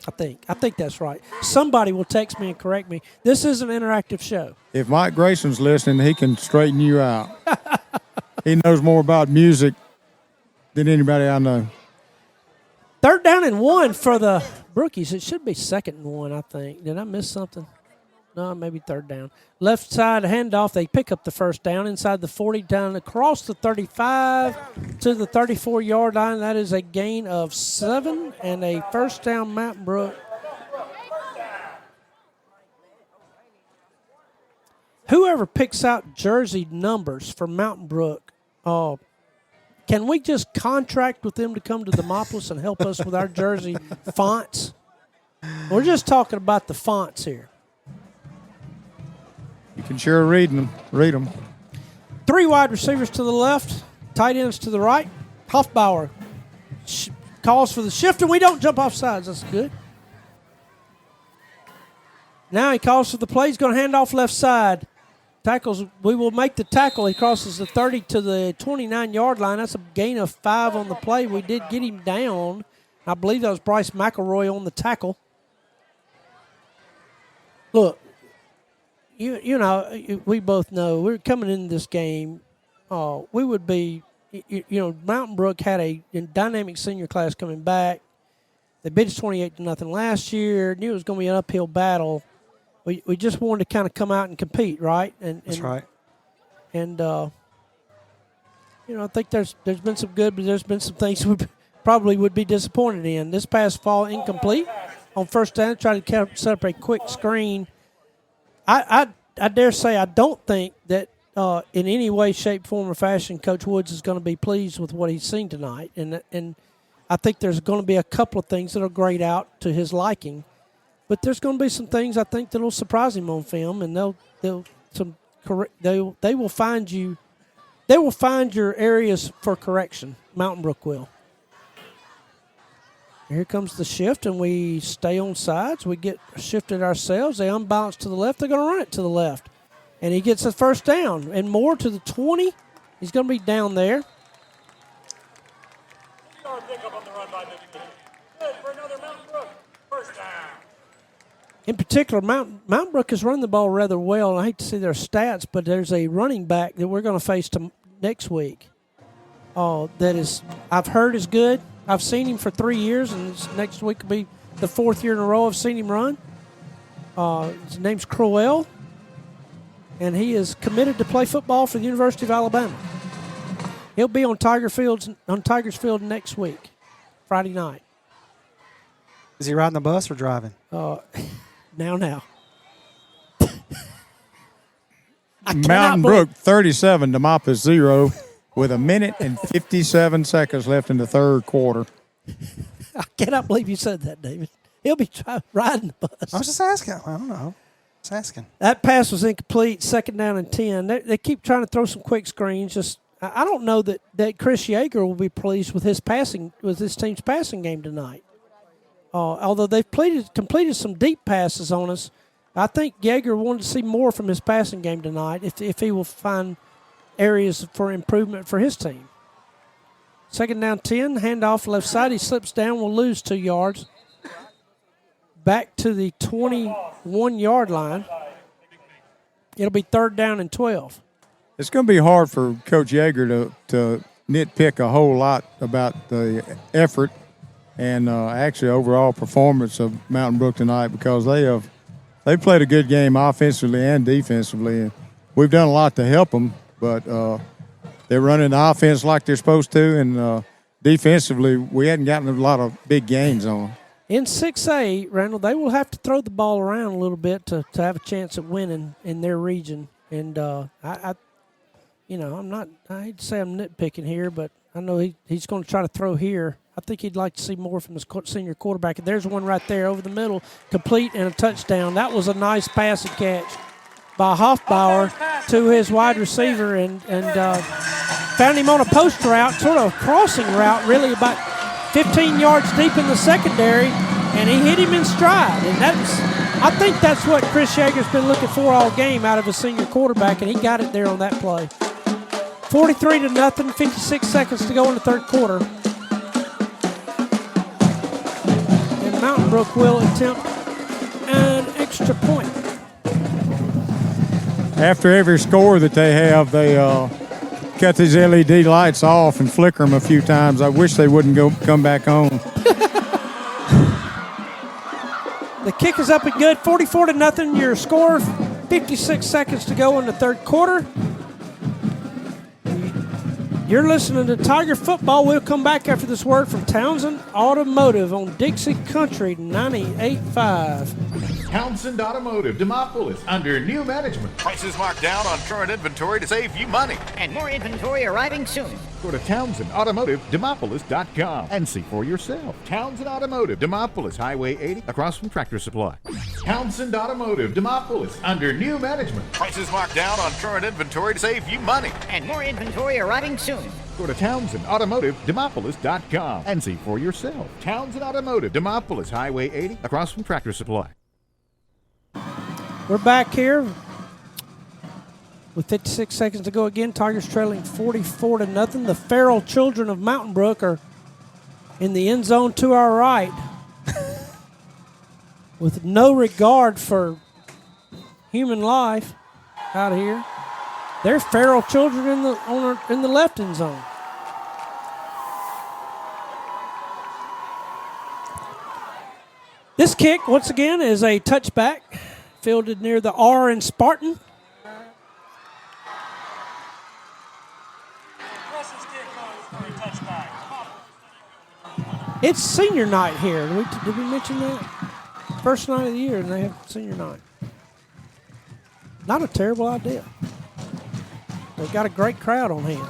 I think that's right. Somebody will text me and correct me. This is an interactive show. If Mike Grayson's listening, he can straighten you out. He knows more about music than anybody I know. 3rd down and 1 for the Brookies. It should be 2nd and 1, I think. Did I miss something? No, maybe 3rd down. Left side handoff. They pick up the 1st down inside the 40, down across the 35 to the 34-yard line. That is a gain of 7 and a 1st down, Mountain Brook. Whoever picks out jersey numbers for Mountain Brook, can we just contract with them to come to Demopolis and help us with our jersey fonts? We're just talking about the fonts here. You can sure read them. 3 wide receivers to the left, tight ends to the right. Hoffbauer calls for the shift, and we don't jump off sides. That's good. Now he calls for the play. He's going to hand off left side. Tackles. We will make the tackle. He crosses the 30 to the 29-yard line. That's a gain of 5 on the play. We did get him down. I believe that was Bryce McElroy on the tackle. Look. You know, we both know we're coming into this game. We would be, Mountain Brook had a dynamic senior class coming back. They beat us 28-0 last year. Knew it was going to be an uphill battle. We just wanted to kind of come out and compete, right? That's right. And I think there's been some good, but there's been some things we probably would be disappointed in. This past fall, incomplete on 1st down. Tried to set up a quick screen. I dare say I don't think that in any way, shape, form, or fashion Coach Woods is going to be pleased with what he's seen tonight. And I think there's going to be a couple of things that will grade out to his liking. But there's going to be some things I think that will surprise him on film, and they will find your areas for correction. Mountain Brook will. Here comes the shift, and we stay on sides. We get shifted ourselves. They unbalance to the left. They're going to run it to the left. And he gets the 1st down. And more to the 20. He's going to be down there. In particular, Mountain Brook has run the ball rather well. I hate to see their stats, but there's a running back that we're going to face next week that is, I've heard is good. I've seen him for 3 years, and next week will be the 4th year in a row I've seen him run. His name's Crowell, and he is committed to play football for the University of Alabama. He'll be on Tigers Field next week, Friday night. Is he riding the bus or driving? Now. Mountain Brook 37, Demopolis 0, with 1 minute and 57 seconds left in the third quarter. I cannot believe you said that, David. He'll be riding the bus. I was just asking. I don't know. Just asking. That pass was incomplete, 2nd down and 10. They keep trying to throw some quick screens. I don't know that Chris Yeager will be pleased with his team's passing game tonight. Although they've completed some deep passes on us, I think Yeager wanted to see more from his passing game tonight if he will find areas for improvement for his team. 2nd down 10, handoff left side. He slips down, will lose 2 yards. Back to the 21-yard line. It'll be 3rd down and 12. It's going to be hard for Coach Yeager to nitpick a whole lot about the effort and actually overall performance of Mountain Brook tonight, because they played a good game offensively and defensively. And we've done a lot to help them, but they're running the offense like they're supposed to, and defensively we hadn't gotten a lot of big gains on them. In 6A, Randall, they will have to throw the ball around a little bit to have a chance at winning in their region. And I hate to say I'm nitpicking here, but I know he's going to try to throw here. I think he'd like to see more from his senior quarterback. And there's one right there over the middle, complete and a touchdown. That was a nice pass and catch by Hoffbauer to his wide receiver, and found him on a post route, sort of a crossing route, really about 15 yards deep in the secondary, and he hit him in stride. And I think that's what Chris Yeager's been looking for all game out of his senior quarterback, and he got it there on that play. 43-0, 56 seconds to go in the third quarter. And Mountain Brook will attempt an extra point. After every score that they have, they cut these LED lights off and flicker them a few times. I wish they wouldn't come back on. The kick is up and good, 44-0, your score, 56 seconds to go in the third quarter. You're listening to Tiger Football. We'll come back after this word from Townsend Automotive on Dixie Country 98.5. Townsend Automotive, Demopolis, under new management. Prices marked down on current inventory to save you money. And more inventory arriving soon. Go to TownsendAutomotiveDemopolis.com and see for yourself. Townsend Automotive, Demopolis, Highway 80, across from Tractor Supply. Townsend Automotive, Demopolis, under new management. Prices marked down on current inventory to save you money. And more inventory arriving soon. Go to TownsendAutomotiveDemopolis.com and see for yourself. Townsend Automotive, Demopolis, Highway 80, across from Tractor Supply. We're back here with 56 seconds to go again. Tigers trailing 44-0. The Farrell children of Mountain Brook are in the end zone to our right with no regard for human life out here. They're Farrell children in the left end zone. This kick, once again, is a touchback fielded near the R in Spartan. It's senior night here. Did we mention that? First night of the year, and they have senior night. Not a terrible idea. They've got a great crowd on hand.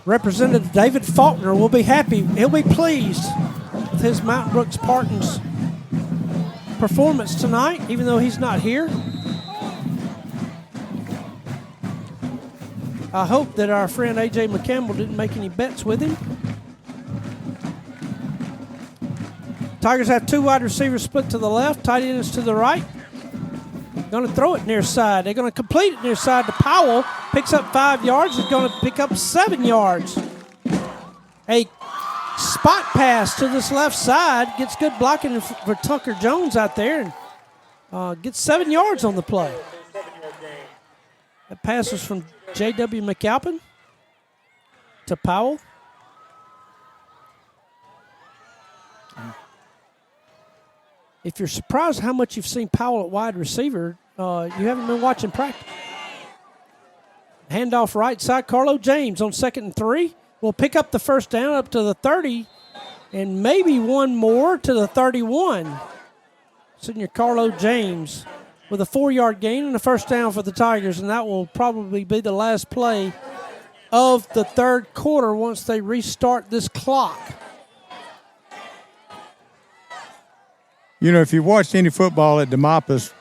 Representative David Faulkner will be happy. He'll be pleased with his Mountain Brook Spartans performance tonight, even though he's not here. I hope that our friend A.J. McCampbell didn't make any bets with him. Tigers have two wide receivers split to the left, tight end is to the right. Going to throw it near side. They're going to complete it near side to Powell. Picks up 5 yards. He's going to pick up 7 yards. A spot pass to this left side. Gets good blocking for Tucker Jones out there. And gets 7 yards on the play. That pass was from J.W. McAlpin to Powell. If you're surprised how much you've seen Powell at wide receiver, you haven't been watching practice. Handoff right side. Carlo James on 2nd and 3. Will pick up the first down up to the 30 and maybe one more to the 31. Senior Carlo James with a 4-yard gain and a first down for the Tigers, and that will probably be the last play of the third quarter once they restart this clock. You know, if you watched any football at Demopolis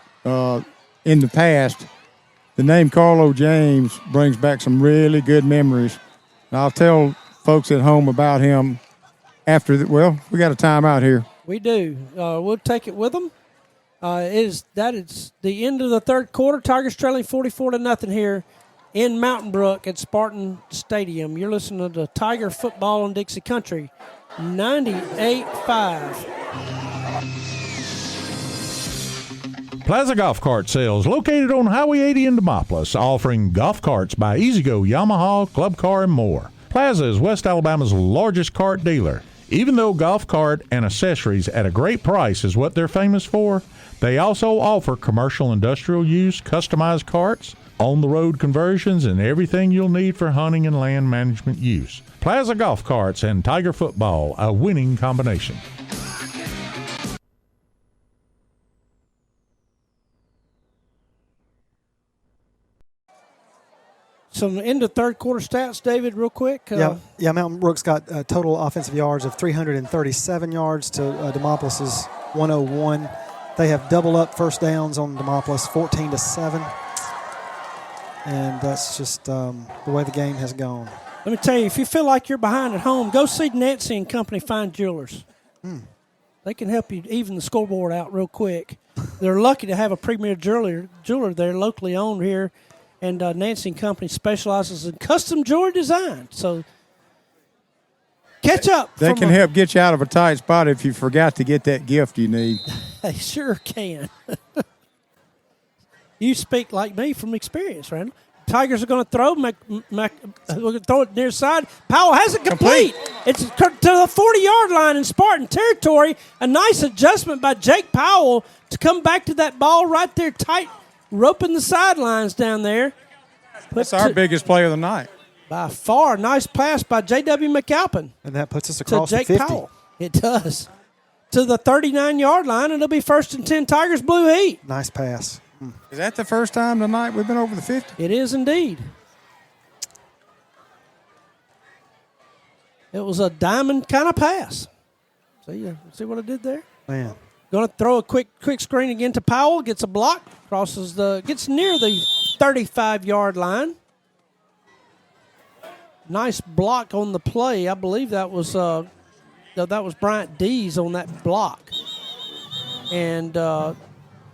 in the past, the name Carlo James brings back some really good memories. And I'll tell folks at home about him after the, well, we got a timeout here. We do. We'll take it with them. It's the end of the third quarter. Tigers trailing 44-0 here in Mountain Brook at Spartans Stadium. You're listening to Tiger Football on Dixie Country, 98.5. Plaza Golf Cart Sales, located on Highway 80 in Demopolis, offering golf carts by E-Z-GO, Yamaha, Club Car, and more. Plaza is West Alabama's largest cart dealer. Even though golf cart and accessories at a great price is what they're famous for, they also offer commercial industrial use, customized carts, on-the-road conversions, and everything you'll need for hunting and land management use. Plaza Golf Carts and Tiger Football, a winning combination. Some end of third quarter stats, David, real quick. Mountain Brook's got total offensive yards of 337 yards to Demopolis's 101. They have double up first downs on Demopolis, 14-7. And that's just the way the game has gone. Let me tell you, if you feel like you're behind at home, go see Nancy and Company Fine Jewelers. They can help you even the scoreboard out real quick. They're lucky to have a premier jeweler there, locally owned here. And Nancy and Company specializes in custom jewelry design. So catch up. They can help get you out of a tight spot if you forgot to get that gift you need. They sure can. You speak like me from experience, Randall. Tigers are going to throw. We're going to throw it near side. Powell has it complete. It's to the 40-yard line in Spartan territory. A nice adjustment by Jake Powell to come back to that ball right there tight, roping the sidelines down there. That's our biggest play of the night. By far. Nice pass by J.W. McAlpin. And that puts us across to Jake the 50. Powell. It does. To the 39-yard line, and it'll be 1st and 10 Tigers Blue Heat. Nice pass. Is that the first time tonight we've been over the 50? It is indeed. It was a diamond kind of pass. See what I did there? Man. Going to throw a quick screen again to Powell. Gets a block. Gets near the 35-yard line. Nice block on the play. I believe that was Bryant Dees on that block. And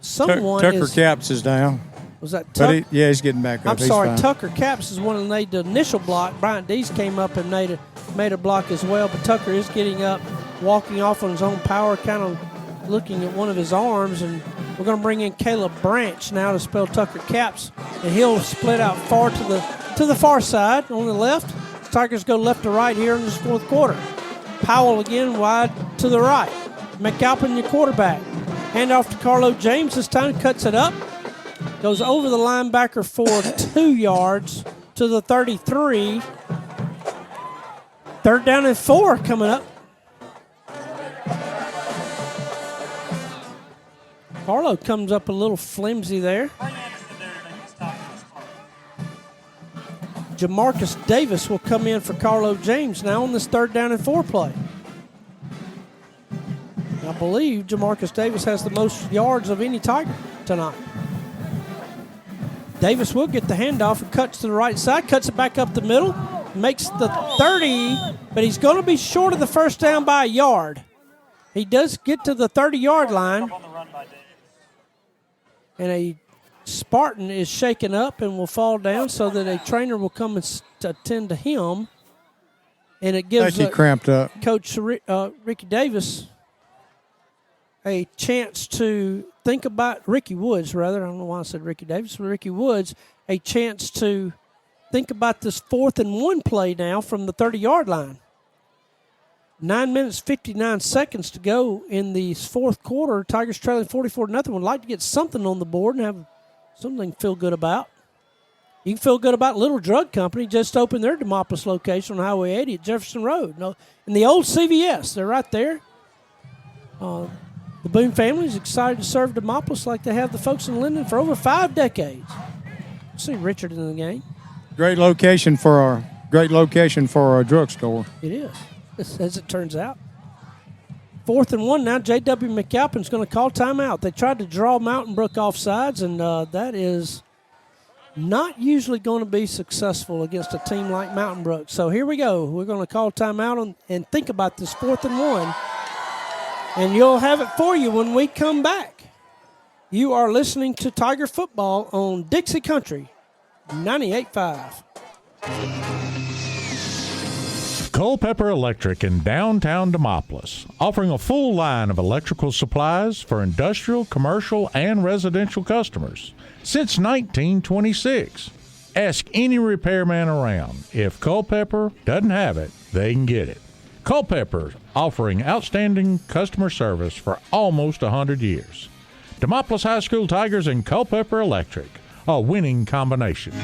someone Tucker Caps is down. Was that Tucker? He's getting back up. I'm sorry, Tucker Caps is one that made the initial block. Bryant Dees came up and made a block as well. But Tucker is getting up, walking off on his own power, kind of looking at one of his arms, and we're going to bring in Caleb Branch now to spell Tucker Caps, and he'll split out far to the far side on the left. Tigers go left to right here in this fourth quarter. Powell again wide to the right. McAlpin, your quarterback. Hand off to Carlo James. This time cuts it up. Goes over the linebacker for 2 yards to the 33. 3rd down and 4 coming up. Carlo comes up a little flimsy there. Jamarcus Davis will come in for Carlo James now on this 3rd down and 4 play. I believe Jamarcus Davis has the most yards of any Tiger tonight. Davis will get the handoff and cuts to the right side, cuts it back up the middle, makes the 30, but he's going to be short of the first down by a yard. He does get to the 30-yard line. And a Spartan is shaken up and will fall down so that a trainer will come and attend to him. And it gives cramped up. Coach Ricky Davis a chance to think about Ricky Woods, rather. I don't know why I said Ricky Davis, but Ricky Woods, a chance to think about this 4th and 1 play now from the 30-yard line. 9 minutes, 59 seconds to go in the fourth quarter. Tigers trailing 44-0. Would like to get something on the board and have something to feel good about. You can feel good about Little Drug Company. Just opened their Demopolis location on Highway 80 at Jefferson Road. No, in the old CVS. They're right there. The Boone family is excited to serve Demopolis like they have the folks in Linden for over 5 decades. See Richard in the game. Great location for a drugstore. It is, as it turns out. 4th and 1 now. J.W. McAlpin's going to call timeout. They tried to draw Mountain Brook offsides, and that is not usually going to be successful against a team like Mountain Brook. So here we go. We're going to call timeout and think about this 4th and 1. And you'll have it for you when we come back. You are listening to Tiger Football on Dixie Country 98.5. Culpeper Electric in downtown Demopolis, offering a full line of electrical supplies for industrial, commercial, and residential customers since 1926. Ask any repairman around. If Culpeper doesn't have it, they can get it. Culpeper, offering outstanding customer service for almost 100 years. Demopolis High School Tigers and Culpeper Electric, a winning combination.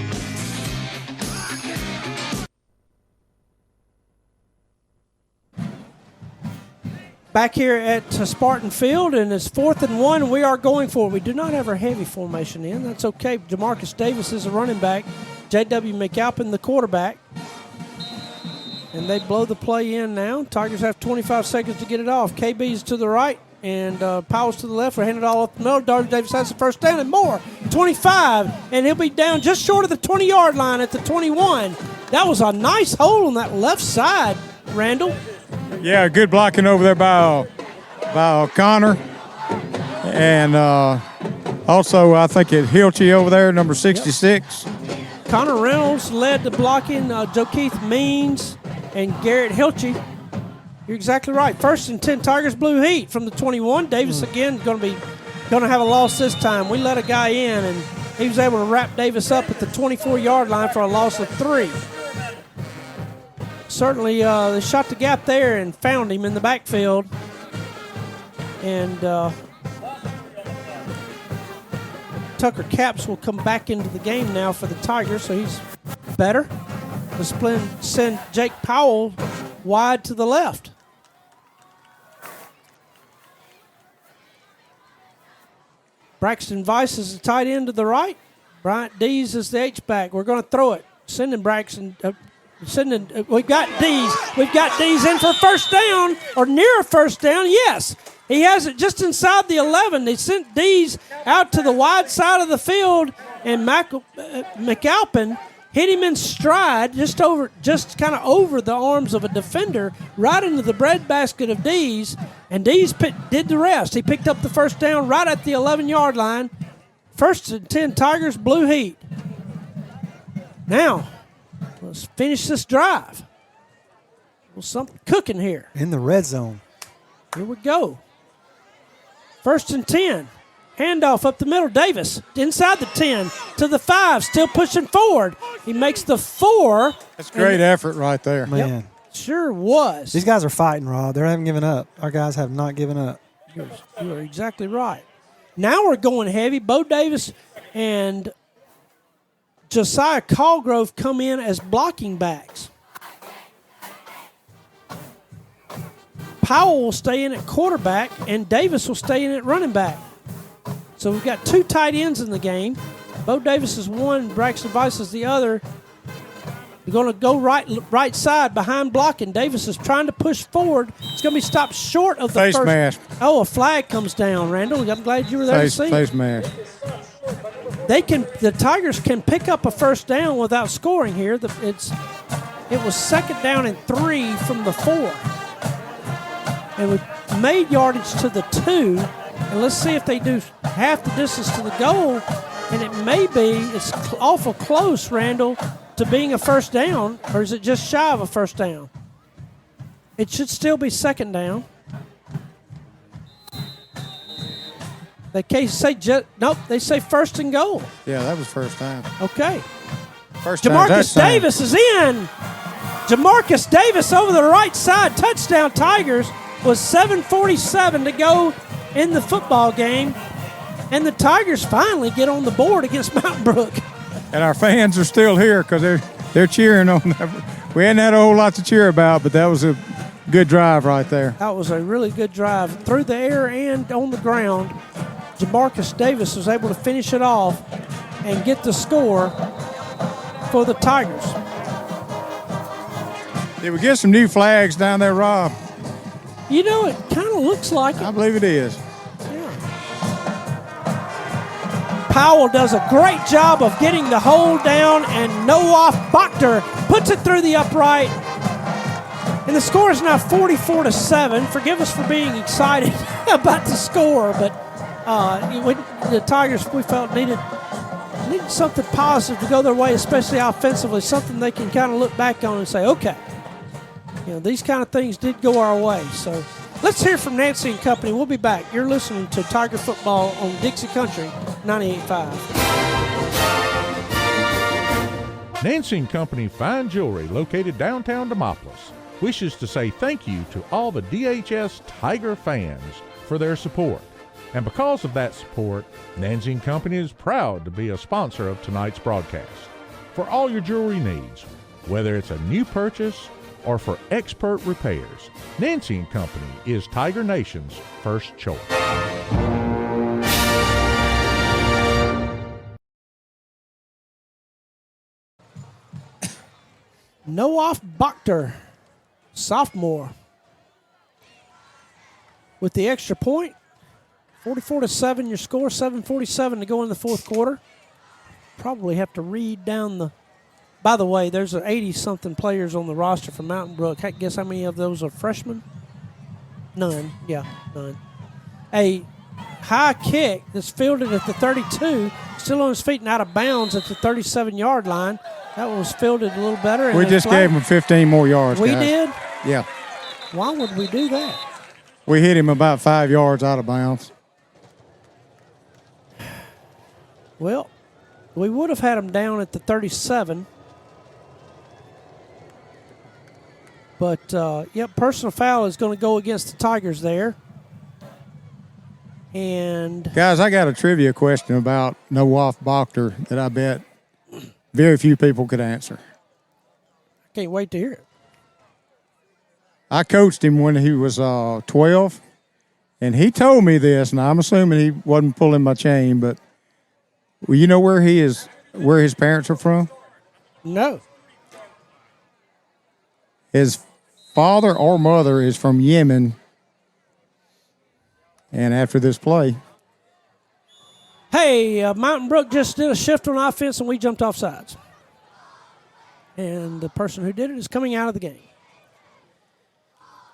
Back here at Spartan Field, and it's 4th and 1. We are going for it. We do not have our heavy formation in. That's okay. Jamarcus Davis is a running back. J.W. McAlpin, the quarterback. And they blow the play in now. Tigers have 25 seconds to get it off. KB's to the right, and Powell's to the left. We're handing it all up the middle. Darby Davis has the first down and more. 25, and he'll be down just short of the 20-yard line at the 21. That was a nice hole on that left side, Randall. Yeah, good blocking over there by Connor. And also, I think it's Hilchey over there, number 66. Yep. Connor Reynolds led the blocking. Joe Keith Means and Garrett Hilchey. You're exactly right. 1st and 10, Tigers blue heat from the 21. Davis again going to have a loss this time. We let a guy in, and he was able to wrap Davis up at the 24-yard line for a loss of 3. Certainly, they shot the gap there and found him in the backfield. And Tucker Capps will come back into the game now for the Tigers, so he's better. Let's send Jake Powell wide to the left. Braxton Weiss is the tight end to the right. Bryant Dees is the H-back. We're going to throw it. Sending Braxton. We've got Dees. We've got Dees in for first down or near a first down. Yes, he has it just inside the 11. They sent Dees out to the wide side of the field, and McAlpin hit him in stride, just kind of over the arms of a defender, right into the breadbasket of Dees, and Dees did the rest. He picked up the first down right at the 11-yard line. 1st and 10, Tigers blue heat. Now, let's finish this drive. Well, something cooking here. In the red zone. Here we go. 1st and 10. Handoff up the middle. Davis inside the 10 to the 5, still pushing forward. He makes the 4. That's great effort right there. Man. Yep, sure was. These guys are fighting, Rob. They haven't given up. Our guys have not given up. You are exactly right. Now we're going heavy. Bo Davis and Josiah Callgrove come in as blocking backs. Powell will stay in at quarterback, and Davis will stay in at running back. So we've got 2 tight ends in the game. Bo Davis is one, Braxton Weiss is the other. We're going to go right side behind blocking. Davis is trying to push forward. It's going to be stopped short of the face first. mask. Oh, a flag comes down, Randall. I'm glad you were there to see. Face mask. The Tigers can pick up a first down without scoring here. It was 2nd down and 3 from the 4. And we made yardage to the 2. And let's see if they do half the distance to the goal. And it's awful close, Randall, to being a first down. Or is it just shy of a first down? It should still be second down. They say nope. They say first and goal. Yeah, that was first time. Okay. First time. Jamarcus Davis is in. Jamarcus Davis over the right side. Touchdown Tigers with 7:47 to go in the football game. And the Tigers finally get on the board against Mountain Brook. And our fans are still here because they're cheering on them. We hadn't had a whole lot to cheer about, but that was a good drive right there. That was a really good drive. Through the air and on the ground, Jamarcus Davis was able to finish it off and get the score for the Tigers. Did we get some new flags down there, Rob? You know, it kind of looks like it. I believe it is. Powell does a great job of getting the hold down, and Noah Bachter puts it through the upright. And the score is now 44-7. Forgive us for being excited about the score, but the Tigers, we felt, needed something positive to go their way, especially offensively, something they can kind of look back on and say, okay, these kind of things did go our way. So let's hear from Nancy and Company. We'll be back. You're listening to Tiger Football on Dixie Country 98.5. Nancy and Company Fine Jewelry, located downtown Demopolis, wishes to say thank you to all the DHS Tiger fans for their support. And because of that support, Nancy and Company is proud to be a sponsor of tonight's broadcast. For all your jewelry needs, whether it's a new purchase or for expert repairs, Nancy and Company is Tiger Nation's first choice. Noah Bachter, sophomore, with the extra point. 44-7 your score, 7:47 to go in the fourth quarter. Probably have to read down the... By the way, there's 80-something players on the roster from Mountain Brook. Guess how many of those are freshmen? None. Yeah, none. A high kick that's fielded at the 32, still on his feet and out of bounds at the 37-yard line. That one was fielded a little better. We just gave him 15 more yards, We guys. did? Yeah. Why would we do that? We hit him about 5 yards out of bounds. Well, we would have had him down at the 37. But, personal foul is going to go against the Tigers there. And guys, I got a trivia question about Noah Bachter that I bet very few people could answer. I can't wait to hear it. I coached him when he was 12, and he told me this, and I'm assuming he wasn't pulling my chain, but you know where his parents are from? No. His father or mother is from Yemen. And after this play, hey, Mountain Brook just did a shift on offense, and we jumped off sides. And the person who did it is coming out of the game.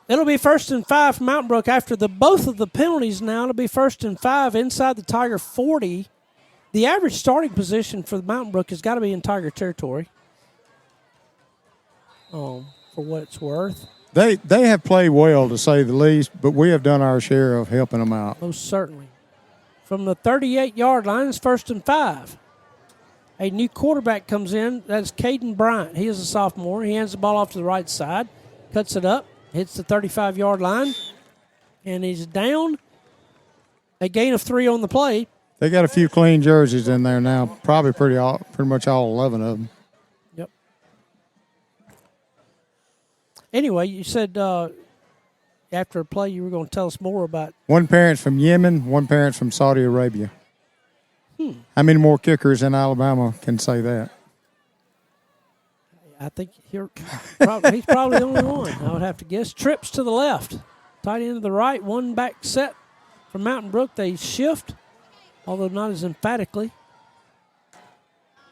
It'll be 1st and 5 for Mountain Brook after both of the penalties now. It'll be 1st and 5 inside the Tiger 40. The average starting position for the Mountain Brook has got to be in Tiger territory. For what it's worth. They have played well, to say the least, but we have done our share of helping them out. Most certainly. From the 38-yard line, it's 1st and 5. A new quarterback comes in. That's Caden Bryant. He is a sophomore. He hands the ball off to the right side, cuts it up, hits the 35-yard line, and he's down. A gain of 3 on the play. They got a few clean jerseys in there now, probably pretty much all 11 of them. Yep. Anyway, you said after a play you were going to tell us more about. One parent's from Yemen, one parent's from Saudi Arabia. How many more kickers in Alabama can say that? I think he's probably the only one, I would have to guess. Trips to the left, tight end to the right, one back set from Mountain Brook. They shift, although not as emphatically.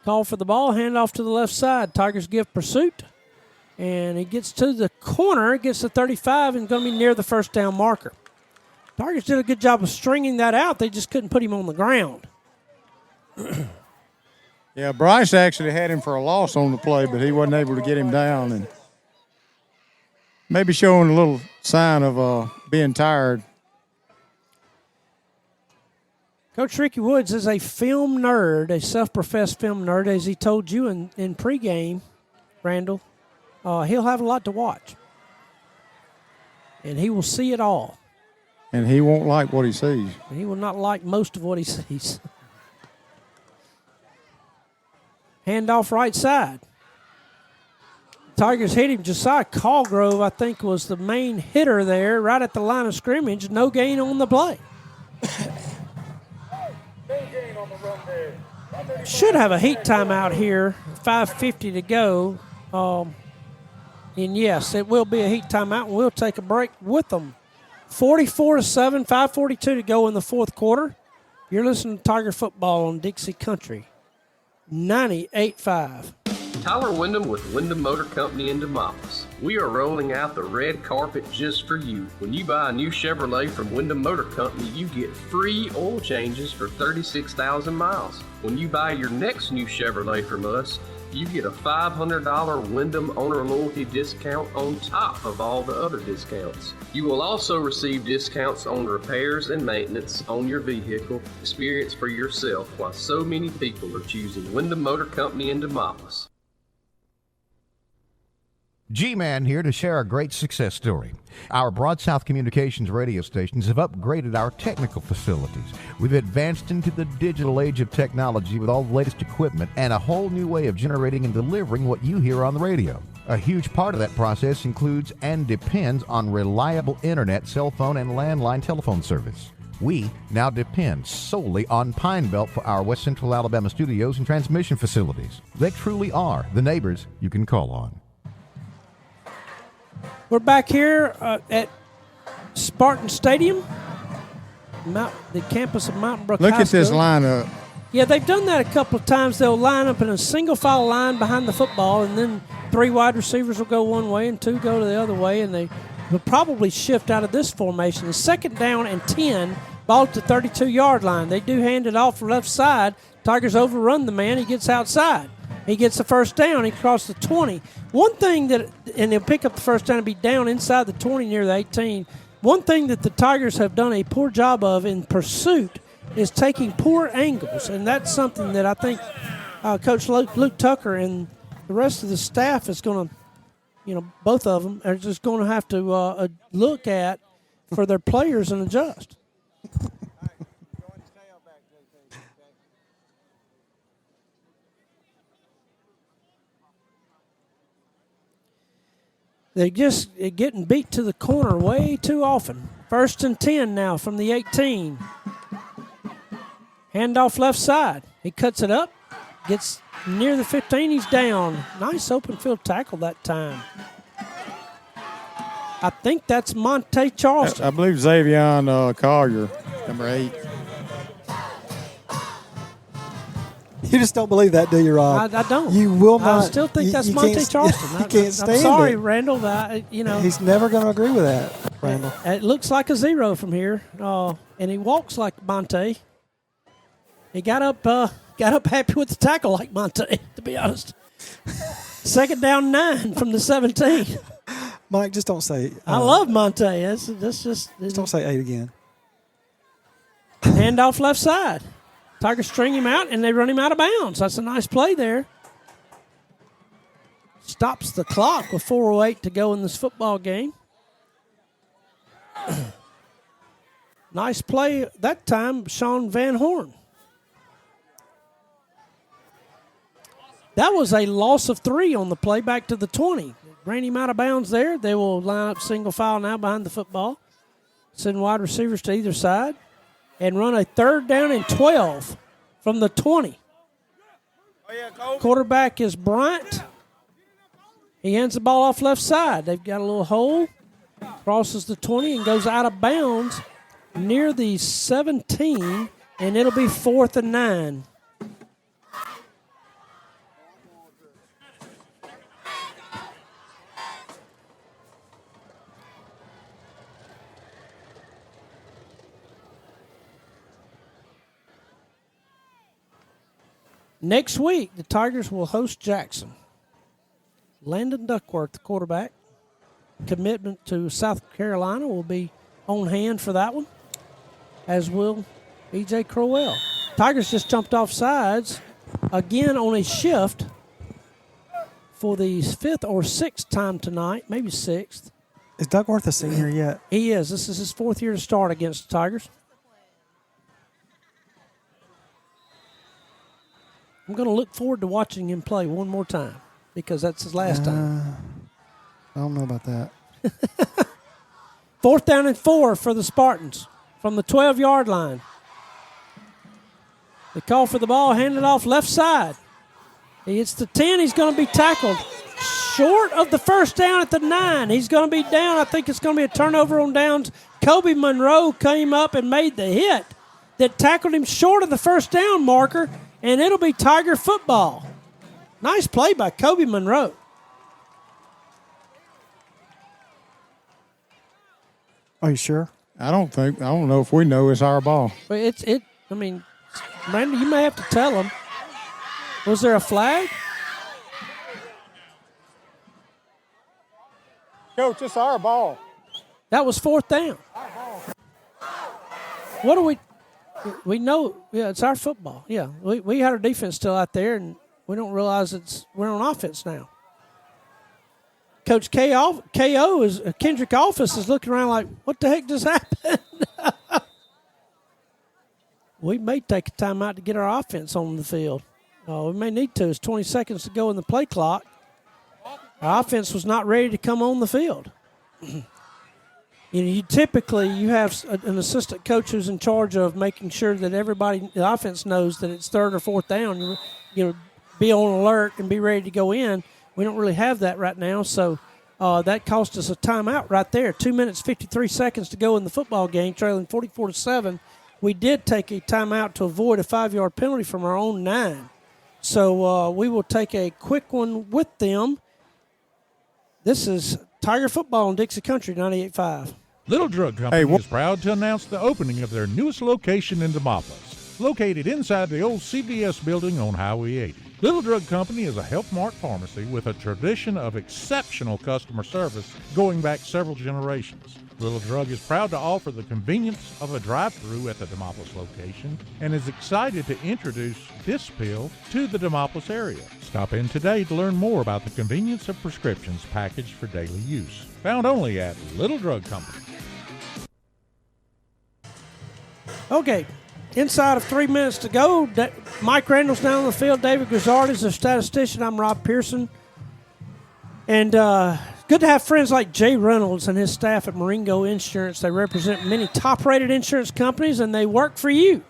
Call for the ball, hand off to the left side. Tigers give pursuit, and he gets to the corner, gets to 35, and going to be near the first down marker. Tigers did a good job of stringing that out. They just couldn't put him on the ground. Yeah, Bryce actually had him for a loss on the play, but he wasn't able to get him down. And maybe showing a little sign of being tired. Coach Ricky Woods is a film nerd, a self-professed film nerd, as he told you in pregame, Randall. He'll have a lot to watch, and he will see it all. And he won't like what he sees. And he will not like most of what he sees. Handoff right side. Tigers hit him. Josiah Callgrove, I think, was the main hitter there, right at the line of scrimmage. No gain on the play. Should have a heat timeout here. 5:50 to go. And yes, it will be a heat timeout, and we'll take a break with them. 44-7, 5:42 to go in the fourth quarter. You're listening to Tiger Football on Dixie Country 98.5. Tyler Wyndham with Wyndham Motor Company in Demopolis. We are rolling out the red carpet just for you. When you buy a new Chevrolet from Wyndham Motor Company, you get free oil changes for 36,000 miles. When you buy your next new Chevrolet from us, you get a $500 Wyndham Owner Loyalty discount on top of all the other discounts. You will also receive discounts on repairs and maintenance on your vehicle. Experience for yourself why so many people are choosing Wyndham Motor Company in Demopolis. G-Man here to share a great success story. Our Broad South Communications radio stations have upgraded our technical facilities. We've advanced into the digital age of technology with all the latest equipment and a whole new way of generating and delivering what you hear on the radio. A huge part of that process includes and depends on reliable internet, cell phone, and landline telephone service. We now depend solely on Pine Belt for our West Central Alabama studios and transmission facilities. They truly are the neighbors you can call on. We're back here at Spartans Stadium, the campus of Mountain Brook High School. Look at this lineup. Yeah, they've done that a couple of times. They'll line up in a single file line behind the football, and then 3 wide receivers will go one way and 2 go to the other way, and they will probably shift out of this formation. The 2nd down and 10, ball at the 32-yard line. They do hand it off left side. Tigers overrun the man. He gets outside. He gets the first down. He crossed the 20. One thing and he'll pick up the first down and be down inside the 20 near the 18. One thing that the Tigers have done a poor job of in pursuit is taking poor angles, and that's something that I think Coach Luke Tucker and the rest of the staff is going to, both of them are just going to have to look at for their players and adjust. They're just getting beat to the corner way too often. 1st and 10 now from the 18. Handoff left side. He cuts it up, gets near the 15. He's down. Nice open field tackle that time. I think that's Monte Charleston. I believe Xavier Collier, number 8. You just don't believe that, do you, Rob? I don't. You will not. I still think that's Monte Charleston. You can't stand it. I'm sorry, Randall. He's never going to agree with that, Randall. It looks like a 0 from here, and he walks like Monte. He got up happy with the tackle like Monte, to be honest. 2nd down 9 from the 17. Mike, just don't say. I love Monte. That's just don't say 8 again. Handoff left side. Tigers string him out, and they run him out of bounds. That's a nice play there. Stops the clock with 4:08 to go in this football game. Nice play that time, Sean Van Horn. That was a loss of 3 on the play back to the 20. Ran him out of bounds there. They will line up single file now behind the football. Send wide receivers to either side. And run a 3rd down and 12 from the 20. Quarterback is Bryant. He hands the ball off left side. They've got a little hole. Crosses the 20 and goes out of bounds near the 17. And it'll be 4th and 9. Next week, the Tigers will host Jackson. Landon Duckworth, the quarterback. commitment to South Carolina, will be on hand for that one, as will E.J. Crowell. Tigers just jumped off sides again on a shift for the 5th or 6th time tonight, maybe 6th. Is Duckworth a senior yet? He is. This is his 4th year to start against the Tigers. I'm going to look forward to watching him play one more time because that's his last time. I don't know about that. 4th down and 4 for the Spartans from the 12-yard line. They call for the ball, hand it off left side. He hits the 10. He's going to be tackled short of the first down at the 9. He's going to be down. I think it's going to be a turnover on downs. Kobe Monroe came up and made the hit that tackled him short of the first down marker, and it'll be Tiger football. Nice play by Kobe Monroe. Are you sure? I don't know if we know it's our ball. But Randy, you may have to tell him. Was there a flag? Coach, it's our ball. That was 4th down. What do we know? Yeah, it's our football. Yeah, we had our defense still out there, and we don't realize we're on offense now. Coach K.O. is Kendrick Office is looking around like, what the heck just happened? We may take a timeout to get our offense on the field. We may need to. It's 20 seconds to go in the play clock. Our offense was not ready to come on the field. You typically have an assistant coach who's in charge of making sure that everybody, the offense, knows that it's 3rd or 4th down. You be on alert and be ready to go in. We don't really have that right now, so that cost us a timeout right there. 2 minutes, 53 seconds to go in the football game, trailing 44-7. We did take a timeout to avoid a 5-yard penalty from our own 9. So we will take a quick one with them. This is Tiger football in Dixie Country, 98.5. Little Drug Company is proud to announce the opening of their newest location in Demopolis, located inside the old CVS building on Highway 80. Little Drug Company is a Health Mart pharmacy with a tradition of exceptional customer service going back several generations. Little Drug is proud to offer the convenience of a drive-thru at the Demopolis location and is excited to introduce this pill to the Demopolis area. Stop in today to learn more about the convenience of prescriptions packaged for daily use. Found only at Little Drug Company. Okay, inside of 3 minutes to go. Mike Randall's down on the field. David Grizzard is a statistician. I'm Rob Pearson. And good to have friends like Jay Reynolds and his staff at Marengo Insurance. They represent many top-rated insurance companies, and they work for you.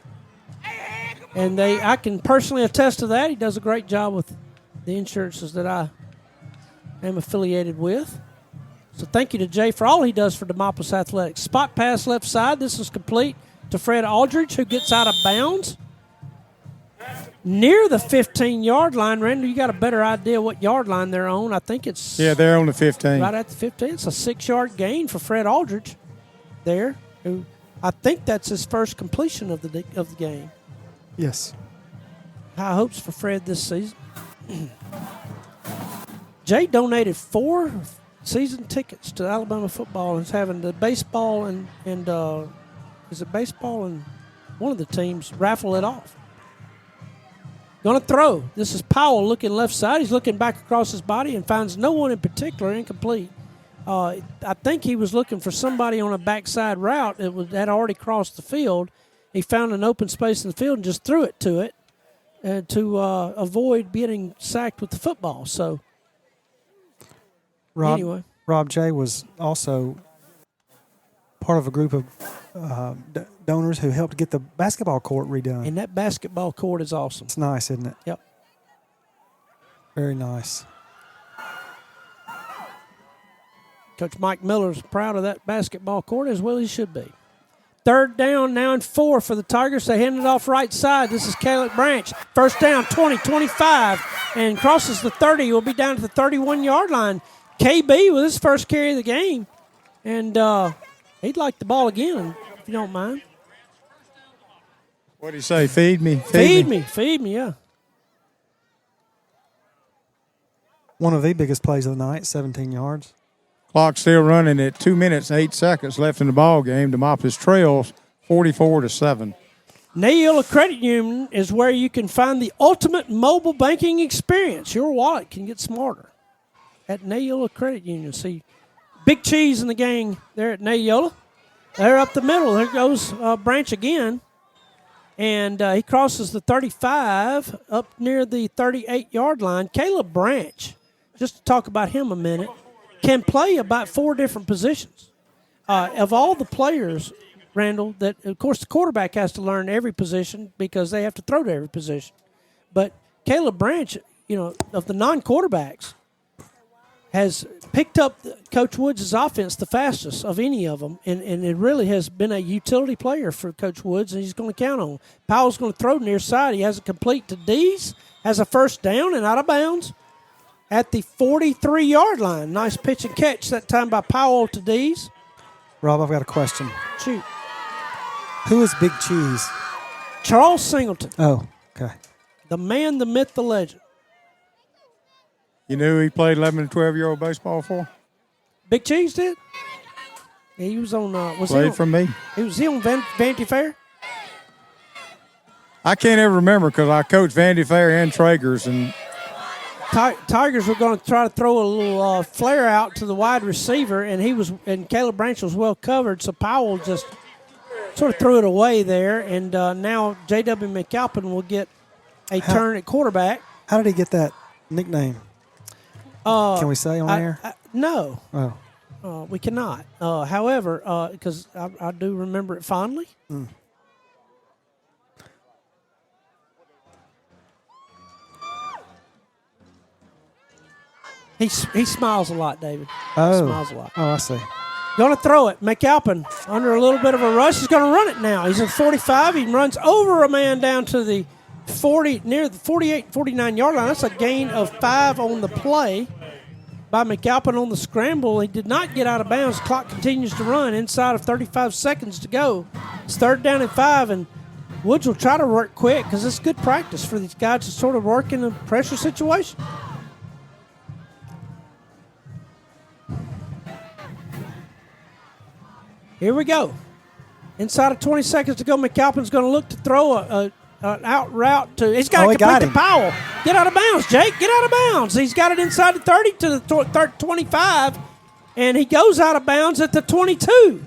And I can personally attest to that. He does a great job with the insurances that I am affiliated with. So thank you to Jay for all he does for Demopolis Athletics. Spot pass left side. This is complete to Fred Aldridge, who gets out of bounds near the 15-yard line. Randall, you got a better idea what yard line they're on. I think it's... Yeah, they're on the 15. Right at the 15. It's a 6-yard gain for Fred Aldridge there, who I think that's his first completion of the game. Yes. High hopes for Fred this season. Jay donated 4 season tickets to Alabama football. He's having the baseball and is it baseball and one of the teams raffle it off. Going to throw. This is Powell looking left side. He's looking back across his body and finds no one in particular, incomplete. I think he was looking for somebody on a backside route that had already crossed the field. He found an open space in the field and just threw it to to avoid getting sacked with the football. So, anyway. Rob J. was also part of a group of donors who helped get the basketball court redone. And that basketball court is awesome. It's nice, isn't it? Yep. Very nice. Coach Mike Miller's proud of that basketball court, as well he should be. 3rd down, now and 4 for the Tigers. They hand it off right side. This is Caleb Branch. 1st down, 20, 25, and crosses the 30. Will be down to the 31-yard line. KB with his first carry of the game. And he'd like the ball again, if you don't mind. What do you say? Feed me. Feed me, yeah. One of the biggest plays of the night, 17 yards. Clock still running at 2 minutes, 8 seconds left in the ball game. Demopolis trails 44-7. Neola Credit Union is where you can find the ultimate mobile banking experience. Your wallet can get smarter at Neola Credit Union. See, Big Cheese and the gang there at Neola. They're up the middle. There goes Branch again. And he crosses the 35 up near the 38-yard line. Caleb Branch, just to talk about him a minute, can play about 4 different positions. Of all the players, Randall, that of course the quarterback has to learn every position because they have to throw to every position. But Caleb Branch, of the non-quarterbacks, has picked up Coach Woods' offense the fastest of any of them, and it really has been a utility player for Coach Woods, and he's going to count on him. Powell's going to throw near side. He has it complete to Dees, has a first down and out of bounds at the 43-yard line. Nice pitch and catch that time by Powell to Dees. Rob, I've got a question. Shoot. Who is Big Cheese? Charles Singleton. Oh, okay. The man, the myth, the legend. You knew he played 11 and 12-year-old baseball for? Big Cheese did? He was on. Played from me. Was he on Vanity Fair? I can't ever remember because I coached Vanity Fair and Traegers. And Tigers were going to try to throw a little flare out to the wide receiver, and Caleb Branch was well covered, so Powell just sort of threw it away there, and now J.W. McAlpin will get a turn at quarterback. How did he get that nickname? Can we say on air? No. Oh. We cannot. However, because I do remember it fondly. Mm. He smiles a lot, David. Oh. He smiles a lot. Oh, I see. Going to throw it. McAlpin under a little bit of a rush. He's going to run it now. He's at 45. He runs over a man down to the 40, near the 48, 49-yard line. That's a gain of 5 on the play by McAlpin on the scramble. He did not get out of bounds. The clock continues to run inside of 35 seconds to go. It's 3rd down and 5, and Woods will try to work quick because it's good practice for these guys to sort of work in a pressure situation. Here we go. Inside of 20 seconds to go, McAlpin's going to look to throw an out route to. He's got to complete to Powell. Get out of bounds, Jake. Get out of bounds. He's got it inside the 30 to the 25, and he goes out of bounds at the 22.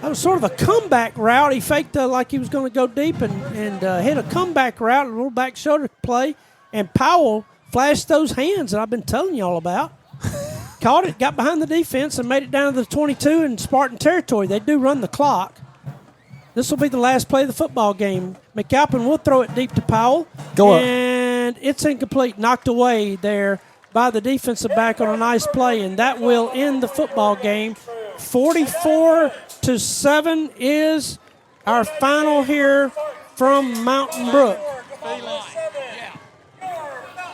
That was sort of a comeback route. He faked like he was going to go deep and hit a comeback route, a little back shoulder play, and Powell flashed those hands that I've been telling you all about. Caught it, got behind the defense, and made it down to the 22 in Spartan territory. They do run the clock. This will be the last play of the football game. McAlpin will throw it deep to Powell. Go up. And it's incomplete, knocked away there by the defensive back on a nice play, and that will end the football game. 44-7 is our final here from Mountain Brook.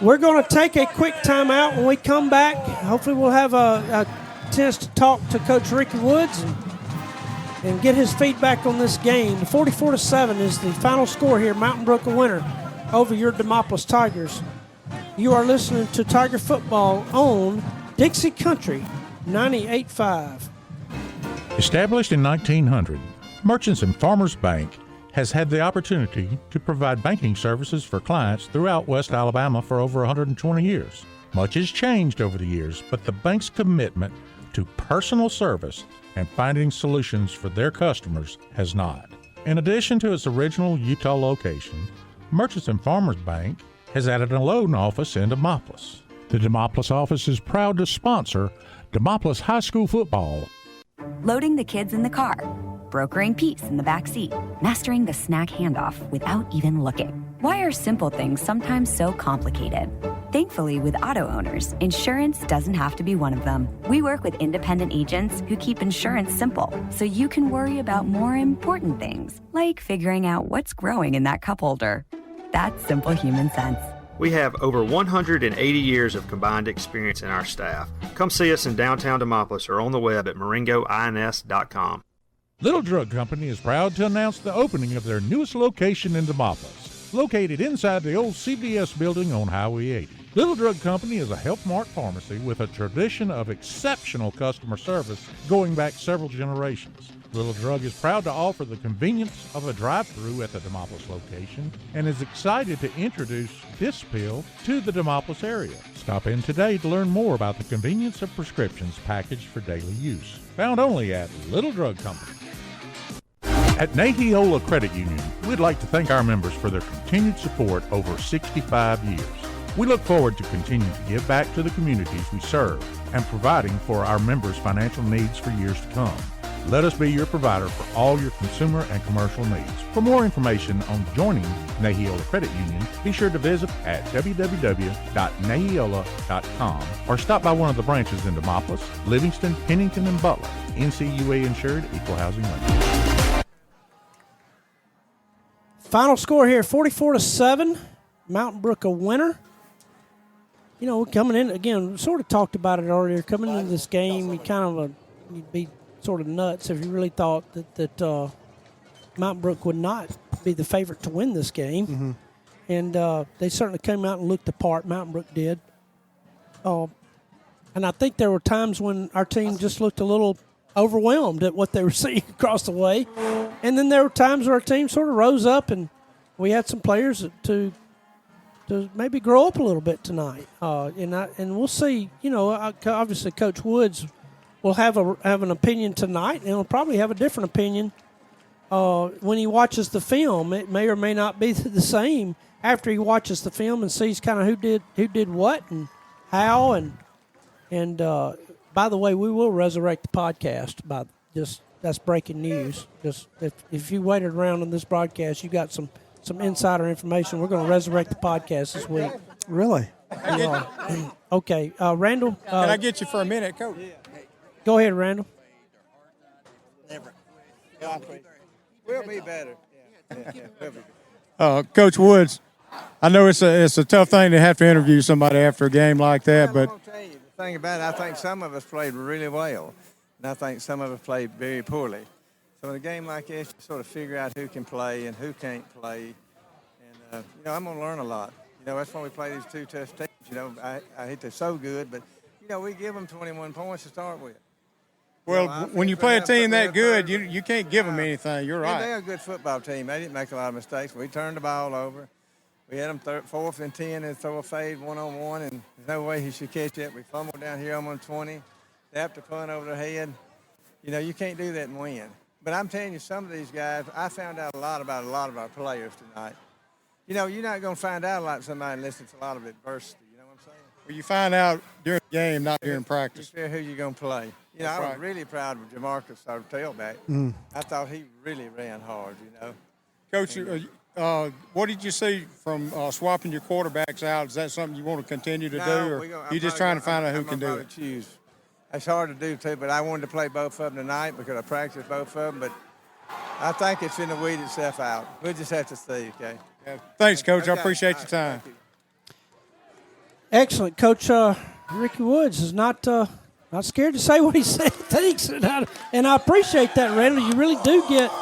We're going to take a quick timeout. When we come back, hopefully we'll have a chance to talk to Coach Ricky Woods and get his feedback on this game. 44-7 is the final score here. Mountain Brook a winner over your Demopolis Tigers. You are listening to Tiger Football on Dixie Country 98.5. Established in 1900, Merchants and Farmers Bank has had the opportunity to provide banking services for clients throughout West Alabama for over 120 years. Much has changed over the years, but the bank's commitment to personal service and finding solutions for their customers has not. In addition to its original Utah location, Merchants and Farmers Bank has added a loan office in Demopolis. The Demopolis office is proud to sponsor Demopolis High School football. Loading the kids in the car, brokering peace in the back seat, mastering the snack handoff without even looking. Why are simple things sometimes so complicated? Thankfully, with auto owners, insurance doesn't have to be one of them. We work with independent agents who keep insurance simple, so you can worry about more important things, like figuring out what's growing in that cup holder. That's simple human sense. We have over 180 years of combined experience in our staff. Come see us in downtown Demopolis or on the web at moringoins.com. Little Drug Company is proud to announce the opening of their newest location in Demopolis, located inside the old CVS building on Highway 80. Little Drug Company is a Health Mart pharmacy with a tradition of exceptional customer service going back several generations. Little Drug is proud to offer the convenience of a drive-thru at the Demopolis location and is excited to introduce this pill to the Demopolis area. Stop in today to learn more about the convenience of prescriptions packaged for daily use. Found only at Little Drug Company. At Nahiola Credit Union, we'd like to thank our members for their continued support over 65 years. We look forward to continuing to give back to the communities we serve and providing for our members' financial needs for years to come. Let us be your provider for all your consumer and commercial needs. For more information on joining Nahiola Credit Union, be sure to visit at www.nahiola.com or stop by one of the branches in Demopolis, Livingston, Pennington, and Butler. NCUA insured, equal housing lender. Final score here, 44-7. Mountain Brook a winner. You know, coming in, again, we sort of talked about it earlier. Coming into this game, you'd be sort of nuts if you really thought that Mountain Brook would not be the favorite to win this game. Mm-hmm. And they certainly came out and looked the part. Mountain Brook did. And I think there were times when our team just looked a little overwhelmed at what they were seeing across the way. And then there were times where our team sort of rose up and we had some players to maybe grow up a little bit tonight. And we'll see. You know, obviously Coach Woods will have an opinion tonight, and he'll probably have a different opinion when he watches the film. It may or may not be the same after he watches the film and sees kind of who did what and how. And by the way, we will resurrect the podcast. That's breaking news. Just if you waited around on this broadcast, you got some insider information. We're going to resurrect the podcast this week. Really? Okay, Randall. Can I get you for a minute, Coach? Go ahead, Randall. We'll be better. Coach Woods, I know it's a tough thing to have to interview somebody after a game like that, but I'm gonna tell you, the thing about it, I think some of us played really well, and I think some of us played very poorly. So in a game like this, you sort of figure out who can play and who can't play. And, I'm going to learn a lot. That's why we play these two tough teams. I hate they're so good, but, we give them 21 points to start with. Well, when you play a team that good, you can't give them anything. You're right. They're a good football team. They didn't make a lot of mistakes. We turned the ball over. We had them 4th and 10 and throw a fade one-on-one, and there's no way he should catch it. We fumbled down here on 20, tapped a punt over their head. You can't do that and win. But I'm telling you, some of these guys, I found out a lot about a lot of our players tonight. You're not going to find out a lot of somebody unless it's a lot of adversity. You know what I'm saying? Well, you find out during the game, not during practice. You figure who you're going to play. I was really proud of Jamarcus, our tailback. I thought he really ran hard, Coach, what did you see from swapping your quarterbacks out? Is that something you want to continue to do, or you just trying to find out who can do it? Choose. It's hard to do, too, but I wanted to play both of them tonight because I practiced both of them. But I think it's going to weed itself out. We'll just have to see, okay? Yeah. Thanks, Coach. Okay. I appreciate your time. Excellent. Coach Ricky Woods is not scared to say what he thinks. And I appreciate that, Randall. You really do get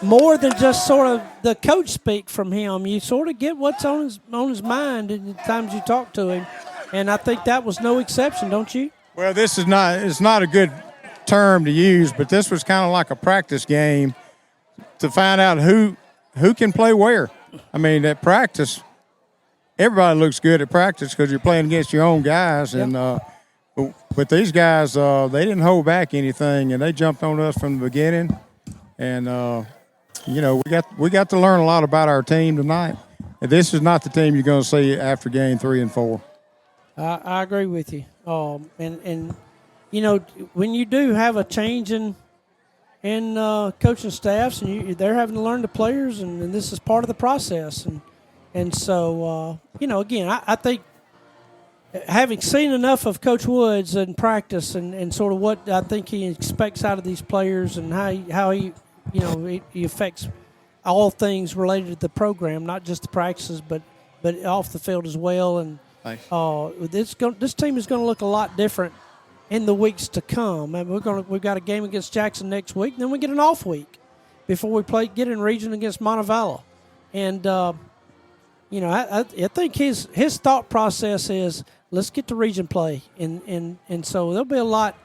more than just sort of the coach speak from him. You sort of get what's on his mind in the times you talk to him. And I think that was no exception, don't you? Well, it's not a good term to use, but this was kind of like a practice game to find out who can play where. I mean, at practice, everybody looks good at practice because you're playing against your own guys. Yep. And but these guys, they didn't hold back anything, and they jumped on us from the beginning. And we got to learn a lot about our team tonight. And this is not the team you're going to see after game 3 and 4. I agree with you. And when you do have a change in coaching staffs, and they're having to learn the players, and this is part of the process. And so, again, I think having seen enough of Coach Woods in practice and sort of what I think he expects out of these players and how he affects all things related to the program, not just the practices, but off the field as well. And this team is going to look a lot different in the weeks to come. And we've got a game against Jackson next week, and then we get an off week before we get in region against Montevallo. And you know, I think his thought process is let's get to region play, and so there'll be a lot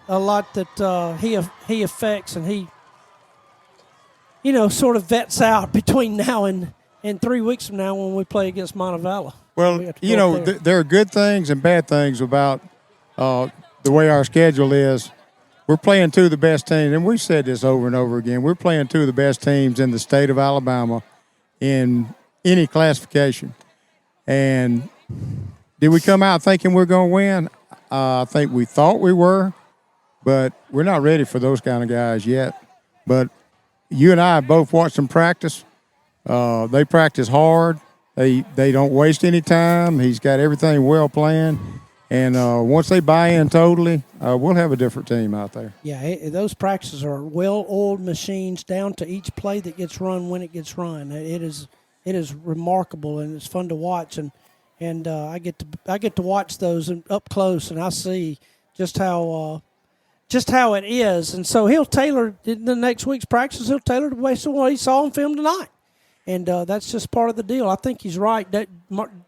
that he affects, and he, you know, sort of vets out between now and 3 weeks from now when we play against Montevallo. Well, you know, there are good things and bad things about the way our schedule is. We're playing two of the best teams, and we've said this over and over again. We're playing two of the best teams in the state of Alabama in any classification. And did we come out thinking we're going to win? I think we thought we were, but we're not ready for those kind of guys yet. But you and I both watched them practice. They practice hard. They don't waste any time. He's got everything well planned. And once they buy in totally, we'll have a different team out there. Yeah, those practices are well-oiled machines down to each play that gets run when it gets run. It is remarkable, and it's fun to watch. And I get to watch those up close, and I see just how it is. And so he'll tailor in the next week's practice. He'll tailor based on what he saw on film tonight, and that's just part of the deal. I think he's right. That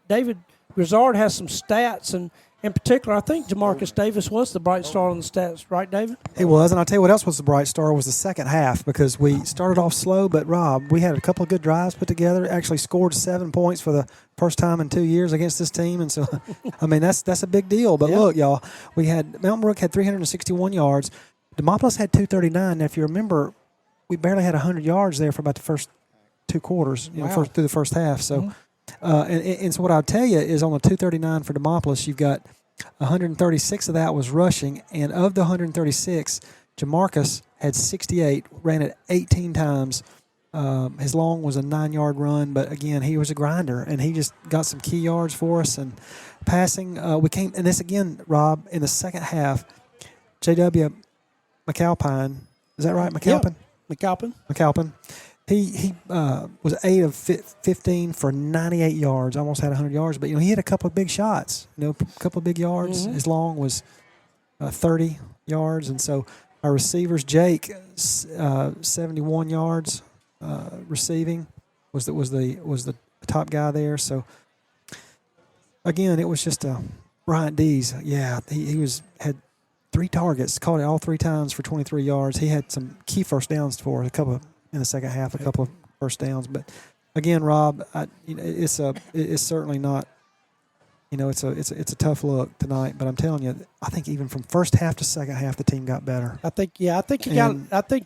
David Grizzard has some stats, and in particular, I think Jamarcus Davis was the bright star on the stats, right, David? He was, and I'll tell you what else was the bright star was the second half, because we started off slow, but, Rob, we had a couple of good drives put together, actually scored 7 points for the first time in 2 years against this team, and so, I mean, that's a big deal. But, Look, y'all, Mountain Brook had 361 yards. Demopolis had 239. Now, if you remember, we barely had 100 yards there for about the first 2 quarters, through the first half, so... And so what I'll tell you is on the 239 for Demopolis, you've got 136 of that was rushing, and of the 136, Jamarcus had 68, ran it 18 times. His long was a 9-yard run, but again, he was a grinder, and he just got some key yards for us. And passing, and this again, Rob, in the second half, J.W. McAlpine, is that right, McAlpine? Yeah. McAlpine. He was 8 of 15 for 98 yards, almost had 100 yards. But, he had a couple of big shots, a couple of big yards. Mm-hmm. His long was 30 yards. And so our receivers, Jake, 71 yards receiving, was the top guy there. So, again, it was just Bryant Dees. Yeah, he had 3 targets, caught it all 3 times for 23 yards. He had some key first downs for a couple of in the second half, a couple of first downs. But again, Rob, it's certainly not. It's a tough look tonight. But I'm telling you, I think even from first half to second half, the team got better. I think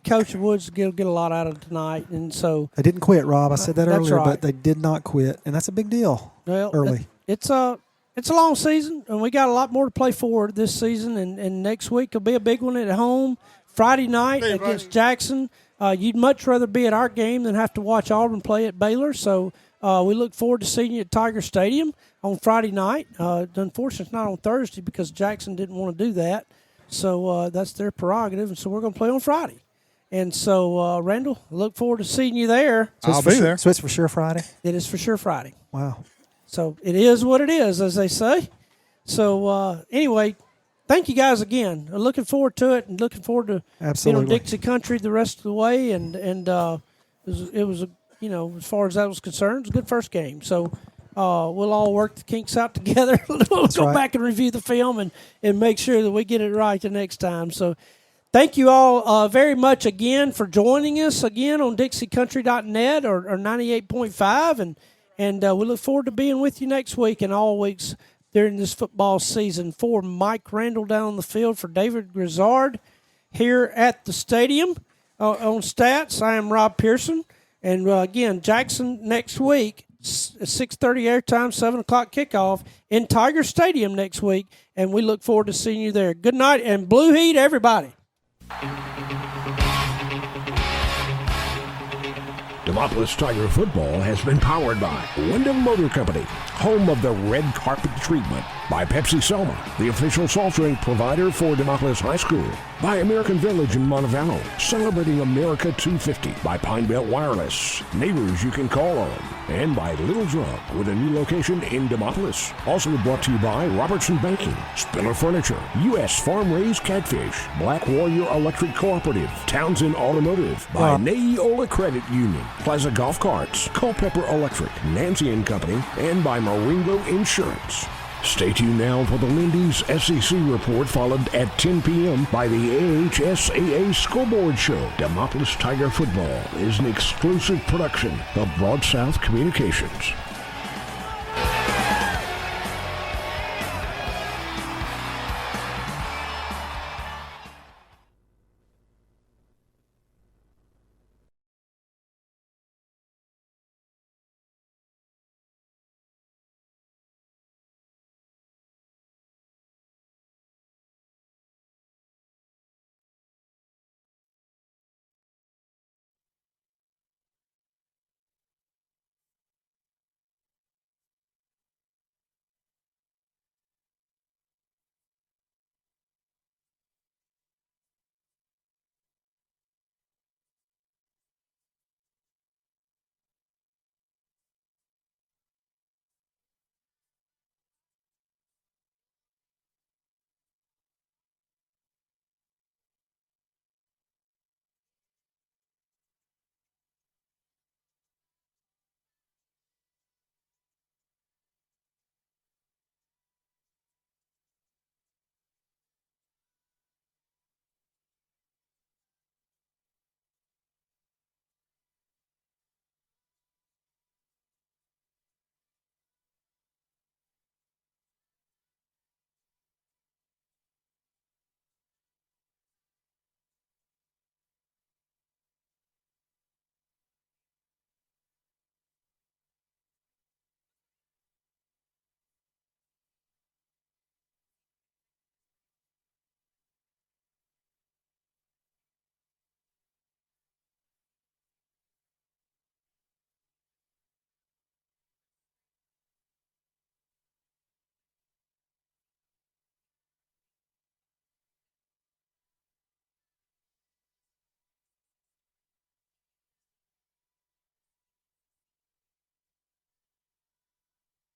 Coach Woods will get a lot out of it tonight, and so they didn't quit, Rob. I said that earlier, right. But they did not quit, and that's a big deal. Well, early. It's a long season, and we got a lot more to play for this season. And next week will be a big one at home. Friday night against Jackson. You'd much rather be at our game than have to watch Auburn play at Baylor. So we look forward to seeing you at Tiger Stadium on Friday night. Unfortunately, it's not on Thursday because Jackson didn't want to do that. So that's their prerogative. And so we're going to play on Friday. And so, Randall, look forward to seeing you there. So I'll be there. So it's for sure Friday? It is for sure Friday. Wow. So it is what it is, as they say. So, anyway, thank you guys again. I'm looking forward to it, and looking forward to being on Dixie Country the rest of the way. And it was as far as that was concerned, it was a good first game. So we'll all work the kinks out together. We'll go back and review the film and make sure that we get it right the next time. So thank you all very much again for joining us again on DixieCountry.net or 98.5, and we look forward to being with you next week and all weeks during this football season. For Mike Randall down on the field, for David Grizzard here at the stadium on stats, I am Rob Pearson. And again, Jackson next week, 6:30 airtime, 7 o'clock kickoff in Tiger Stadium next week. And we look forward to seeing you there. Good night and Blue Heat, everybody. Demopolis Tiger football has been powered by Wyndham Motor Company, home of the red carpet treatment. By Pepsi Selma, the official soft drink provider for Demopolis High School. By American Village in Montevallo, celebrating America 250. By Pine Belt Wireless, neighbors you can call on. And by Little Drug, with a new location in Demopolis. Also brought to you by Robertson Banking, Spiller Furniture, U.S. Farm-Raised Catfish, Black Warrior Electric Cooperative, Townsend Automotive, by Neola Credit Union, Plaza Golf Carts, Culpeper Electric, Nancy & Company, and by Maringo Insurance. Stay tuned now for the Lindy's SEC report, followed at 10 p.m. by the AHSAA Scoreboard Show. Demopolis Tiger Football is an exclusive production of Broad South Communications.